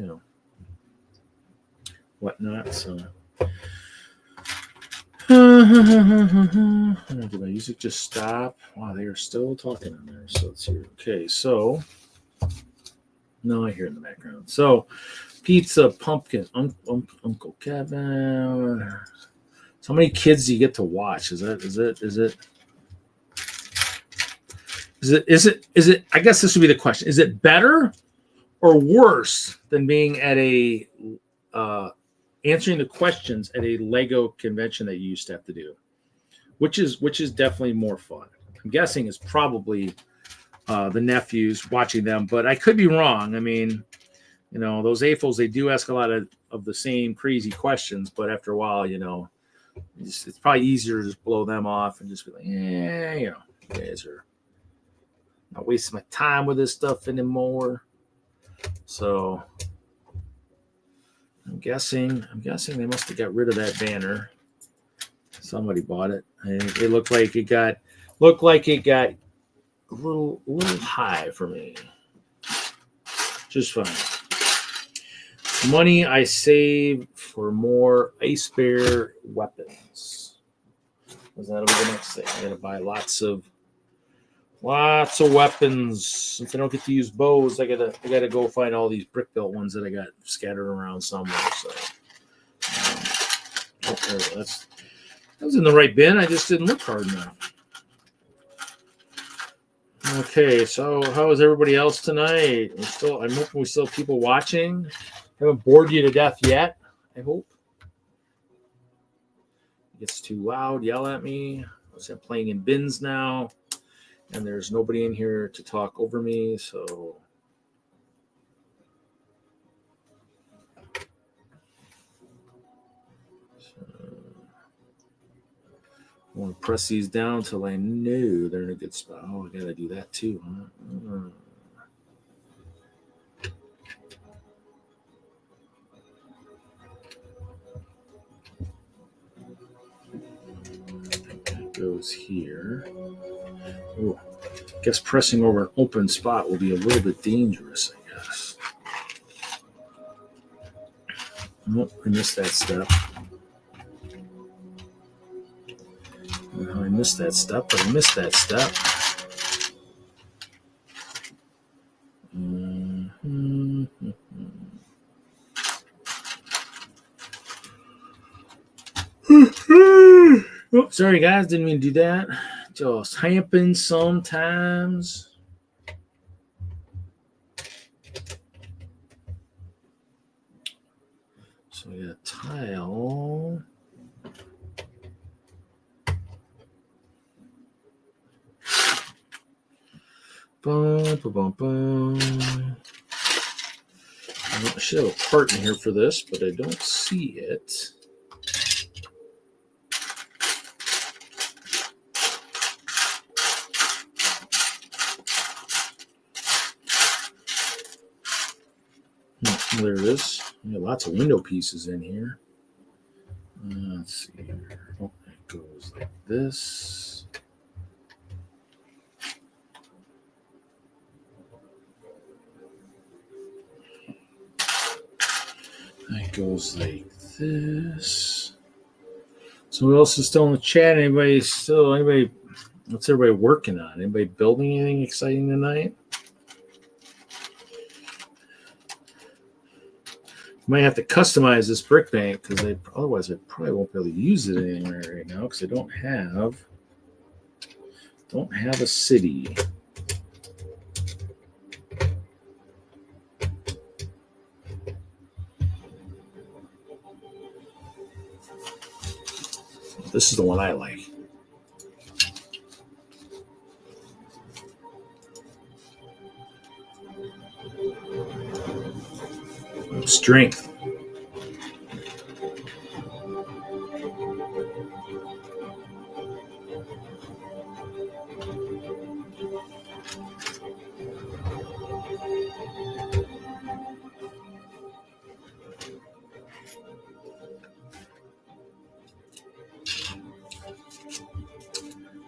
whatnot. So. Did my music just stop? Wow, they are still talking in there. So let's hear. Okay, so no, I hear in the background. So pizza, pumpkin, Uncle Kevin. So how many kids do you get to watch? Is it? I guess this would be the question. Is it better or worse than being at a answering the questions at a Lego convention that you used to have to do, which is definitely more fun? I'm guessing it's probably the nephews watching them, but I could be wrong. I mean, those AFOLs, they do ask a lot of the same crazy questions, but after a while, it's probably easier to just blow them off and just be like, you guys are not wasting my time with this stuff anymore. So I'm guessing they must have got rid of that banner. Somebody bought it. It looked like it got a little high for me. Just fine. Money I save for more Ice Bear weapons. Because that'll be the next thing. I gotta buy lots of weapons. Since I don't get to use bows, I gotta go find all these brick built ones that I got scattered around somewhere. So that was in the right bin. I just didn't look hard enough. Okay, so how is everybody else tonight? I'm hoping we still have people watching. Haven't bored you to death yet, I hope. It gets too loud, yell at me. I'm playing in bins now, and there's nobody in here to talk over me, so I want to press these down until I know they're in a good spot. Oh, I gotta do that too, huh? That goes here. Oh, I guess pressing over an open spot will be a little bit dangerous, I guess. Oh, I missed that step. I missed that step, but I missed that step. Oh, sorry, guys. Didn't mean to do that. Just happens sometimes. So we got a tile. I should have a part in here for this, but I don't see it. There it is. We got lots of window pieces in here. Let's see here. Oh, it goes like this. It goes like this. So who else is still in the chat? Anybody What's everybody working on? Anybody building anything exciting tonight? Might have to customize this brick bank because otherwise I probably won't be able to use it anywhere right now because I don't have a city. This is the one I like. Strength.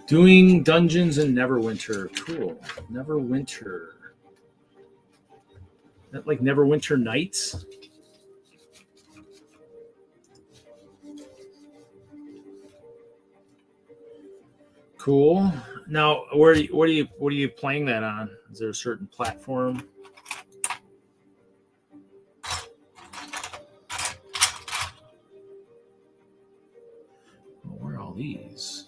Doing dungeons in Neverwinter. Cool. Neverwinter. That like Neverwinter Nights? Cool. Now, what are you playing that on? Is there a certain platform? Where are all these?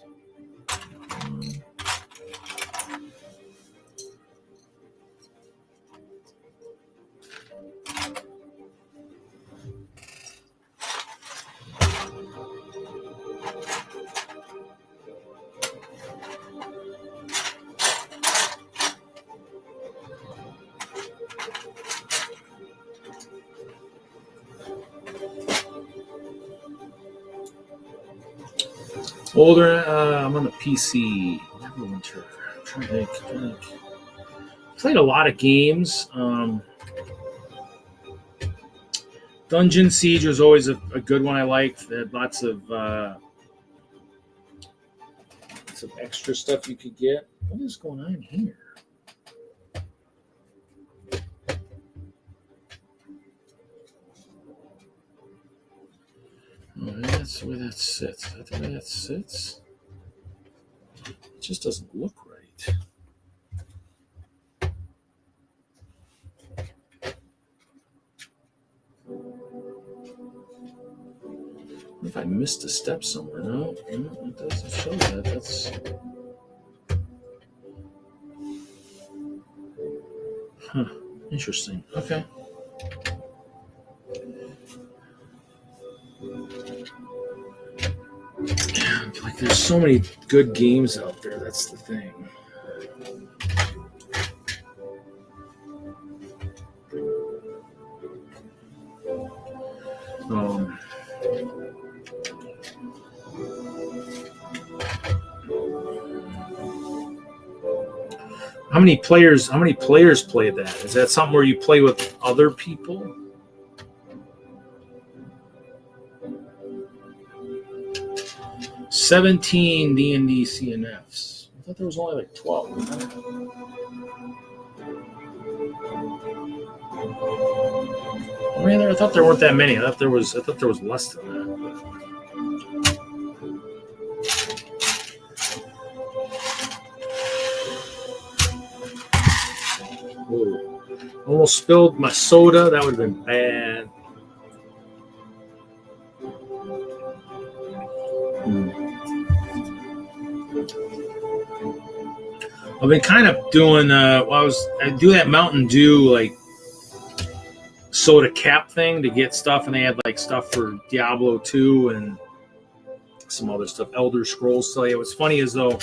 Older, I'm on the PC. Neverwinter. I'm trying to think. Played a lot of games. Dungeon Siege was always a good one I liked. They had lots of extra stuff you could get. What is going on here? Oh, that's where that sits. That's where that sits. It just doesn't look right. What if I missed a step somewhere? No, it doesn't show that. That's interesting. Okay. Like there's so many good games out there. That's the thing. How many players play that? Is that something where you play with other people? $17 D&D CNFs. I thought there was only like 12. Oh, man, I thought there weren't that many. I thought there was less than that. Whoa. Almost spilled my soda. That would have been bad. I've been kind of doing. I do that Mountain Dew like soda cap thing to get stuff, and they had like stuff for Diablo 2 and some other stuff. Elder Scrolls. So it was funny as though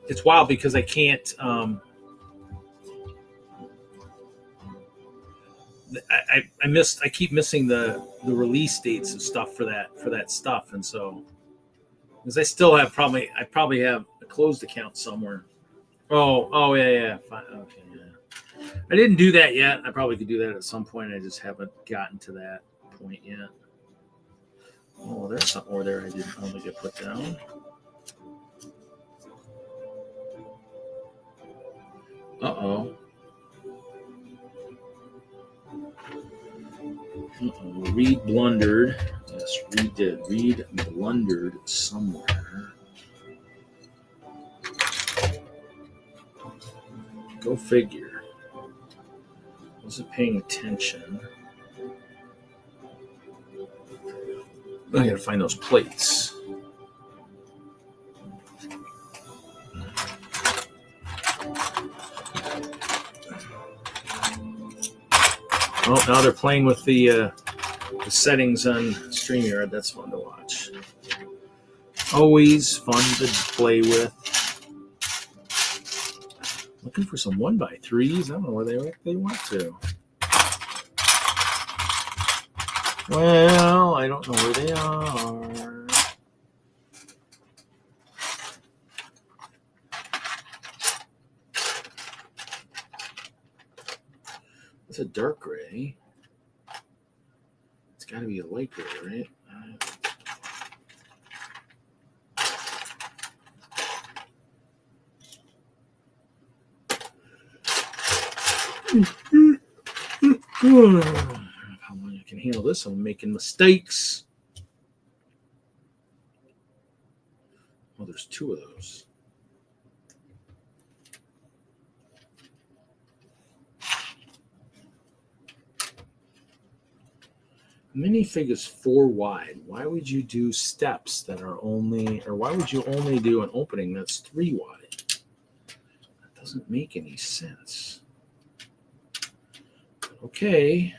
it's wild because I can't. I keep missing the release dates and stuff for that stuff, and so because I still have I probably have a closed account somewhere. Oh yeah. Fine. Okay, yeah. I didn't do that yet. I probably could do that at some point. I just haven't gotten to that point yet. Oh, there's something over there I don't think I put down. Uh-oh. Reed blundered. Yes, Reed did. Reed blundered somewhere. Go figure. Wasn't paying attention. I gotta find those plates. Oh, now they're playing with the settings on StreamYard. That's fun to watch. Always fun to play with. Looking for some 1x3s. I don't know where they went to. Well, I don't know where they are. It's a dark gray. It's got to be a light gray, right? How long I can handle this? I'm making mistakes. Oh, there's two of those. Minifig is 4 wide. Why would you do steps that are only, or why would you only do an opening that's 3 wide? That doesn't make any sense. Okay.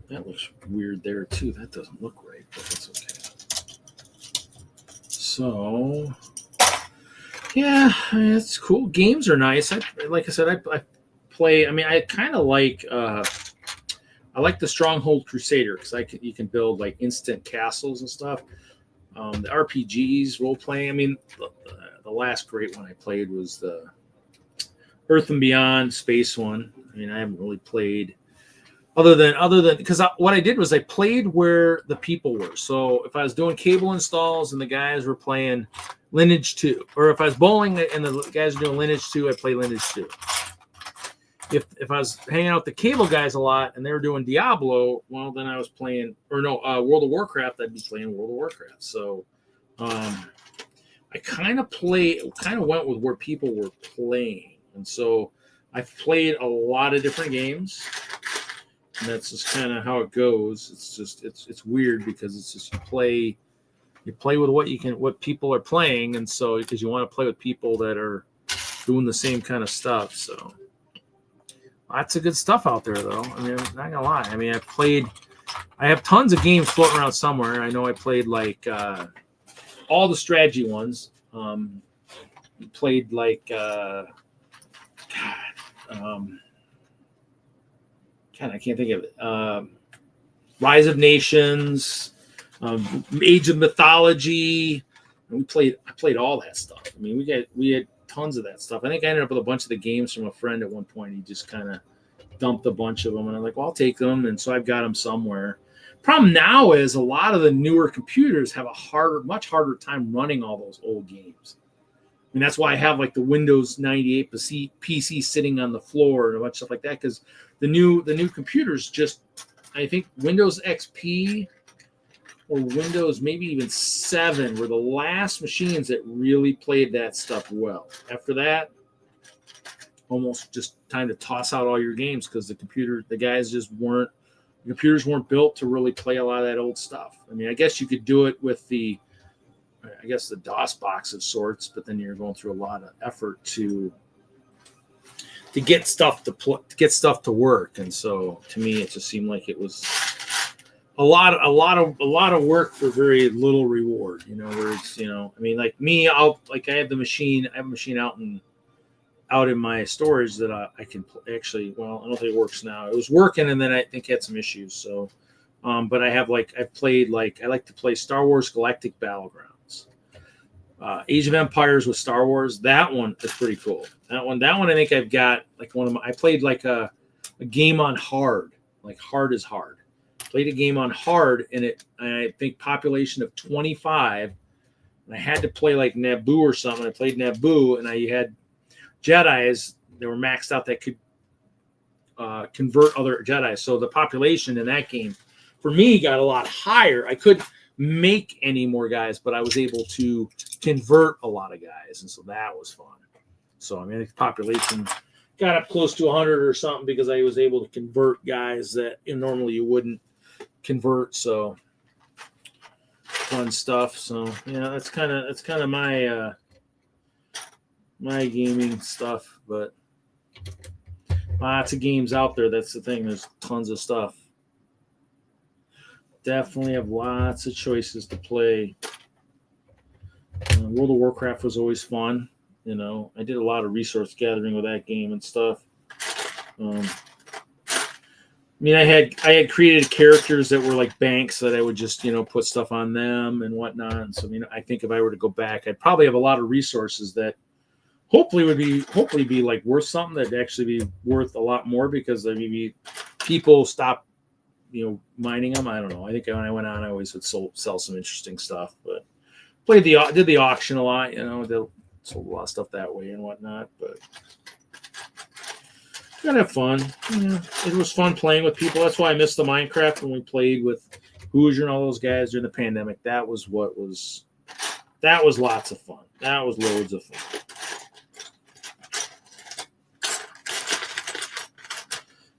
That looks weird there too. That doesn't look right, but that's okay. So, yeah, I mean, it's cool. Games are nice. Like I said, I play. I mean, I kind of like. I like the Stronghold Crusader because you can build like instant castles and stuff. The RPGs, role playing. I mean, the last great one I played was the Earth and Beyond space one. I mean, I haven't really played other than because what I did was I played where the people were. So if I was doing cable installs and the guys were playing Lineage 2, or if I was bowling and the guys were doing Lineage 2, I play Lineage 2. If I was hanging out with the cable guys a lot and they were doing Diablo, well, then I was playing, World of Warcraft, I'd be playing World of Warcraft. So I kind of went with where people were playing. And so I've played a lot of different games. And that's just kind of how it goes. It's weird because it's just you play with what people are playing. And so because you want to play with people that are doing the same kind of stuff. So lots of good stuff out there, though. I mean, I'm not gonna lie. I mean, I have tons of games floating around somewhere. I know I played like all the strategy ones. Played like I can't think of it. Rise of Nations, Age of Mythology. I played all that stuff. I mean, we had tons of that stuff. I think I ended up with a bunch of the games from a friend at one point. He just kind of dumped a bunch of them, and I'm like, well, I'll take them. And so I've got them somewhere. Problem now is a lot of the newer computers have much harder time running all those old games. I mean, that's why I have like the Windows 98 PC sitting on the floor and a bunch of stuff like that, because the new computers just, I think Windows XP or Windows maybe even 7 were the last machines that really played that stuff well. After that, almost just time to toss out all your games because the computers weren't built to really play a lot of that old stuff. I mean, I guess you could do it with the DOS box of sorts, but then you're going through a lot of effort to get stuff to work. And so to me, it just seemed like it was a lot of work for very little reward, where it's, I mean, like me, I have a machine out in my storage that I can actually, well, I don't think it works now. It was working, and then I think had some issues. So, but I like to play Star Wars Galactic Battlegrounds, Age of Empires with Star Wars. That one is pretty cool. That one I think I've got like I played like a game on hard, like hard is hard. Played a game on hard, and I think population of 25, and I had to play like Naboo or something. I played Naboo, and I had Jedis that were maxed out that could convert other Jedis. So the population in that game, for me, got a lot higher. make any more guys, but I was able to convert a lot of guys, and so that was fun. So I mean, the population got up close to 100 or something because I was able to convert guys that normally you wouldn't convert. So fun stuff. So yeah, that's kind of my my gaming stuff. But lots of games out there. That's the thing. There's tons of stuff. Definitely have lots of choices to play. World of Warcraft was always fun. You know, I did a lot of resource gathering with that game and stuff. I mean, I had created characters that were like banks that I would just, you know, put stuff on them and whatnot. And so, I mean, I think if I were to go back, I'd probably have a lot of resources that hopefully be like worth something, that'd actually be worth a lot more because maybe people stop, you know, mining them. I don't know. I think when I went on, I always would sell some interesting stuff, but did the auction a lot, you know, sold a lot of stuff that way and whatnot, but gotta have fun. Yeah, it was fun playing with people. That's why I missed the Minecraft when we played with Hoosier and all those guys during the pandemic. That was lots of fun. That was loads of fun.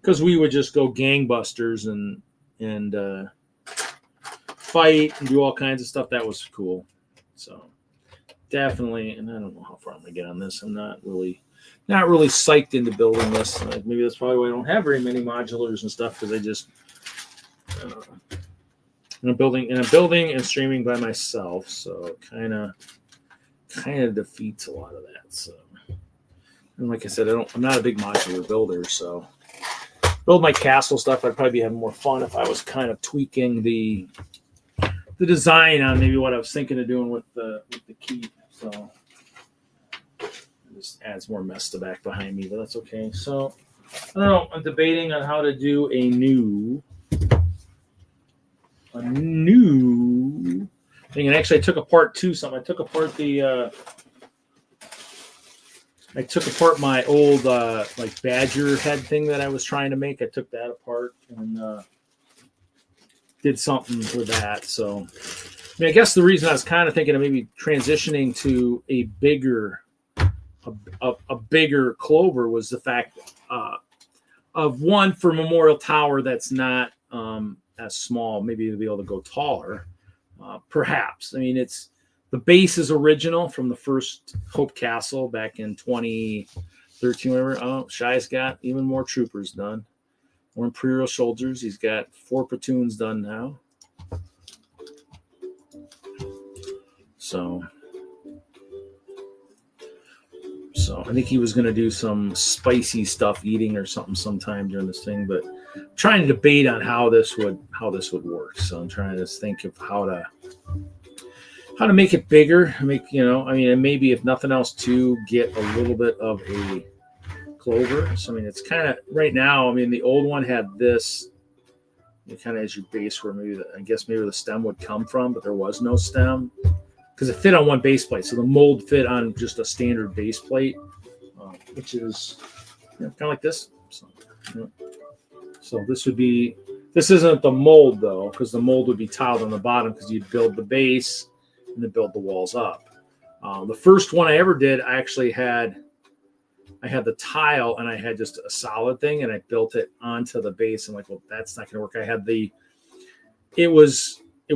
Because we would just go gangbusters and fight and do all kinds of stuff. That was cool. So definitely, and I don't know how far I'm gonna get on this. I'm not really psyched into building this. Maybe that's probably why I don't have very many modulars and stuff, because I just I'm building and streaming by myself, so it kind of defeats a lot of that. So, and like I said, I'm not a big modular builder, so build my castle stuff, I'd probably be having more fun if I was kind of tweaking the design on maybe what I was thinking of doing with the keep. So it just adds more mess to back behind me, but that's okay. So I don't know. I'm debating on how to do a new thing. And actually, I took apart something. I took apart my old like badger head thing that I was trying to make. I took that apart and did something with that. So I mean, I guess the reason I was kind of thinking of maybe transitioning to a bigger clover was the fact of one for Memorial Tower that's not as small, maybe to be able to go taller, perhaps. I mean, the base is original from the first Hope Castle back in 2013. Whatever. Oh, Shy's got even more troopers done, more Imperial soldiers. He's got 4 platoons done now. So I think he was going to do some spicy stuff eating or something sometime during this thing, but I'm trying to debate on how this would work. So I'm trying to think of how to make it bigger, and maybe if nothing else to get a little bit of a clover. So I mean, it's kind of right now. I mean, the old one had this kind of as your base where maybe the stem would come from, but there was no stem because it fit on one base plate. So the mold fit on just a standard base plate, which is kind of like this. So this isn't the mold though, because the mold would be tiled on the bottom because you'd build the base and then build the walls up. The first one I ever did, I had the tile and I had just a solid thing and I built it onto the base. I'm like, well, that's not going to work. I had it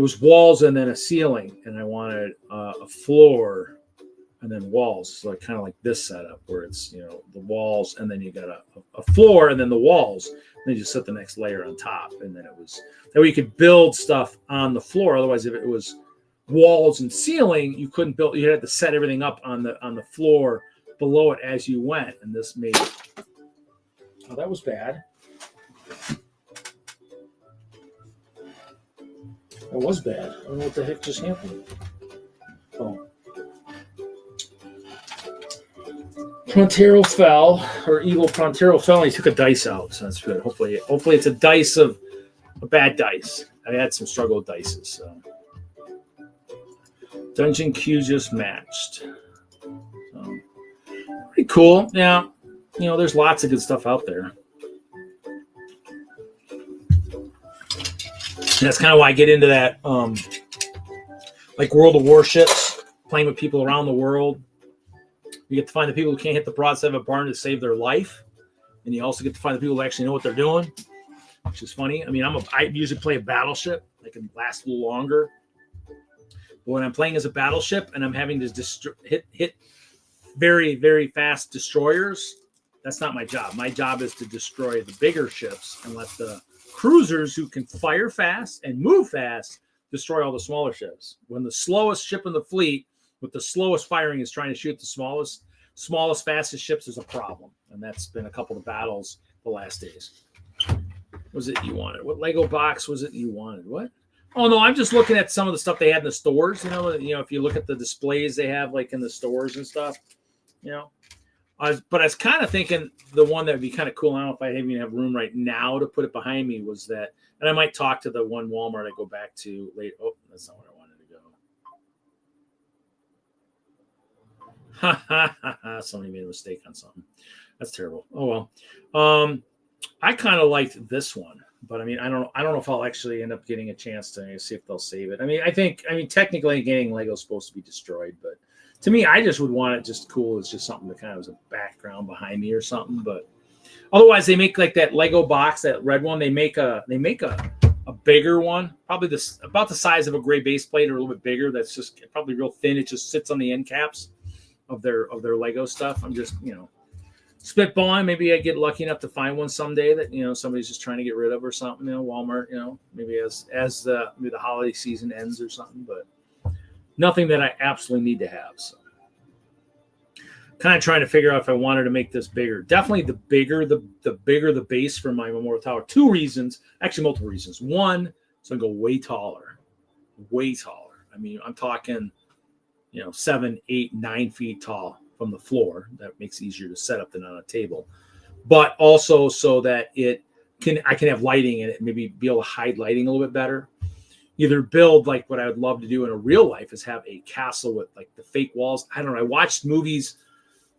was walls and then a ceiling, and I wanted a floor and then walls. So kind of like this setup where it's, the walls and then you got a floor and then the walls. And then you just set the next layer on top. And then that way you could build stuff on the floor. Otherwise, if it was walls and ceiling, you couldn't build. You had to set everything up on the floor below it as you went. And this made it. Oh, that was bad. That was bad. I don't know what the heck just happened. Oh. Prontero fell, or evil Prontero fell, and he took a dice out, so that's good. Hopefully it's a bad dice. I had some struggle with dices. So. Dungeon queue just matched. So, pretty cool. Yeah, there's lots of good stuff out there. That's kind of why I get into that like World of Warships, playing with people around the world. You get to find the people who can't hit the broadside of a barn to save their life. And you also get to find the people who actually know what they're doing, which is funny. I mean, I usually play a battleship. I can last a little longer. But when I'm playing as a battleship and I'm having to hit very, very fast destroyers, that's not my job. My job is to destroy the bigger ships and let the cruisers who can fire fast and move fast destroy all the smaller ships. When the slowest ship in the fleet with the slowest firing is trying to shoot the smallest, fastest ships, there's a problem. And that's been a couple of battles the last days. What was it you wanted? What Lego box was it you wanted? What? Oh, no, I'm just looking at some of the stuff they had in the stores. You know, if you look at the displays they have like in the stores and stuff, you know. But I was kind of thinking the one that would be kind of cool. I don't know if I even have room right now to put it behind me was that, and I might talk to the one Walmart I go back to later. Oh, that's not where I wanted to go. Somebody made a mistake on something. That's terrible. Oh well. I kind of liked this one, but I mean, I don't know if I'll actually end up getting a chance to see if they'll save it. I mean, technically, getting Lego's supposed to be destroyed, but to me, I just would want it just cool. It's just something to kind of as a background behind me or something. But otherwise, they make like that Lego box, that red one. They make a bigger one, probably about the size of a gray base plate or a little bit bigger. That's just probably real thin. It just sits on the end caps of their Lego stuff. I'm just spitballing. Maybe I get lucky enough to find one someday that somebody's just trying to get rid of or something. Walmart. Maybe as the holiday season ends or something, but. Nothing that I absolutely need to have. So, kind of trying to figure out if I wanted to make this bigger. Definitely the bigger the base for my Memorial Tower. Two reasons, actually multiple reasons. One, it's going to go way taller. I mean, I'm talking, 7, 8, 9 feet tall from the floor. That makes it easier to set up than on a table. But also so that I can have lighting in it, maybe be able to hide lighting a little bit better. Either build like what I would love to do in a real life is have a castle with like the fake walls. I don't know. I watched movies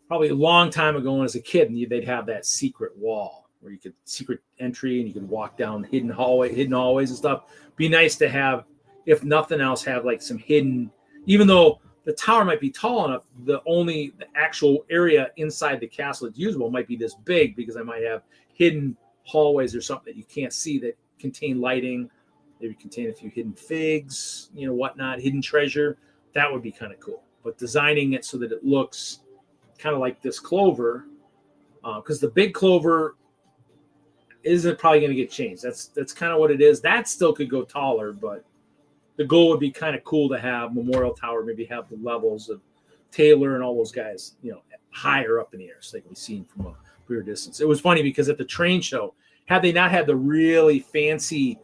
probably a long time ago when I was a kid, and they'd have that secret wall where you could secret entry and you could walk down hidden hallways and stuff. Be nice to have, if nothing else, have like some hidden, even though the tower might be tall enough, the actual area inside the castle that's usable might be this big because I might have hidden hallways or something that you can't see that contain lighting. Maybe contain a few hidden figs, whatnot, hidden treasure. That would be kind of cool. But designing it so that it looks kind of like this clover, because the big clover isn't probably going to get changed. That's kind of what it is. That still could go taller, but the goal would be kind of cool to have Memorial Tower, maybe have the levels of Taylor and all those guys, higher up in the air so they can be seen from a bigger distance. It was funny because at the train show, had they not had the really fancy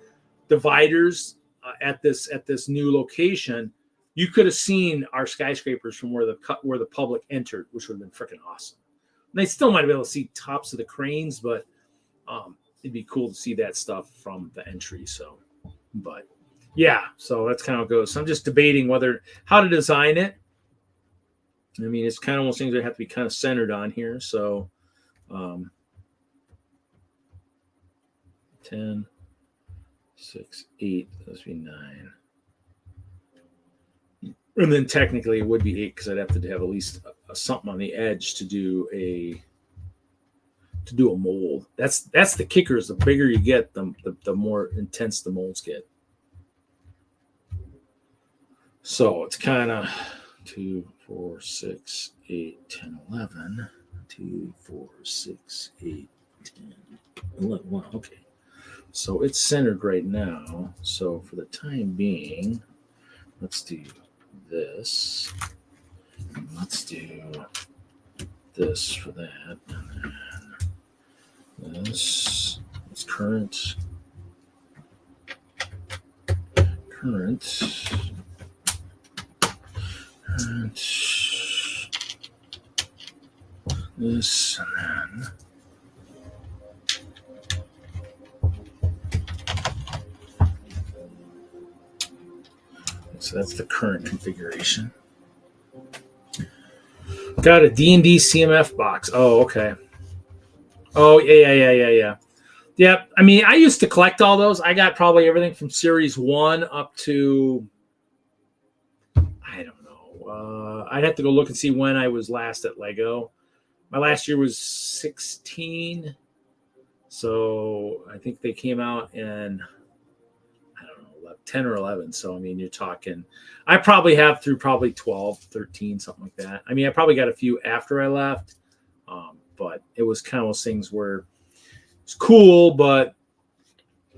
dividers at this new location, you could have seen our skyscrapers from where the public entered, which would have been freaking awesome. And they still might have been able to see tops of the cranes, but it'd be cool to see that stuff from the entry. So, but yeah, so that's kind of how it goes. So I'm just debating how to design it. I mean, it's kind of almost things that have to be kind of centered on here. So, 10. 6, 8, that would be 9. And then technically it would be 8 because I'd have to have at least something on the edge to do a mold. That's the kicker, is the bigger you get, the more intense the molds get. So it's kind of 2, 4, 6, 8, 10, 11. 2, 4, 6, 8, 10, 11. Wow, okay. So it's centered right now. So for the time being, let's do this. Let's do this for that. And then this is current. This, and then so that's the current configuration. Got a D&D CMF box. Oh, okay. Oh, yeah. Yep. I mean, I used to collect all those. I got probably everything from Series 1 up to I'd have to go look and see when I was last at Lego. My last year was 16. So I think they came out in, I don't know, 10 or 11. So, I mean, you're talking, I probably have through probably 12, 13, something like that. I mean, I probably got a few after I left, but it was kind of those things where it's cool, but,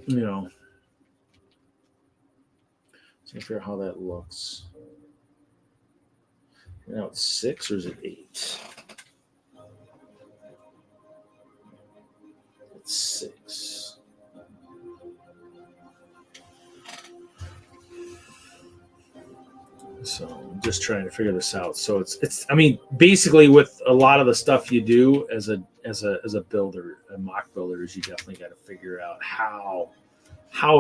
you know, so figure out how that looks. Now it's 6 or is it 8? It's 6. So I'm just trying to figure this out. So it's I mean, basically with a lot of the stuff you do as a builder, a mock builder, is you definitely got to figure out how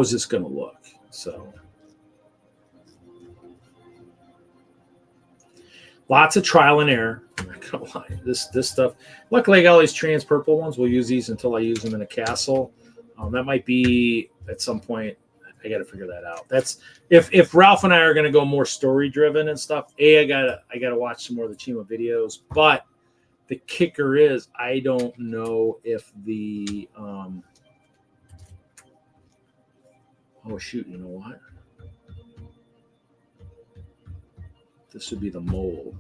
is this going to look. So lots of trial and error. I'm not gonna lie. This stuff. Luckily, I got all these trans purple ones. We'll use these until I use them in a castle. That might be at some point. I got to figure that out. That's if Ralph and I are going to go more story driven and stuff. I gotta watch some more of the Chima videos. But the kicker is, I don't know if the oh shoot, you know what? This would be the mold.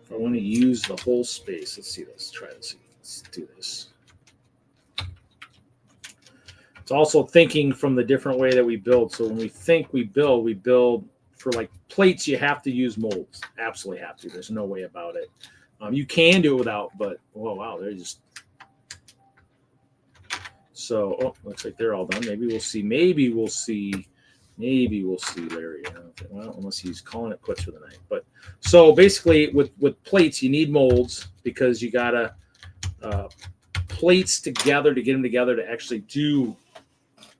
If I want to use the whole space, let's see. Let's try this. Let's do this. It's also thinking from the different way that we build. So when we think we build for like plates. You have to use molds. Absolutely have to. There's no way about it. You can do it without, but oh wow, they're just. So looks like they're all done. Maybe we'll see. Maybe we'll see Larry. Well, unless he's calling it quits for the night. But so basically, with plates, you need molds because you gotta plates together to get them together to actually do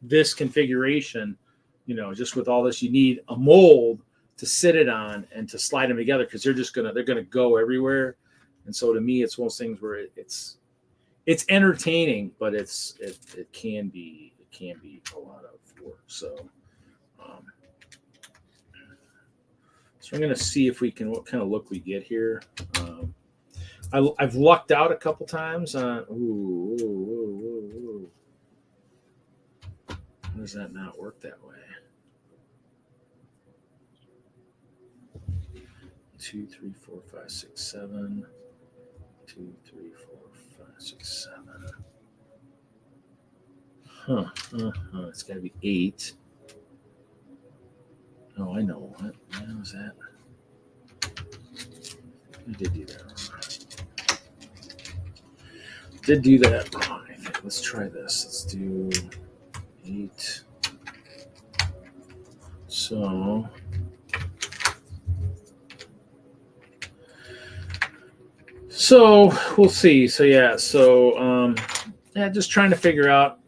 this configuration. You know, just with all this, you need a mold to sit it on and to slide them together because they're gonna go everywhere. And so to me, it's one of those things where it's entertaining, but it can be a lot of work. So I'm going to see if we can, what kind of look we get here. I've lucked out a couple times on, How does that not work that way? 2, 3, 4, 5, 6, 7. 2, 3, 4, 5, 6, 7. It's got to be 8. Oh, I know what. How was that? I did do that wrong. Did do that wrong. I think. Let's try this. Let's do 8. So we'll see. So yeah. So just trying to figure out.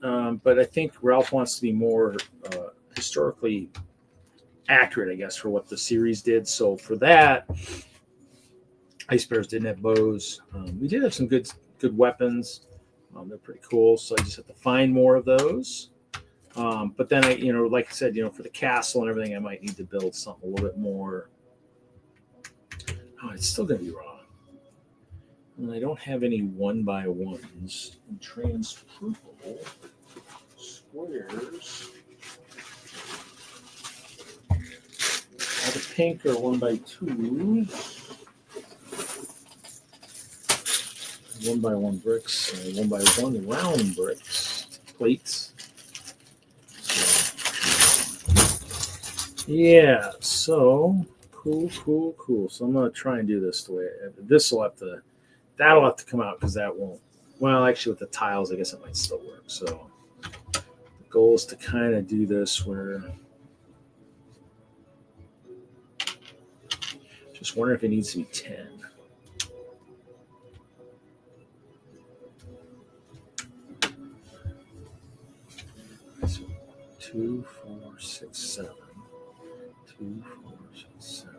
But I think Ralph wants to be more historically accurate, I guess, for what the series did. So for that, Ice Bears didn't have bows. We did have some good weapons. They're pretty cool. So I just have to find more of those. But then I, like I said, for the castle and everything, I might need to build something a little bit more. Oh, it's still going to be wrong. And I don't have any 1x1s and transferable squares. All the pink are 1x2s. 1x1 bricks, 1x1 round bricks, plates. Yeah, so cool. So I'm gonna try and do this the way that'll have to come out because that won't. Well, actually, with the tiles, I guess it might still work. So the goal is to kind of do this where. Just wonder if it needs to be 10. So 2, 4, 6, 7. 2, 4, 6, 7.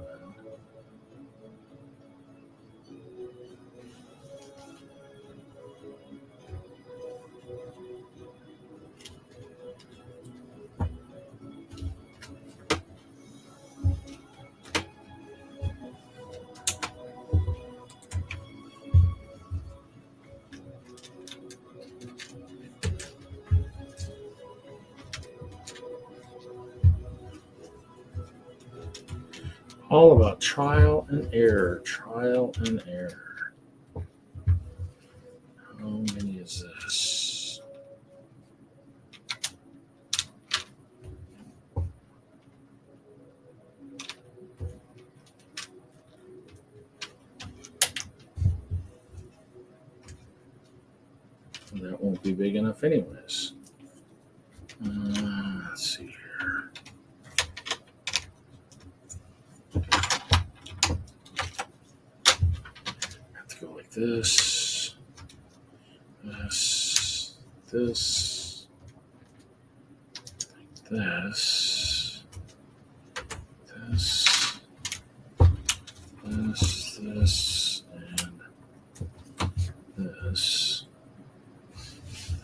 All about trial and error. Trial and error. How many is this? That won't be big enough anyways. Let's see here. Have to go like this, this, this, this, this, this, and this.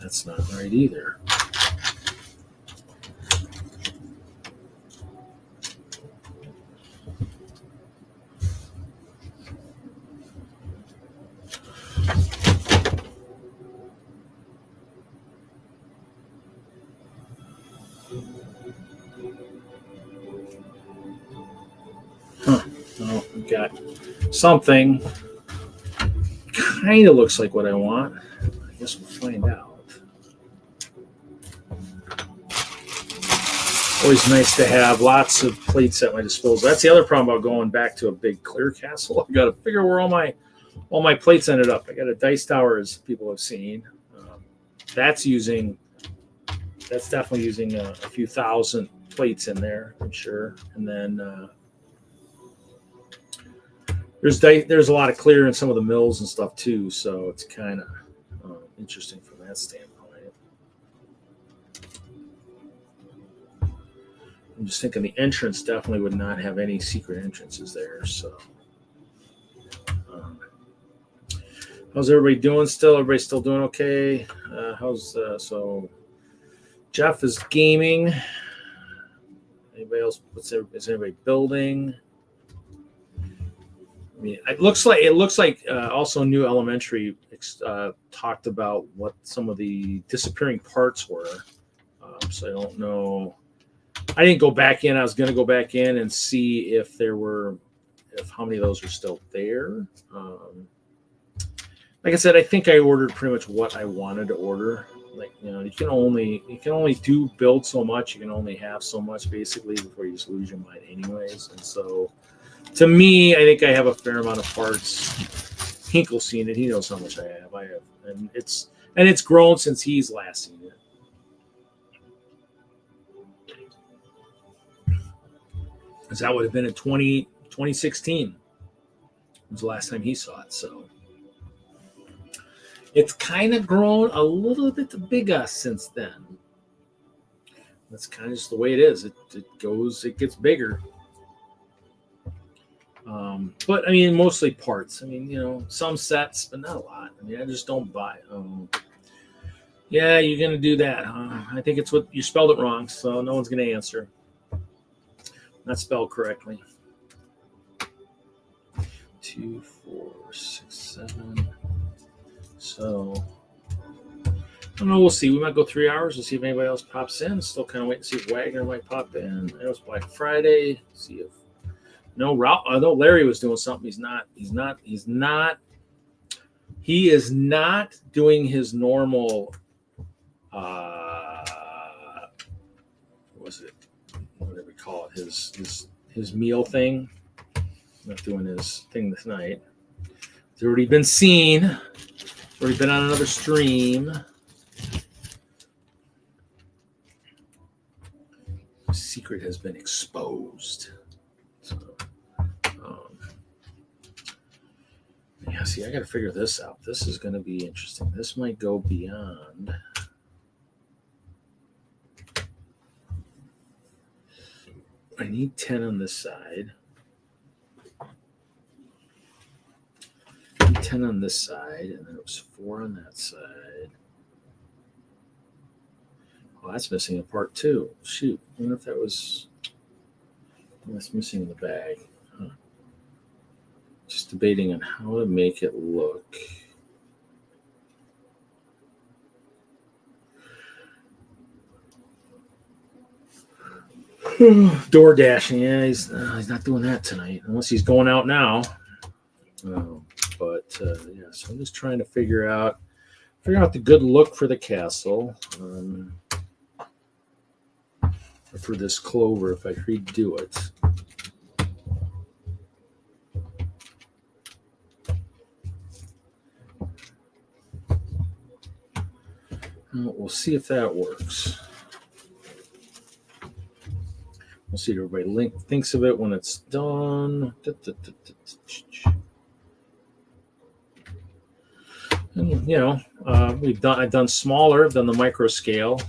That's not right either. Well, we've got something. Kind of looks like what I want. I guess we'll find out. Always nice to have lots of plates at my disposal. That's the other problem about going back to a big clear castle. I got to figure where all my plates ended up. I got a dice tower, as people have seen. That's definitely using a few thousand plates in there, I'm sure. And then there's a lot of clear in some of the mills and stuff too, so it's kind of interesting from that standpoint. I'm just thinking the entrance definitely would not have any secret entrances there. So, how's everybody doing? Everybody still doing okay? So? Jeff is gaming. Anybody else? Is anybody building? I mean, it looks like also New Elementary talked about what some of the disappearing parts were. So I don't know. I didn't go back in. I was going to go back in and see if how many of those are still there. Like I said, I think I ordered pretty much what I wanted to order. Like, you can only build so much. You can only have so much basically before you just lose your mind anyways. And so to me, I think I have a fair amount of parts. Hinkle's seen it. He knows how much I have. And it's grown since he's last seen it. Because that would have been in 2016 was the last time he saw it. So it's kind of grown a little bit bigger since then. That's kind of just the way it is. It gets bigger. But I mean, mostly parts. I mean, some sets, but not a lot. I mean, I just don't buy. Yeah, you're gonna do that, huh? I think it's what you spelled it wrong, so no one's gonna answer. Not spelled correctly. 2, 4, 6, 7. So I don't know. We'll see. We might go 3 hours. We'll see if anybody else pops in. Still kind of waiting to see if Wagner might pop in. I know it's Black Friday. See if Ralph. I know Larry was doing something. He is not doing his normal. What was it? What do we call it? His meal thing. Not doing his thing tonight. It's already been seen. It's already been on another stream. The secret has been exposed. So, yeah, see, I got to figure this out. This is going to be interesting. This might go beyond. I need 10 on this side. 10 on this side, and then it was 4 on that side. Oh, that's missing a part too. Shoot, I wonder if that's missing in the bag. Huh. Just debating on how to make it look. Door dashing. Yeah, he's not doing that tonight unless he's going out now. Yeah, so I'm just trying to figure out the good look for the castle. For this clover, if I redo it. We'll see if that works. We'll see if everybody thinks of it when it's done. And, you know, I've done smaller, I've done the micro scale.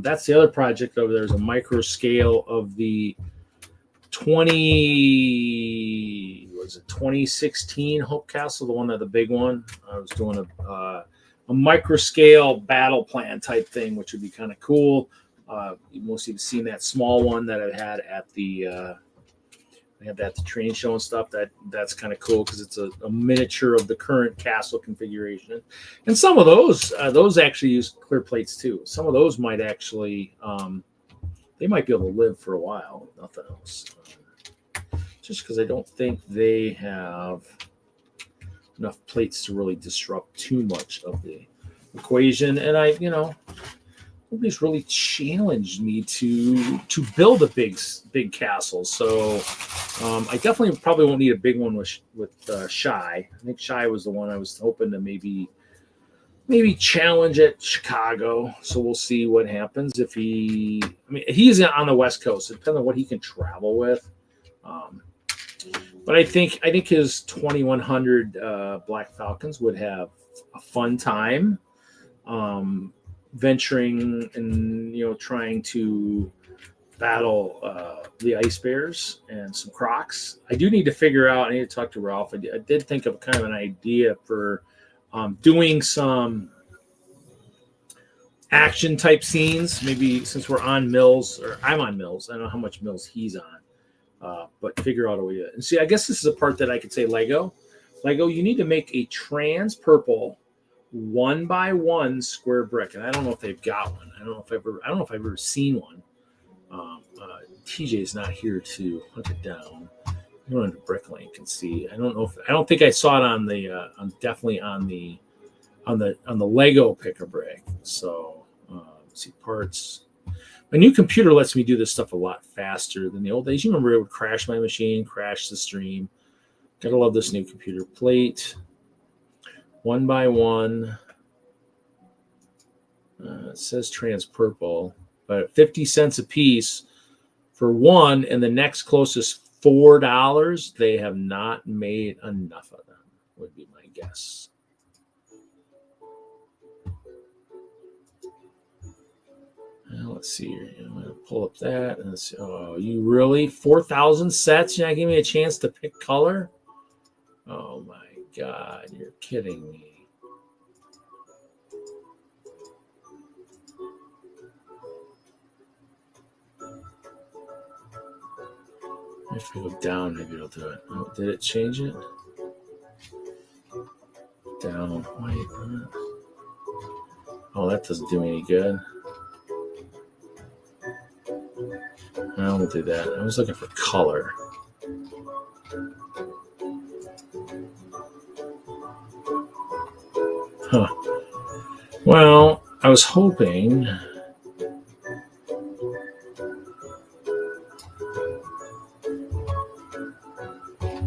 That's the other project over there is a micro scale of the 2016 Hope Castle, the one that the big one. I was doing a micro scale battle plan type thing, which would be kind of cool. Most of you have seen that small one that I had at the train show and stuff. That's kind of cool because it's a miniature of the current castle configuration. And some of those actually use clear plates too. Some of those might actually they might be able to live for a while, if nothing else. Just because I don't think they have enough plates to really disrupt too much of the equation. And nobody's really challenged me to build a big castle. So I definitely probably won't need a big one with Shy. I think Shy was the one I was hoping to maybe challenge at Chicago. So we'll see what happens if he's on the West Coast. It depends on what he can travel with. But I think his 2100 Black Falcons would have a fun time venturing and trying to battle the ice bears and some crocs. I do need to figure out. I need to talk to Ralph. I did think of kind of an idea for doing some action type scenes. Maybe since we're on Mills, or I'm on Mills. I don't know how much Mills he's on. But figure out a way to. And see, I guess this is a part that I could say Lego, you need to make a trans purple 1x1 square brick. And I don't know if they've got one. I don't know if I've ever seen one. TJ's not here to hunt it down. Go into Bricklink and see. I don't think I saw it on the definitely on the Lego pick-a-brick. So let's see parts. My new computer lets me do this stuff a lot faster than the old days. You remember it would crash my machine, crash the stream. Gotta love this new computer. Plate, 1x1. It says trans purple, but 50 cents a piece for one, and the next closest $4. They have not made enough of them, would be my guess. Let's see here. I'm going to pull up that. And let's see. Oh, you really? 4,000 sets? You're not giving me a chance to pick color? Oh, my God. You're kidding me. If we go down, maybe it'll do it. Oh, did it change it? Down. Wait. Oh, that doesn't do me any good. I won't do that. I was looking for color. Huh. Well, I was hoping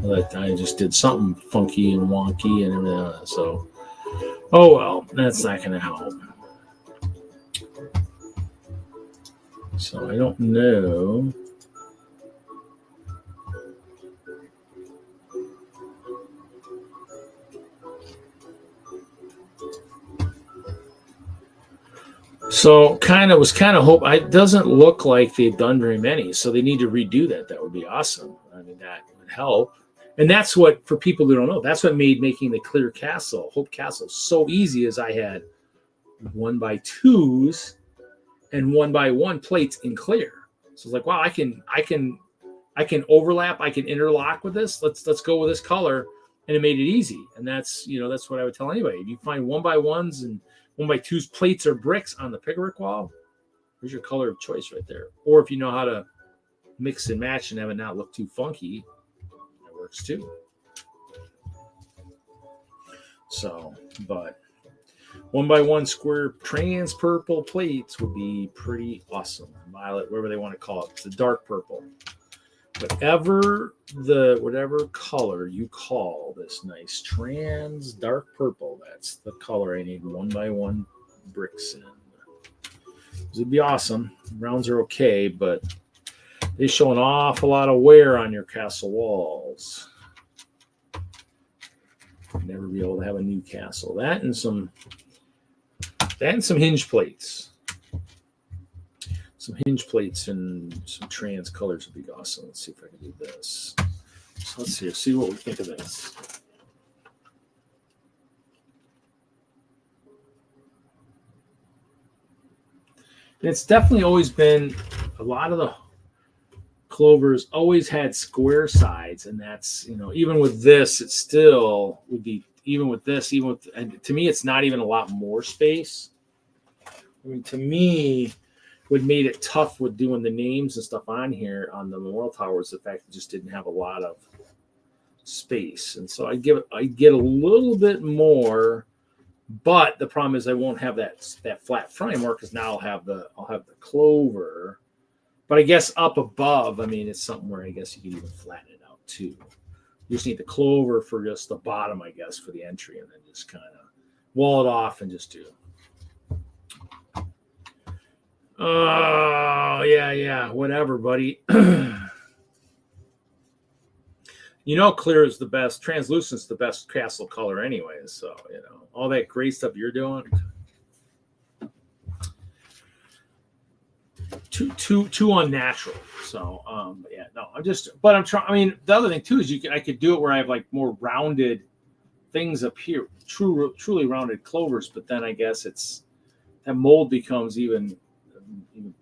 that I just did something funky and wonky and everything else. So, oh well, that's not going to help. So I don't know. So was kind of hope. It doesn't look like they've done very many, so they need to redo that. That would be awesome. I mean, that would help. And that's what, for people who don't know, that's what made making the clear castle, Hope Castle, so easy. As I had 1x2s and 1x1 plates in clear. So it's like, wow, I can overlap, I can interlock with this. Let's go with this color, and it made it easy. And that's what I would tell anybody. If you find 1x1s and 1x2s plates or bricks on the pick-a-brick wall, there's your color of choice right there. Or if you know how to mix and match and have it not look too funky, that works too. So, but 1x1 square trans purple plates would be pretty awesome. Violet, whatever they want to call it. It's a dark purple. Whatever color you call this nice trans dark purple, that's the color I need 1x1 bricks in. This would be awesome. Rounds are okay, but they show an awful lot of wear on your castle walls. Never be able to have a new castle. That and some hinge plates. Some hinge plates and some trans colors would be awesome. Let's see if I can do this. So let's see what we think of this. And it's definitely always been, a lot of the clovers always had square sides, and that's, even with this, it still would be, and to me, it's not even a lot more space. I mean, to me, what made it tough with doing the names and stuff on here on the memorial tower was the fact it just didn't have a lot of space. And so I get a little bit more, but the problem is I won't have that flat framework, because now I'll have the clover. But I guess up above, I mean, it's something where I guess you can even flatten it out too. You just need the clover for just the bottom, I guess, for the entry, and then just kind of wall it off and just do. Oh, yeah, whatever, buddy. Clear is the best. Translucent's the best castle color anyways. So, all that gray stuff you're doing. Too unnatural. So, I'm trying. I mean, the other thing too is I could do it where I have like more rounded things up here, truly rounded clovers. But then I guess that mold becomes even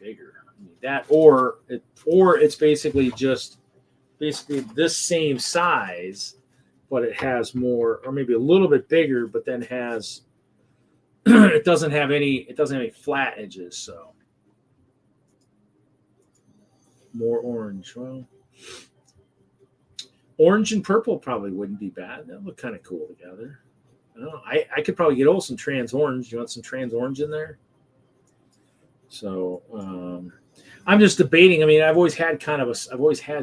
bigger. I mean, that or it's basically this same size, but it has more, or maybe a little bit bigger, but then has it doesn't have any flat edges. So. More orange. Well, orange and purple probably wouldn't be bad. That would look kind of cool together. I could probably get some trans orange. You want some trans orange in there? So I'm just debating. I mean, I've always had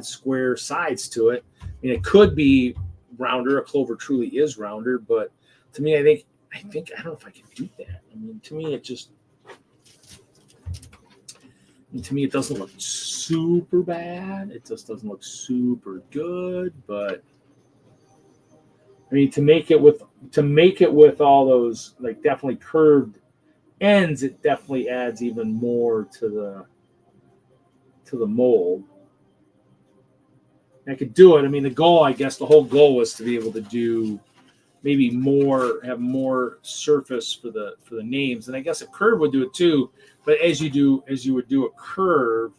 square sides to it. I mean, it could be rounder. A clover truly is rounder, but to me, I think I don't know if I can do that. I mean, to me, it doesn't look super bad. It just doesn't look super good. But I mean, to make it with all those like definitely curved ends, it definitely adds even more to the mold. And I could do it. I mean, the whole goal was to be able to do maybe have more surface for the names. And I guess a curve would do it too. But as you would do a curve,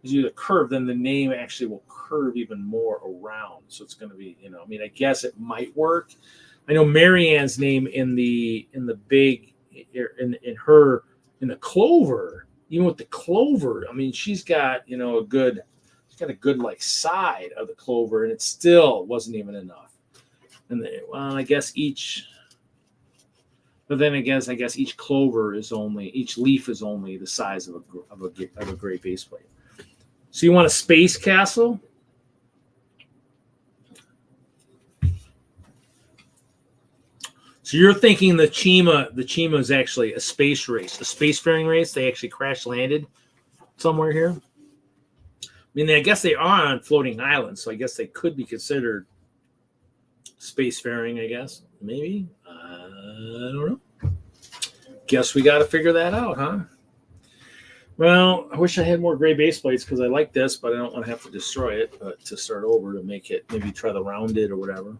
then the name actually will curve even more around. So it's going to be, I mean, I guess it might work. I know Marianne's name in the clover, even with the clover, I mean, she's got, a good like side of the clover, and it still wasn't even enough. And I guess each clover each leaf is only the size of a gray base plate. So you want a space castle? So you're thinking the Chima is actually a space race, a spacefaring race. They actually crash landed somewhere here. I mean, I guess they are on floating islands, so I guess they could be considered spacefaring, I guess. Maybe. I don't know. Guess we got to figure that out, huh? Well, I wish I had more gray base plates because I like this, but I don't want to have to destroy it to start over to make it, maybe try the rounded or whatever.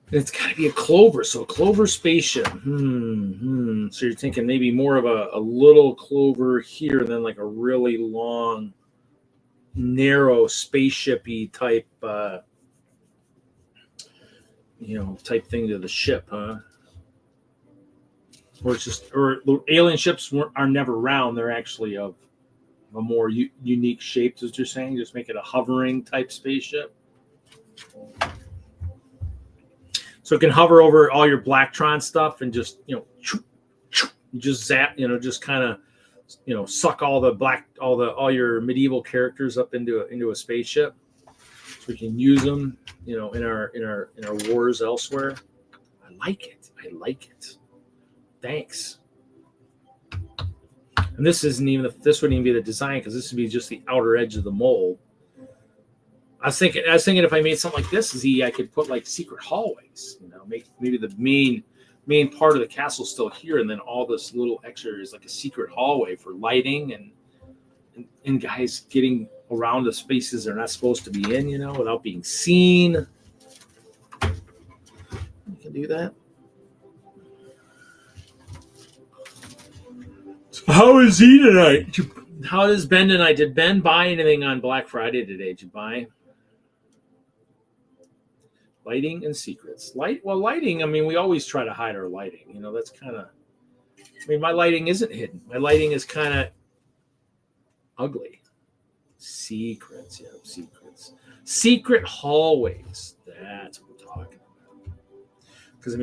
It's got to be a clover, so a clover spaceship. So you're thinking maybe more of a little clover here than like a really long, narrow spaceship-y type, type thing to the ship, huh? Or the alien ships are never round. They're actually of a more unique shape, as you're saying. Just make it a hovering type spaceship. So it can hover over all your Blacktron stuff and just, just zap, just kind of, suck all your medieval characters up into a spaceship. So we can use them, in our wars elsewhere. I like it. Thanks. And this wouldn't even be the design, because this would be just the outer edge of the mold. I was thinking if I made something like this, I could put like secret hallways, make maybe the main part of the castle still here, and then all this little extra is like a secret hallway for lighting and guys getting around the spaces they're not supposed to be in, without being seen. You can do that. So how is he tonight? How is Ben tonight? Did Ben buy anything on Black Friday today? Did you buy? Lighting and secrets. Lighting, we always try to hide our lighting. That's kind of, my lighting isn't hidden. My lighting is kind of ugly. Secrets, secrets. Secret hallways. That's what we're talking about. Because,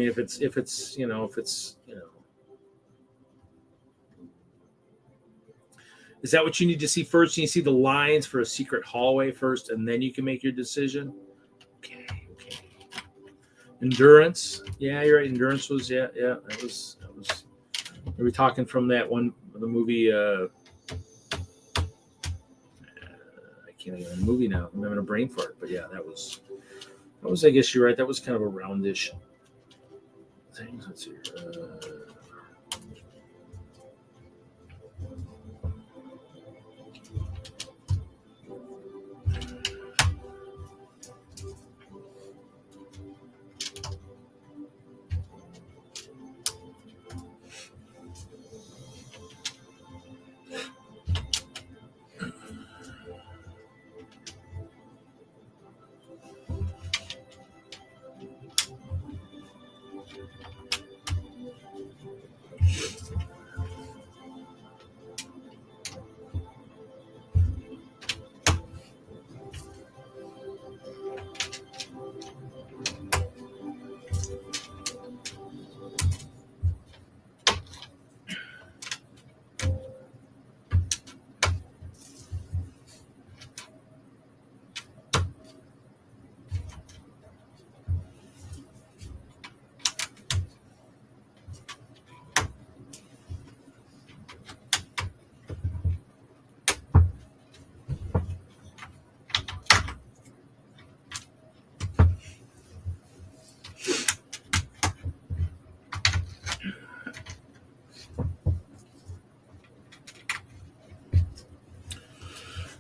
if it's is that what you need to see first? You need to see the lines for a secret hallway first, and then you can make your decision? Okay. Endurance. Yeah, you're right. Endurance was, that was. Are we talking from that one, the movie? I can't think of the movie now. I'm having a brain fart, but yeah, that was. I guess you're right. That was kind of a roundish thing. Let's see.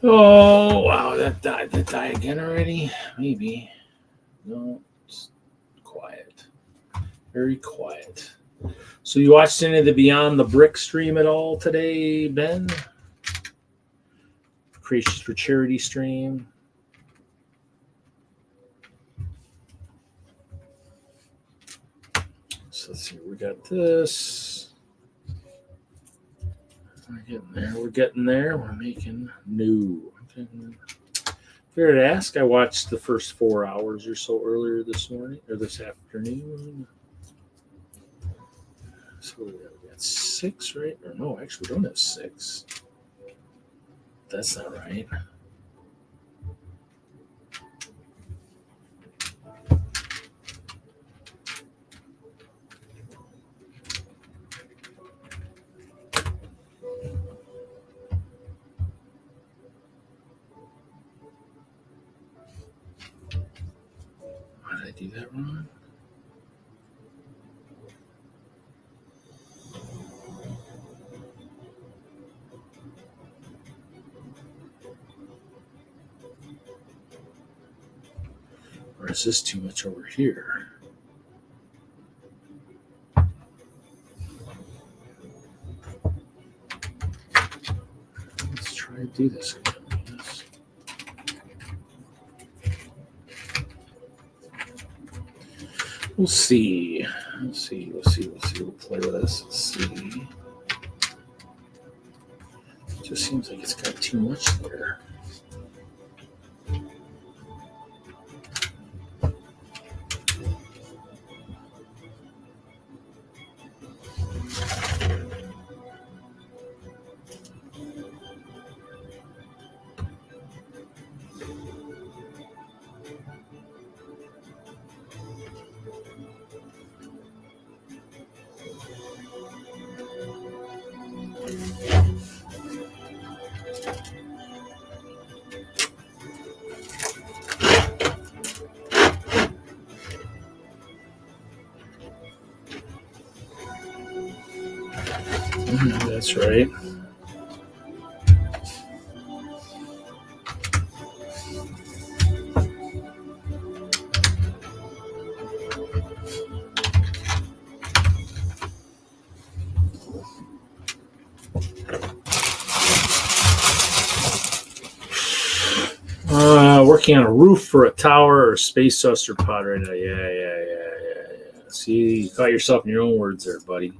Oh, wow, that died again already? Maybe. No, it's quiet. Very quiet. So you watched any of the Beyond the Brick stream at all today, Ben? Creations for Charity stream. So let's see, we got this. We're getting there. We're making new. Fair to ask, I watched the first 4 hours or so earlier this morning, or this afternoon. So we got 6, right? Or no, actually, we don't have 6. That's not right. Did I do that wrong? Or is this too much over here? Let's try to do this again. Yes. We'll see. Let's see. We'll play with this. Let's see. Just seems like it's got too much there. That's right. Working on a roof for a tower or space saucer pod right now. Yeah. See, you caught yourself in your own words there, buddy.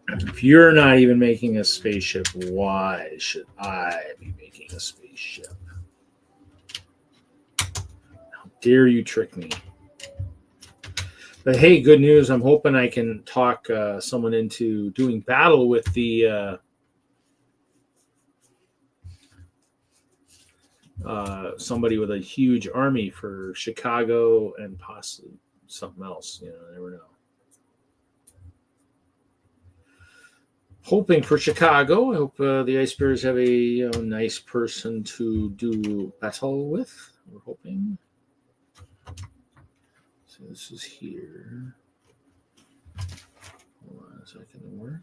If you're not even making a spaceship, why should I be making a spaceship? How dare you trick me? But hey, good news. I'm hoping I can talk someone into doing battle with the somebody with a huge army for Chicago and possibly something else. You know, I never know. Hoping for Chicago. I hope the Ice Bears have a nice person to do battle with. We're hoping. So this is here. Hold on a second to work.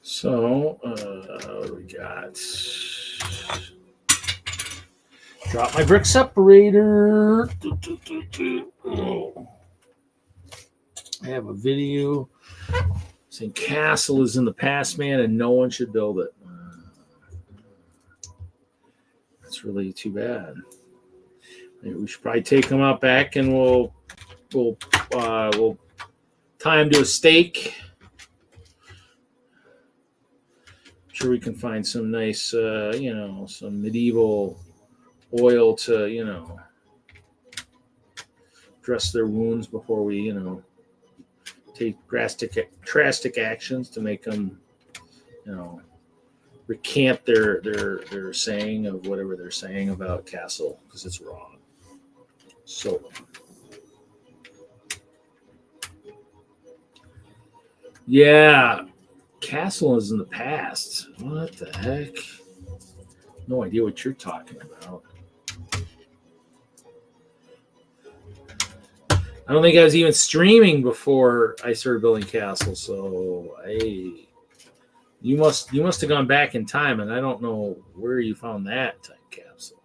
So, what do we got? Drop my brick separator. I have a video saying Castle is in the past, man, and no one should build it. That's really too bad. Maybe we should probably take them out back, and we'll tie them to a stake. Sure, we can find some nice, some medieval oil to, dress their wounds before we, take drastic actions to make them, recant their saying of whatever they're saying about Castle, because it's wrong. So yeah. Castle is in the past. What the heck? No idea what you're talking about. I don't think I was even streaming before I started building Castle, so you must have gone back in time, and I don't know where you found that time capsule.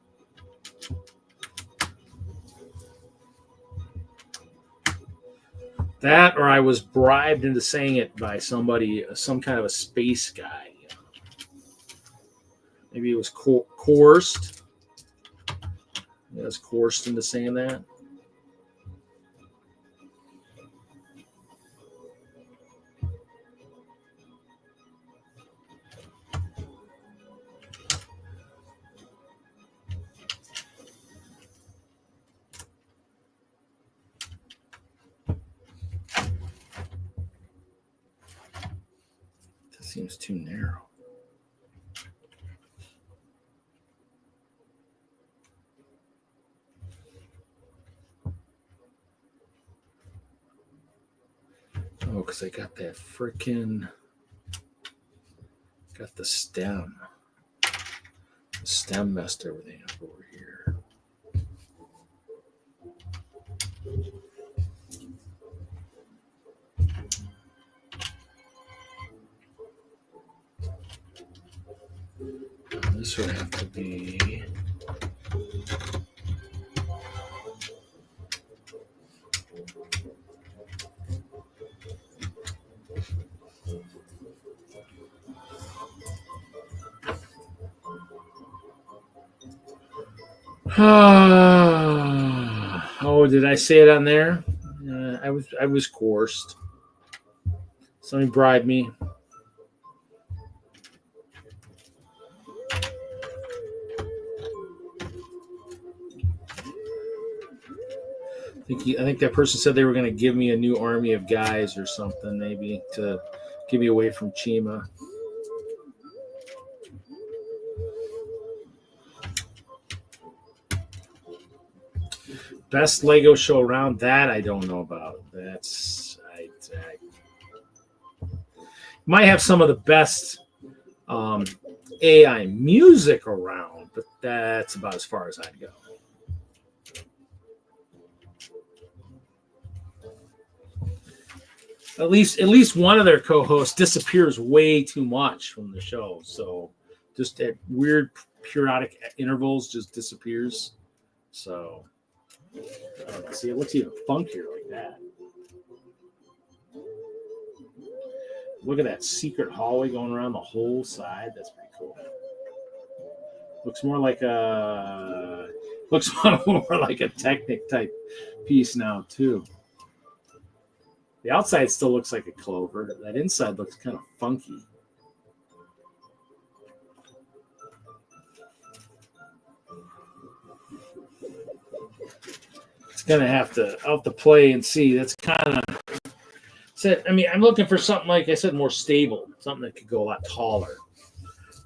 That, or I was bribed into saying it by somebody, some kind of a space guy. Maybe it was coerced. Yeah, I was coerced into saying that. Seems too narrow. Oh, because I got that freaking the stem. The stem messed everything up over here. This would have to be Oh, did I say it on there? I was coerced. Somebody bribed me. I think that person said they were going to give me a new army of guys or something, maybe to give me away from Chima. Best Lego show around, that I don't know about. That's I might have some of the best AI music around, but that's about as far as I'd go. At least one of their co-hosts disappears way too much from the show, so just at weird periodic intervals just disappears. So I don't know, see, it looks even funkier like that. Look at that secret hallway going around the whole side. That's pretty cool. Looks more like a Technic type piece now too. The outside still looks like a clover. That inside looks kind of funky. It's gonna have to out the play and see. That's kind of. I mean, I'm looking for something, like I said, more stable, something that could go a lot taller.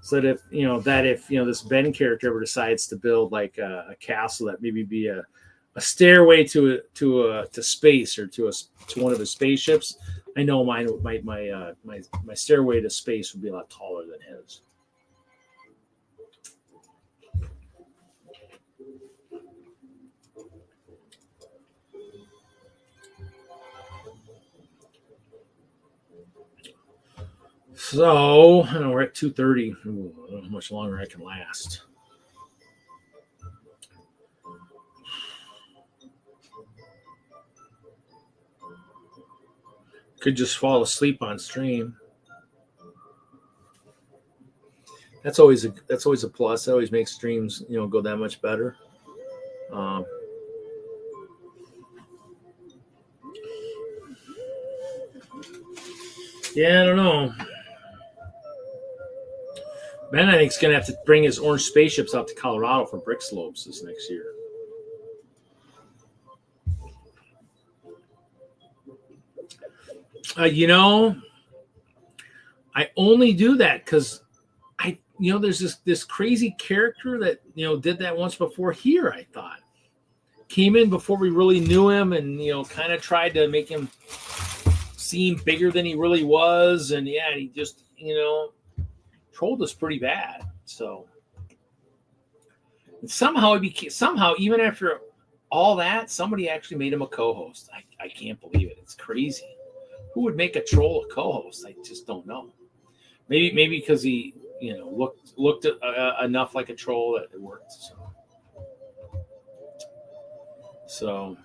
So that if this Ben character ever decides to build like a castle that maybe be a stairway to space or to one of his spaceships, I know my stairway to space would be a lot taller than his. So I know we're at 2:30. I don't know how much longer I can last. Could just fall asleep on stream. That's always a plus. That always makes streams go that much better. Yeah, I don't know. Ben, I think, is going to have to bring his orange spaceships out to Colorado for brick slopes this next year. I only do that because there's this crazy character that did that once before here. I thought came in before we really knew him, and kind of tried to make him seem bigger than he really was, and he just trolled us pretty bad. So somehow even after all that, somebody actually made him a co-host. I can't believe it. It's crazy. Who would make a troll a co-host? I just don't know. Maybe because he looked enough like a troll that it worked. So.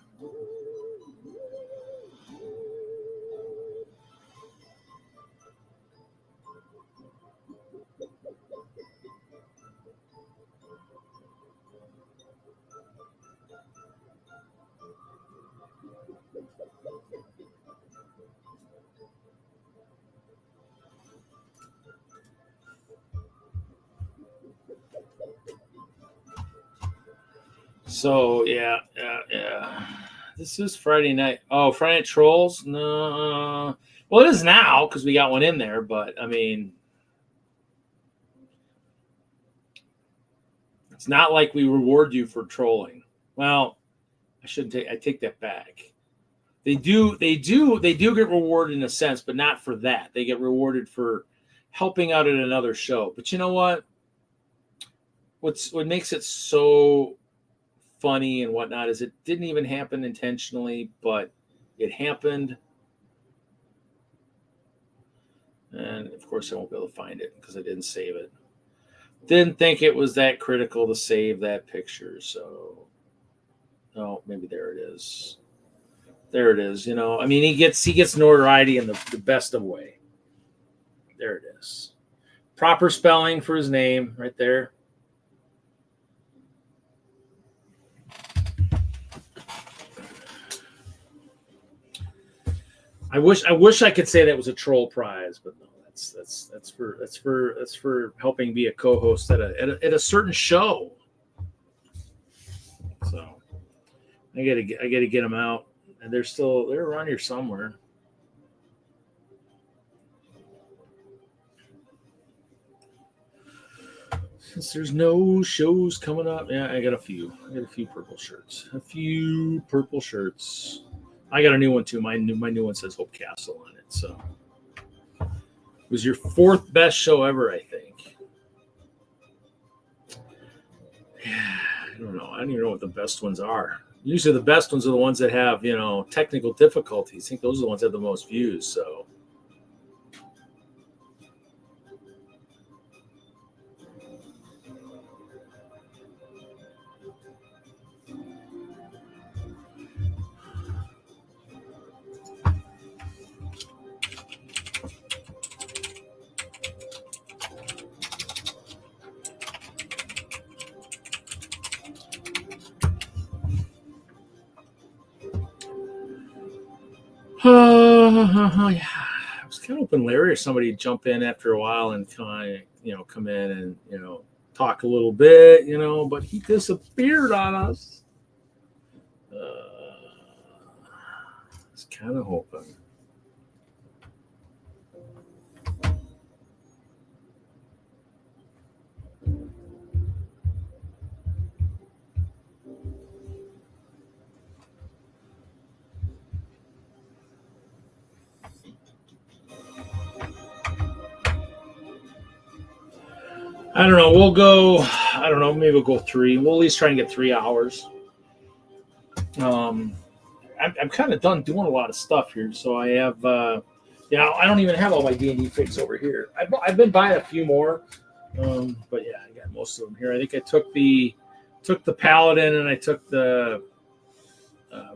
So yeah. This is Friday night. Oh, Friday Night Trolls? No. Well, it is now because we got one in there. But I mean, it's not like we reward you for trolling. Well, I take that back. They do get rewarded in a sense, but not for that. They get rewarded for helping out at another show. But you know what? What makes it so funny and whatnot is it didn't even happen intentionally, but it happened. And of course I won't be able to find it because I didn't save it. Didn't think it was that critical to save that picture. So maybe there it is. There it is. I mean, he gets notoriety in the best of way. There it is. Proper spelling for his name right there. I wish I could say that was a troll prize, but no, that's for helping be a co-host at a certain show. So I gotta get them out, and they're around here somewhere. Since there's no shows coming up, yeah, I got a few purple shirts. I got a new one too. My new one says Hope Castle on it. So it was your 4th best show ever, I think. Yeah, I don't know. I don't even know what the best ones are. Usually the best ones are the ones that have, technical difficulties. I think those are the ones that have the most views. So yeah, I was kind of hoping Larry or somebody would jump in after a while and kind of, come in and, talk a little bit, but he disappeared on us. I was kind of hoping. I don't know. We'll go. I don't know. Maybe we'll go 3. We'll at least try and get 3 hours. I'm kind of done doing a lot of stuff here, so I have. I don't even have all my D&D figs over here. I've been buying a few more, but yeah, I got most of them here. I think I took the Paladin and I took the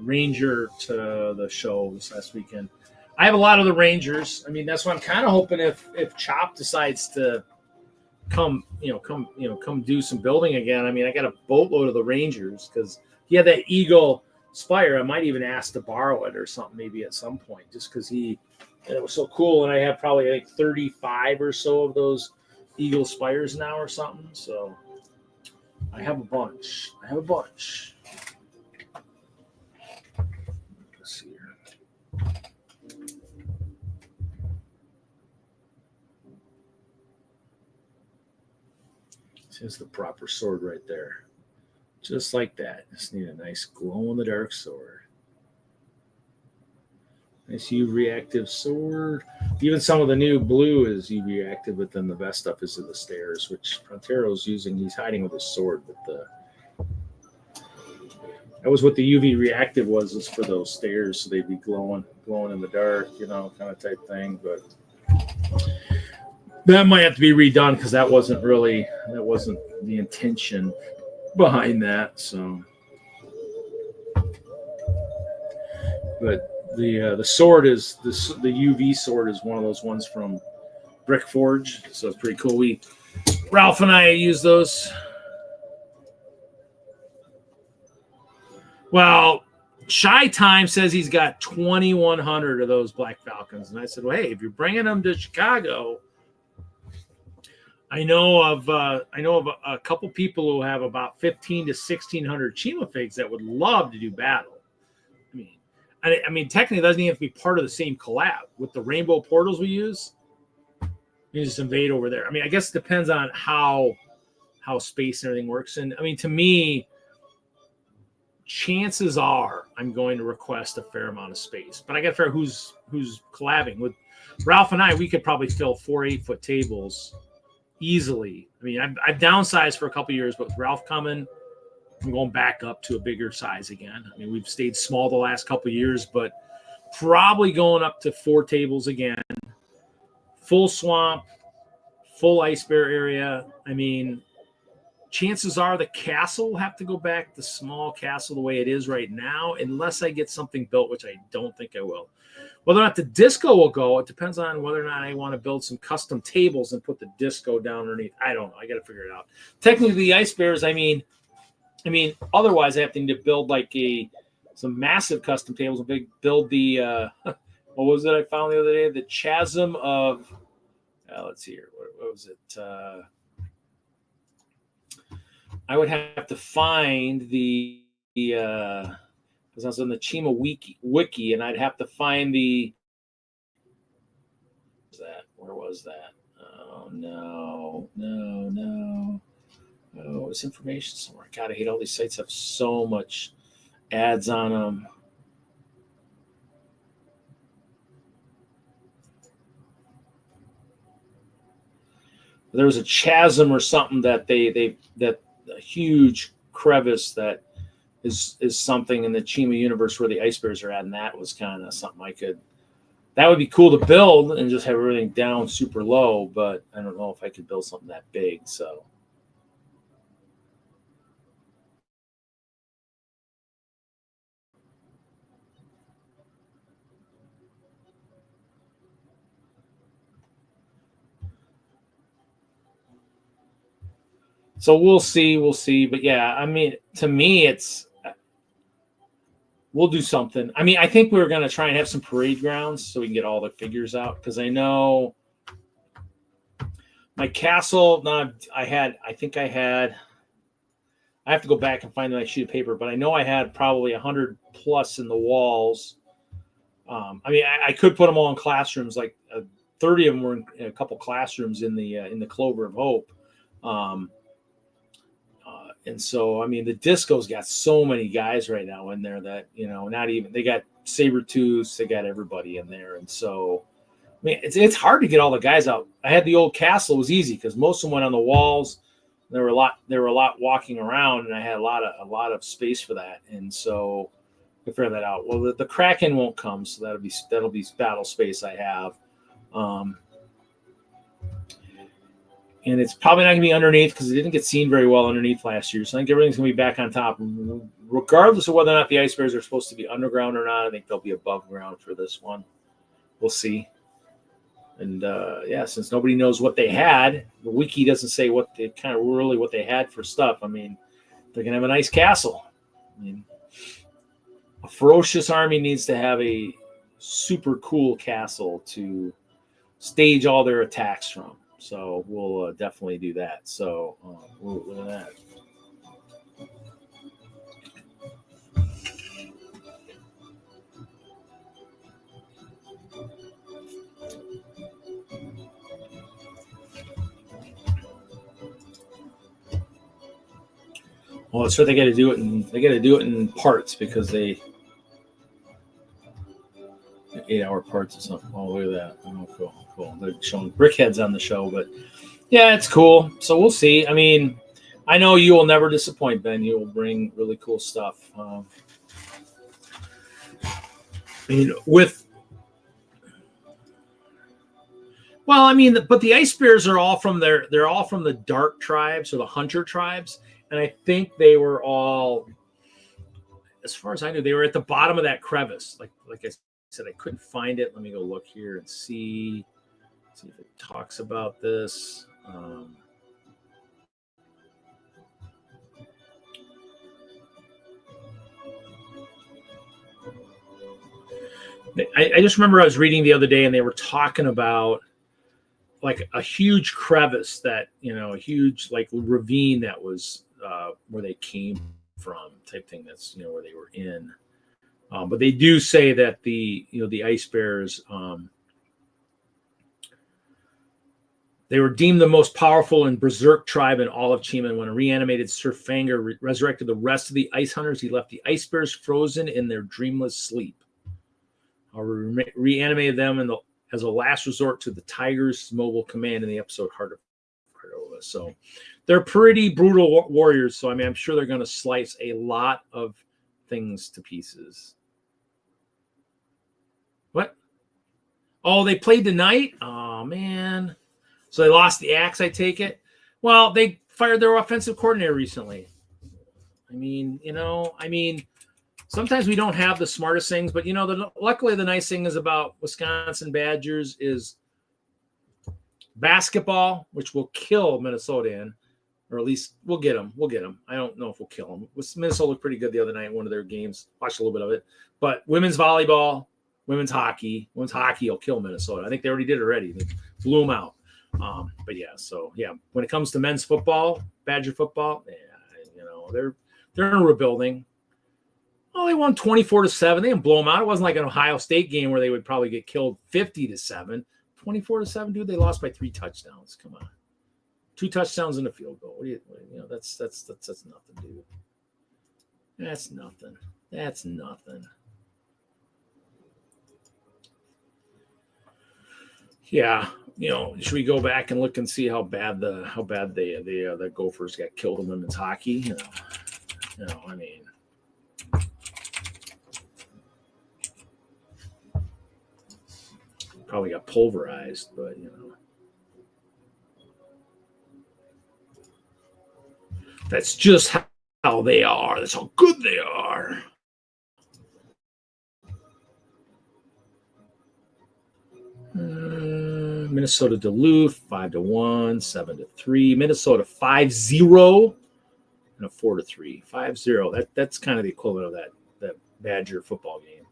Ranger to the show this last weekend. I have a lot of the Rangers. I mean, that's why I'm kind of hoping if Chop decides to come do some building again. I mean, I got a boatload of the Rangers because he had that Eagle Spire. I might even ask to borrow it or something maybe at some point, just because it was so cool. And I have probably like 35 or so of those Eagle Spires now or something. So I have a bunch. Let's see here. Here's the proper sword right there. Just like that. Just need a nice glow-in-the-dark sword. Nice UV reactive sword. Even some of the new blue is UV reactive, but then the best stuff is in the stairs, which Frontero's using. He's hiding with his sword, but that was what the UV reactive was for those stairs, so they'd be glowing in the dark, kind of type thing. But that might have to be redone because that wasn't the intention behind that. So, but the sword is the UV sword is one of those ones from Brick Forge, so it's pretty cool. Ralph and I use those. Well, Shy Time says he's got 2,100 of those Black Falcons, and I said, "Well, hey, if you're bringing them to Chicago." I know of a couple people who have about 1,500 to 1,600 Chima figs that would love to do battle. I mean, technically, it doesn't even have to be part of the same collab with the rainbow portals we use. You just invade over there. I mean, I guess it depends on how space and everything works. And I mean, to me, chances are I'm going to request a fair amount of space, but I got to figure who's collabing with Ralph and I. We could probably fill 4 8-foot tables easily. I mean, I've downsized for a couple of years, but with Ralph coming, I'm going back up to a bigger size again. I mean, we've stayed small the last couple of years, but probably going up to 4 tables again. Full swamp, full ice bear area. I mean, chances are the castle will have to go back, the small castle the way it is right now, unless I get something built, which I don't think I will. Whether or not the disco will go, it depends on whether or not I want to build some custom tables and put the disco down underneath. I don't know. I got to figure it out. Technically, the ice bears, I mean, otherwise I have to need to build like some massive custom tables, build the what was it I found the other day? The chasm of, let's see here. What was it? I would have to find the because I was on the Chima wiki, and I'd have to find where was that? Oh no. Oh, it's information somewhere. God, I hate all these sites have so much ads on them. There was a chasm or something that that a huge crevice that is something in the Chima universe where the ice bears are at, and that was kind of something that would be cool to build and just have everything down super low, but I don't know if I could build something that big. So we'll see. But yeah, I mean, to me, we'll do something. I mean, I think we were going to try and have some parade grounds so we can get all the figures out, because I know my castle. I have to go back and find my sheet of paper, but I know I had probably 100 plus in the walls. I mean, I could put them all in classrooms. Like 30 of them were in a couple classrooms in the Clover of Hope. And so, I mean, the Disco's got so many guys right now in there that, they got Sabertooths, they got everybody in there. And so, I mean, it's hard to get all the guys out. I had the old castle. It was easy because most of them went on the walls. There were a lot walking around, and I had a lot of space for that. And so I figured that out. Well, the Kraken won't come, so that'll be battle space I have. And it's probably not going to be underneath because it didn't get seen very well underneath last year. So I think everything's going to be back on top. Regardless of whether or not the ice bears are supposed to be underground or not, I think they'll be above ground for this one. We'll see. And since nobody knows what they had, the wiki doesn't say what they had for stuff. I mean, they're going to have a nice castle. I mean, a ferocious army needs to have a super cool castle to stage all their attacks from. So we'll definitely do that. So look at that. Well, that's what they got to do it in parts because they 8-hour parts or something. Oh, look at that. Oh, cool. They're showing brickheads on the show, but yeah, it's cool. So we'll see. I mean, I know you will never disappoint, Ben. You will bring really cool stuff. I mean, but the ice bears are all they're all from the dark tribes or the hunter tribes. And I think they were all, as far as I knew, they were at the bottom of that crevice. Like I said, I couldn't find it. Let me go look here and see if it talks about this. I just remember I was reading the other day and they were talking about like a huge crevice that, a huge like ravine that was where they came from type thing. That's, where they were in. But they do say that the ice bears, they were deemed the most powerful and berserk tribe in all of Chima. And when a reanimated Sir Fanger resurrected the rest of the ice hunters, he left the ice bears frozen in their dreamless sleep. Reanimated them as a last resort to the Tiger's mobile command in the episode Heart of Cordova. So they're pretty brutal warriors. So, I mean, I'm sure they're going to slice a lot of things to pieces. What? Oh, they played tonight? Oh, man. So they lost the axe, I take it? Well, they fired their offensive coordinator recently. I mean, sometimes we don't have the smartest things, but, luckily the nice thing is about Wisconsin Badgers is basketball, which will kill Minnesota in, or at least we'll get them. I don't know if we'll kill them. Minnesota looked pretty good the other night in one of their games. Watched a little bit of it. But women's volleyball, women's hockey will kill Minnesota. I think they already did already. They blew them out. But yeah, so yeah, when it comes to men's football, Badger football, they're in a rebuilding. Oh, they won 24-7. They didn't blow them out. It wasn't like an Ohio State game where they would probably get killed 50-7. 24-7, dude. They lost by 3 touchdowns. Come on, 2 touchdowns and a field goal. That's nothing, dude. That's nothing. That's nothing. Yeah, should we go back and look and see how bad the Gophers got killed in women's hockey? I mean, probably got pulverized, but that's just how they are. That's how good they are. Minnesota Duluth 5-1, 7-3. Minnesota 5-0 and a 4-3. 5-0. That's kind of the equivalent of that Badger football game.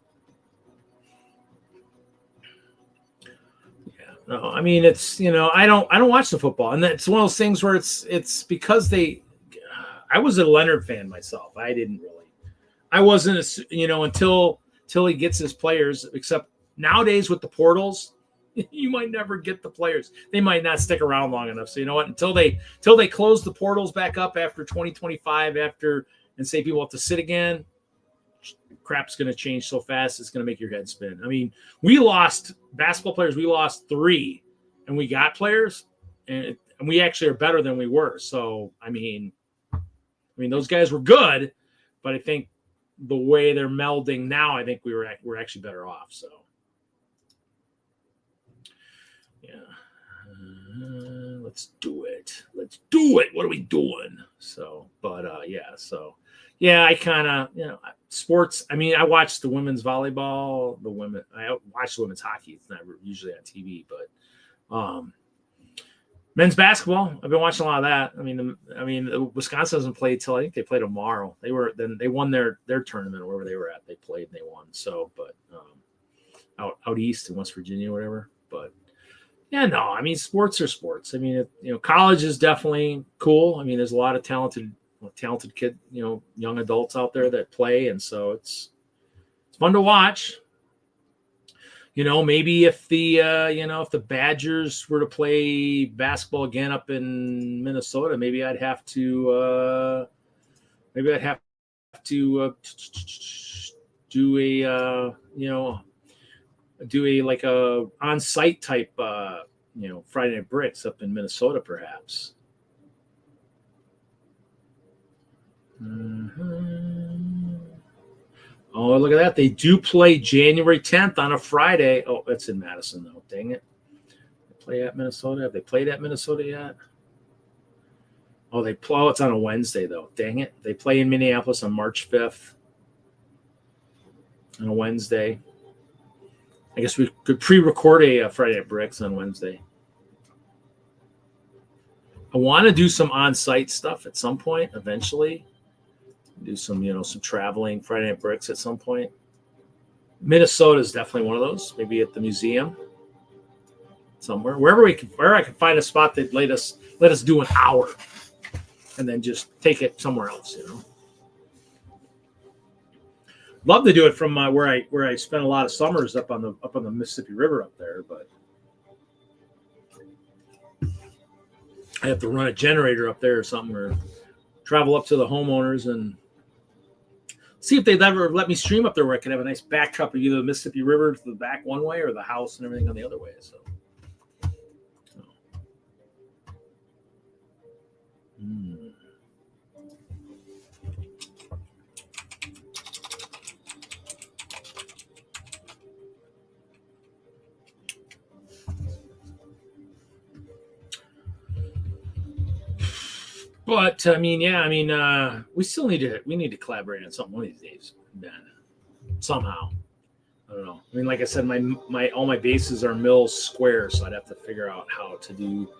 Yeah. No, I mean it's I don't watch the football, and that's one of those things where it's because I was a Leonard fan myself. I wasn't until he gets his players, except nowadays with the portals. You might never get the players. They might not stick around long enough. So you know what? Until they close the portals back up after 2025, and say people have to sit again, crap's going to change so fast. It's going to make your head spin. I mean, we lost basketball players. We lost 3, and we got players, and we actually are better than we were. So I mean, those guys were good, but I think the way they're melding now, I think we're actually better off. So. Yeah, let's do it. What are we doing? So, but I kind of sports. I mean, I watch the women's volleyball. I watch the women's hockey. It's not usually on TV, but men's basketball. I've been watching a lot of that. I mean, Wisconsin doesn't play till I think they play tomorrow. They won their tournament wherever they were at. They played and they won. So, but out east in West Virginia, or whatever. But. Yeah, no, I mean, sports are sports. I mean, college is definitely cool. I mean, there's a lot of talented kid, young adults out there that play. And so it's fun to watch. Maybe if the Badgers were to play basketball again up in Minnesota, maybe I'd have to do a on-site type Friday Night Bricks up in Minnesota, perhaps. Mm-hmm. Oh, look at that. They do play January 10th on a Friday. Oh, it's in Madison, though. Dang it. They play at Minnesota. Have they played at Minnesota yet? Oh, it's on a Wednesday, though. Dang it. They play in Minneapolis on March 5th on a Wednesday. I guess we could pre-record a Friday at Bricks on Wednesday. I want to do some on-site stuff at some point eventually. Do some, some traveling Friday at Bricks at some point. Minnesota is definitely one of those. Maybe at the museum somewhere, wherever I can find a spot that let us do an hour, and then just take it somewhere else. Love to do it from where I spent a lot of summers up on the Mississippi River up there, but I have to run a generator up there or something, or travel up to the homeowners and see if they'd ever let me stream up there where I could have a nice backdrop of either the Mississippi River to the back one way or the house and everything on the other way. So. But we still need to collaborate on something one of these days, Ben. Somehow. I don't know. I mean, like I said, my all my bases are Mills square, so I'd have to figure out how to do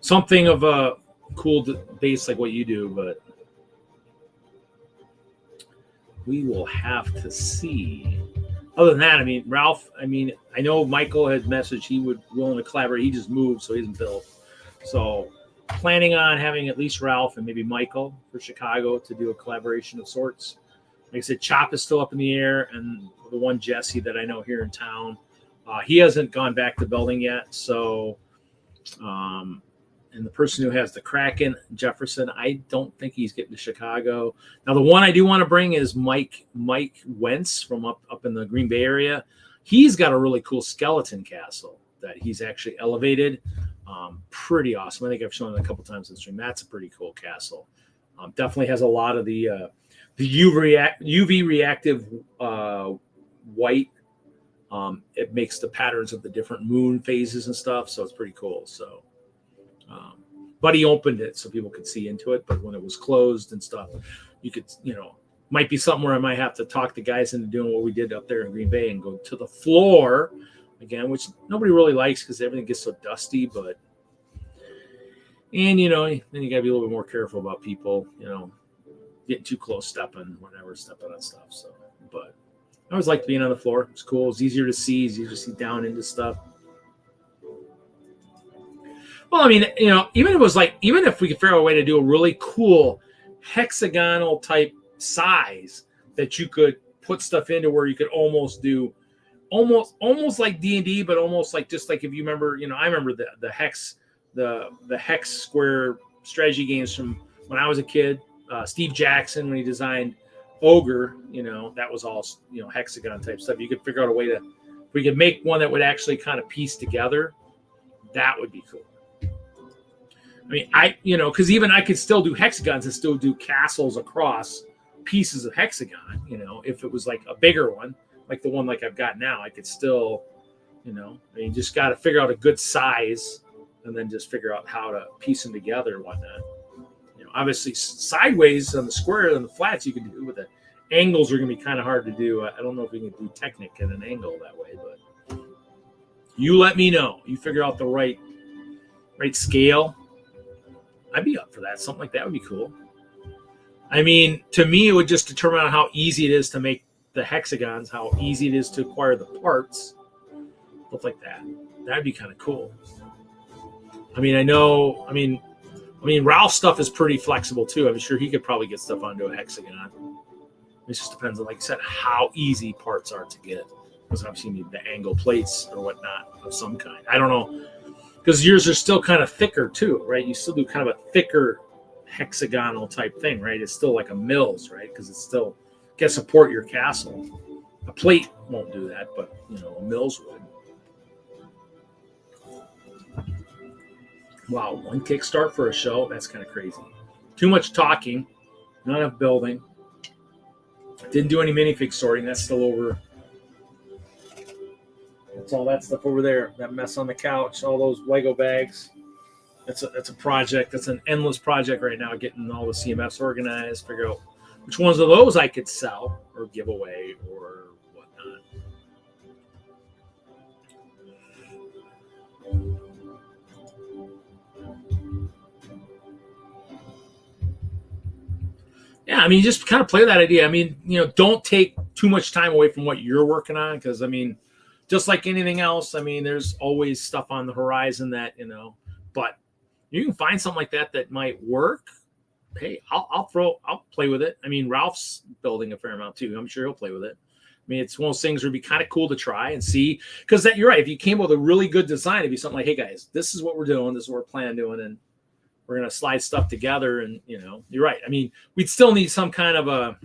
something of a cool base like what you do, but we will have to see. other than that, I mean, Ralph, I mean, I know Michael had messaged he would willing to collaborate. He just moved, so he hasn't built. So planning on having at least Ralph and maybe Michael for Chicago to do a collaboration of sorts. Like I said, Chop is still up in the air, and the one Jesse that I know here in town, he hasn't gone back to building yet. So, and the person who has the Kraken, Jefferson, I don't think he's getting to Chicago. Now, the one I do want to bring is Mike Wentz from up in the Green Bay area. He's got a really cool skeleton castle that he's actually elevated. Pretty awesome. I think I've shown it a couple times in the stream. That's a pretty cool castle. Definitely has a lot of the UV reactive white. It makes the patterns of the different moon phases and stuff, so it's pretty cool. So, but he opened it so people could see into it. But when it was closed and stuff, you could, might be something where I might have to talk the guys into doing what we did up there in Green Bay and go to the floor again, which nobody really likes because everything gets so dusty. But then you got to be a little bit more careful about people, getting too close, stepping on stuff. So, but I always liked being on the floor. It's cool. It's easier to see down into stuff. Well, I mean, even if we could figure out a way to do a really cool hexagonal type size that you could put stuff into where you could almost do almost like D&D, but almost like just like if you remember, I remember the hex square strategy games from when I was a kid. Steve Jackson, when he designed Ogre, that was all hexagon type stuff. You could figure out a way to, if we could make one that would actually kind of piece together, that would be cool. I mean, because even I could still do hexagons and still do castles across pieces of hexagon. If it was like a bigger one, like the one like I've got now, I could still, just got to figure out a good size and then just figure out how to piece them together and whatnot. Obviously sideways on the square and the flats you can do, but the angles are going to be kind of hard to do. I don't know if we can do Technic at an angle that way, but you let me know. You figure out the right scale. I'd be up for that. Something like that would be cool. I mean, to me, it would just determine on how easy it is to make the hexagons, how easy it is to acquire the parts, stuff like that. That'd be kind of cool. I mean, Ralph's stuff is pretty flexible too. I'm sure he could probably get stuff onto a hexagon. It just depends on, like I said, how easy parts are to get. Because obviously you need the angle plates or whatnot of some kind. I don't know. Because yours are still kind of thicker too, right? You still do kind of a thicker hexagonal type thing, right? It's still like a Mills, right? Because it's still can support your castle. A plate won't do that, but a Mills would. Wow, one kickstart for a show? That's kind of crazy. Too much talking, not enough building. Didn't do any minifig sorting. That's still over. That's all that stuff over there. That mess on the couch, all those Lego bags. That's a project. That's an endless project right now, getting all the CMFs organized, figure out which ones of those I could sell or give away or whatnot. Yeah, I mean, just kind of play that idea. I mean, don't take too much time away from what you're working on because, I mean, just like anything else, I mean, there's always stuff on the horizon that, but you can find something like that might work. Hey, I'll play with it. I mean, Ralph's building a fair amount too. I'm sure he'll play with it. I mean, it's one of those things where it'd be kind of cool to try and see because you're right. If you came up with a really good design, it'd be something like, hey guys, this is what we're doing. This is what we're planning on doing. And we're going to slide stuff together. And, you're right. I mean, we'd still need some kind of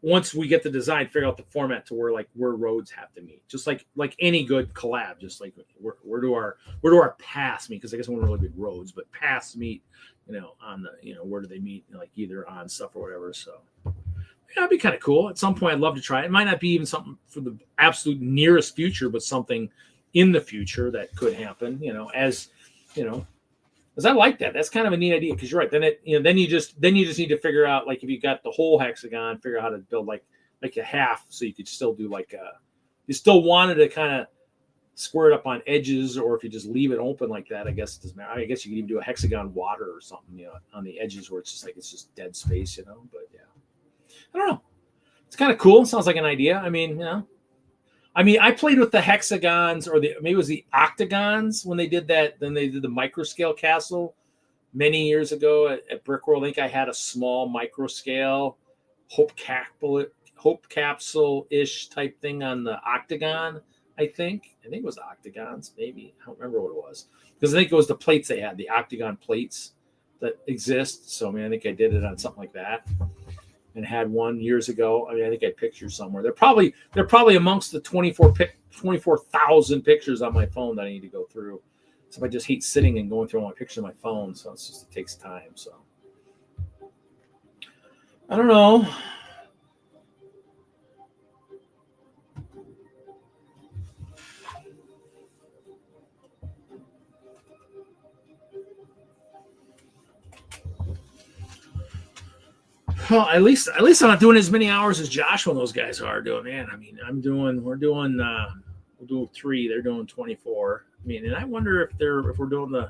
once we get the design, figure out the format to where roads have to meet, just like any good collab, just like where do our paths meet? Because I guess we don't really big roads, but paths meet, on the, where do they meet? Either on stuff or whatever. So yeah, it'd be kind of cool. At some point, I'd love to try it. It might not be even something for the absolute nearest future, but something in the future that could happen, as because I like that. That's kind of a neat idea. Because you're right. Then you just need to figure out if you got the whole hexagon, figure out how to build like a half, so you could still do you still wanted to kind of square it up on edges, or if you just leave it open like that, I guess it doesn't matter. I guess you could even do a hexagon water or something, on the edges where it's just dead space, But yeah, I don't know. It's kind of cool. Sounds like an idea. I mean, I played with the hexagons or maybe it was the octagons when they did that. Then they did the micro scale castle many years ago at Brick World. I think I had a small micro scale hope capsule-ish type thing on the octagon. I think it was octagons. Maybe I don't remember what it was because I think it was the plates they had, the octagon plates that exist. So I mean, I think I did it on something like that. And had one years ago. I mean, I think I had pictures somewhere. They're probably amongst the 24,000 pictures on my phone that I need to go through. So I just hate sitting and going through all my pictures on my phone. So it takes time. So I don't know. Well, at least I'm not doing as many hours as Joshua and those guys are doing. Man, I mean, we're doing 3. They're doing 24. I mean, and I wonder if we're doing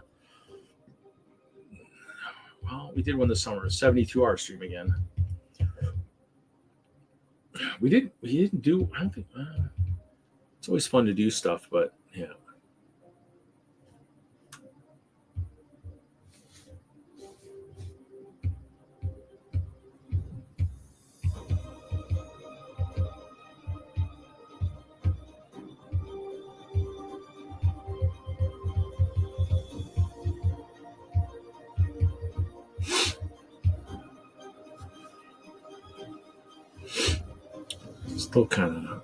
we did one this summer, a 72-hour stream again. We didn't do. I don't think it's always fun to do stuff, but yeah. Still kind of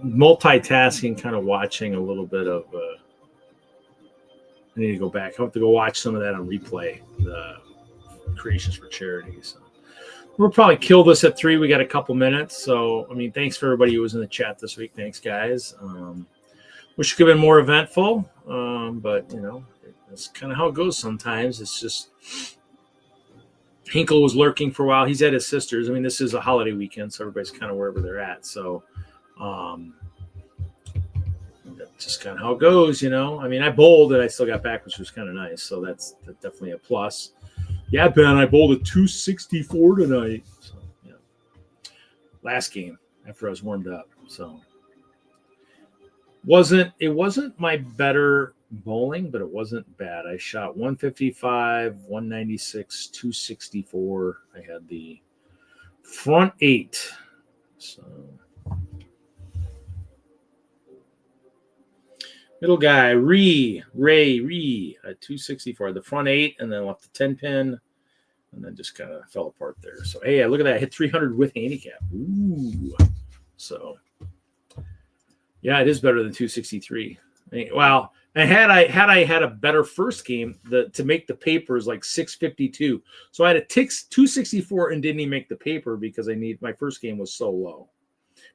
multitasking, kind of watching a little bit of. I need to go back. I have to go watch some of that on replay. The Creations for Charity. So we'll probably kill this at 3. We got a couple minutes. So I mean, thanks for everybody who was in the chat this week. Thanks, guys. Wish it could have been more eventful, but that's kind of how it goes sometimes. It's just. Hinkle was lurking for a while. He's at his sister's. I mean, this is a holiday weekend, so everybody's kind of wherever they're at. So that's just kind of how it goes, I mean, I bowled and I still got back, which was kind of nice. So that's definitely a plus. Yeah, Ben, I bowled a 264 tonight. So, yeah. Last game after I was warmed up. So it wasn't my better bowling, but it wasn't bad. I shot 155, 196, 264. I had the front 8. So middle guy, Ray at 264. The front 8, and then left the 10 pin, and then just kind of fell apart there. So hey, look at that. I hit 300 with handicap. Ooh. So yeah, it is better than 263. Well, had I had a better first game, to make the paper is like 652. So I had a 264 and didn't even make the paper because my first game was so low.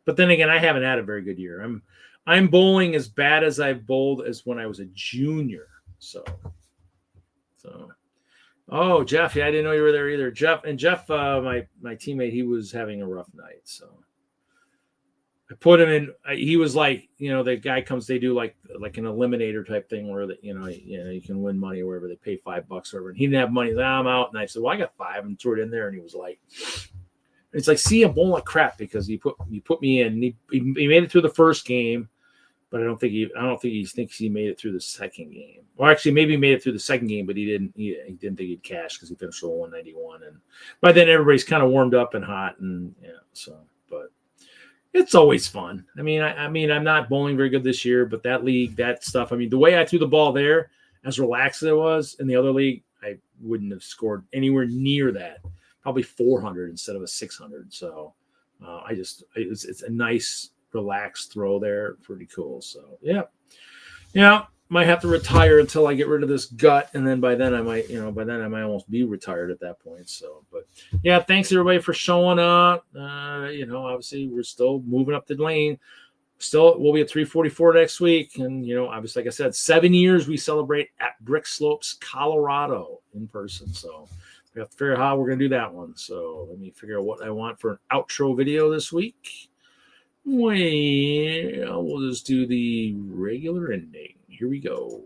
But then again, I haven't had a very good year. I'm bowling as bad as I've bowled as when I was a junior. So oh, Jeff, yeah, I didn't know you were there either. Jeff, my teammate, he was having a rough night. So I put him in. He was like, the guy comes. They do like an eliminator type thing where you can win money or wherever. They pay $5 or whatever. And he didn't have money. He's like, I'm out. And I said, well, I got 5, and threw it in there. And he was like, it's like, see, I'm bowling like crap because you put me in. He made it through the first game, but I don't think he thinks he made it through the second game. Or actually, maybe he made it through the second game, but he didn't think he'd cash because he finished with 191. And by then, everybody's kind of warmed up and hot, and so. But it's always fun. I mean, I'm not bowling very good this year, but that league, that stuff. I mean, the way I threw the ball there, as relaxed as it was in the other league, I wouldn't have scored anywhere near that. Probably 400 instead of a 600. So it's a nice relaxed throw there. Pretty cool. So yeah. Might have to retire until I get rid of this gut, and then by then I might almost be retired at that point. So, but yeah, thanks everybody for showing up. Obviously we're still moving up the lane. We'll be at 344 next week, and obviously, like I said, 7 years we celebrate at Brick Slopes, Colorado, in person. So we have to figure out how we're gonna do that one. So let me figure out what I want for an outro video this week. Well, we'll just do the regular ending. Here we go.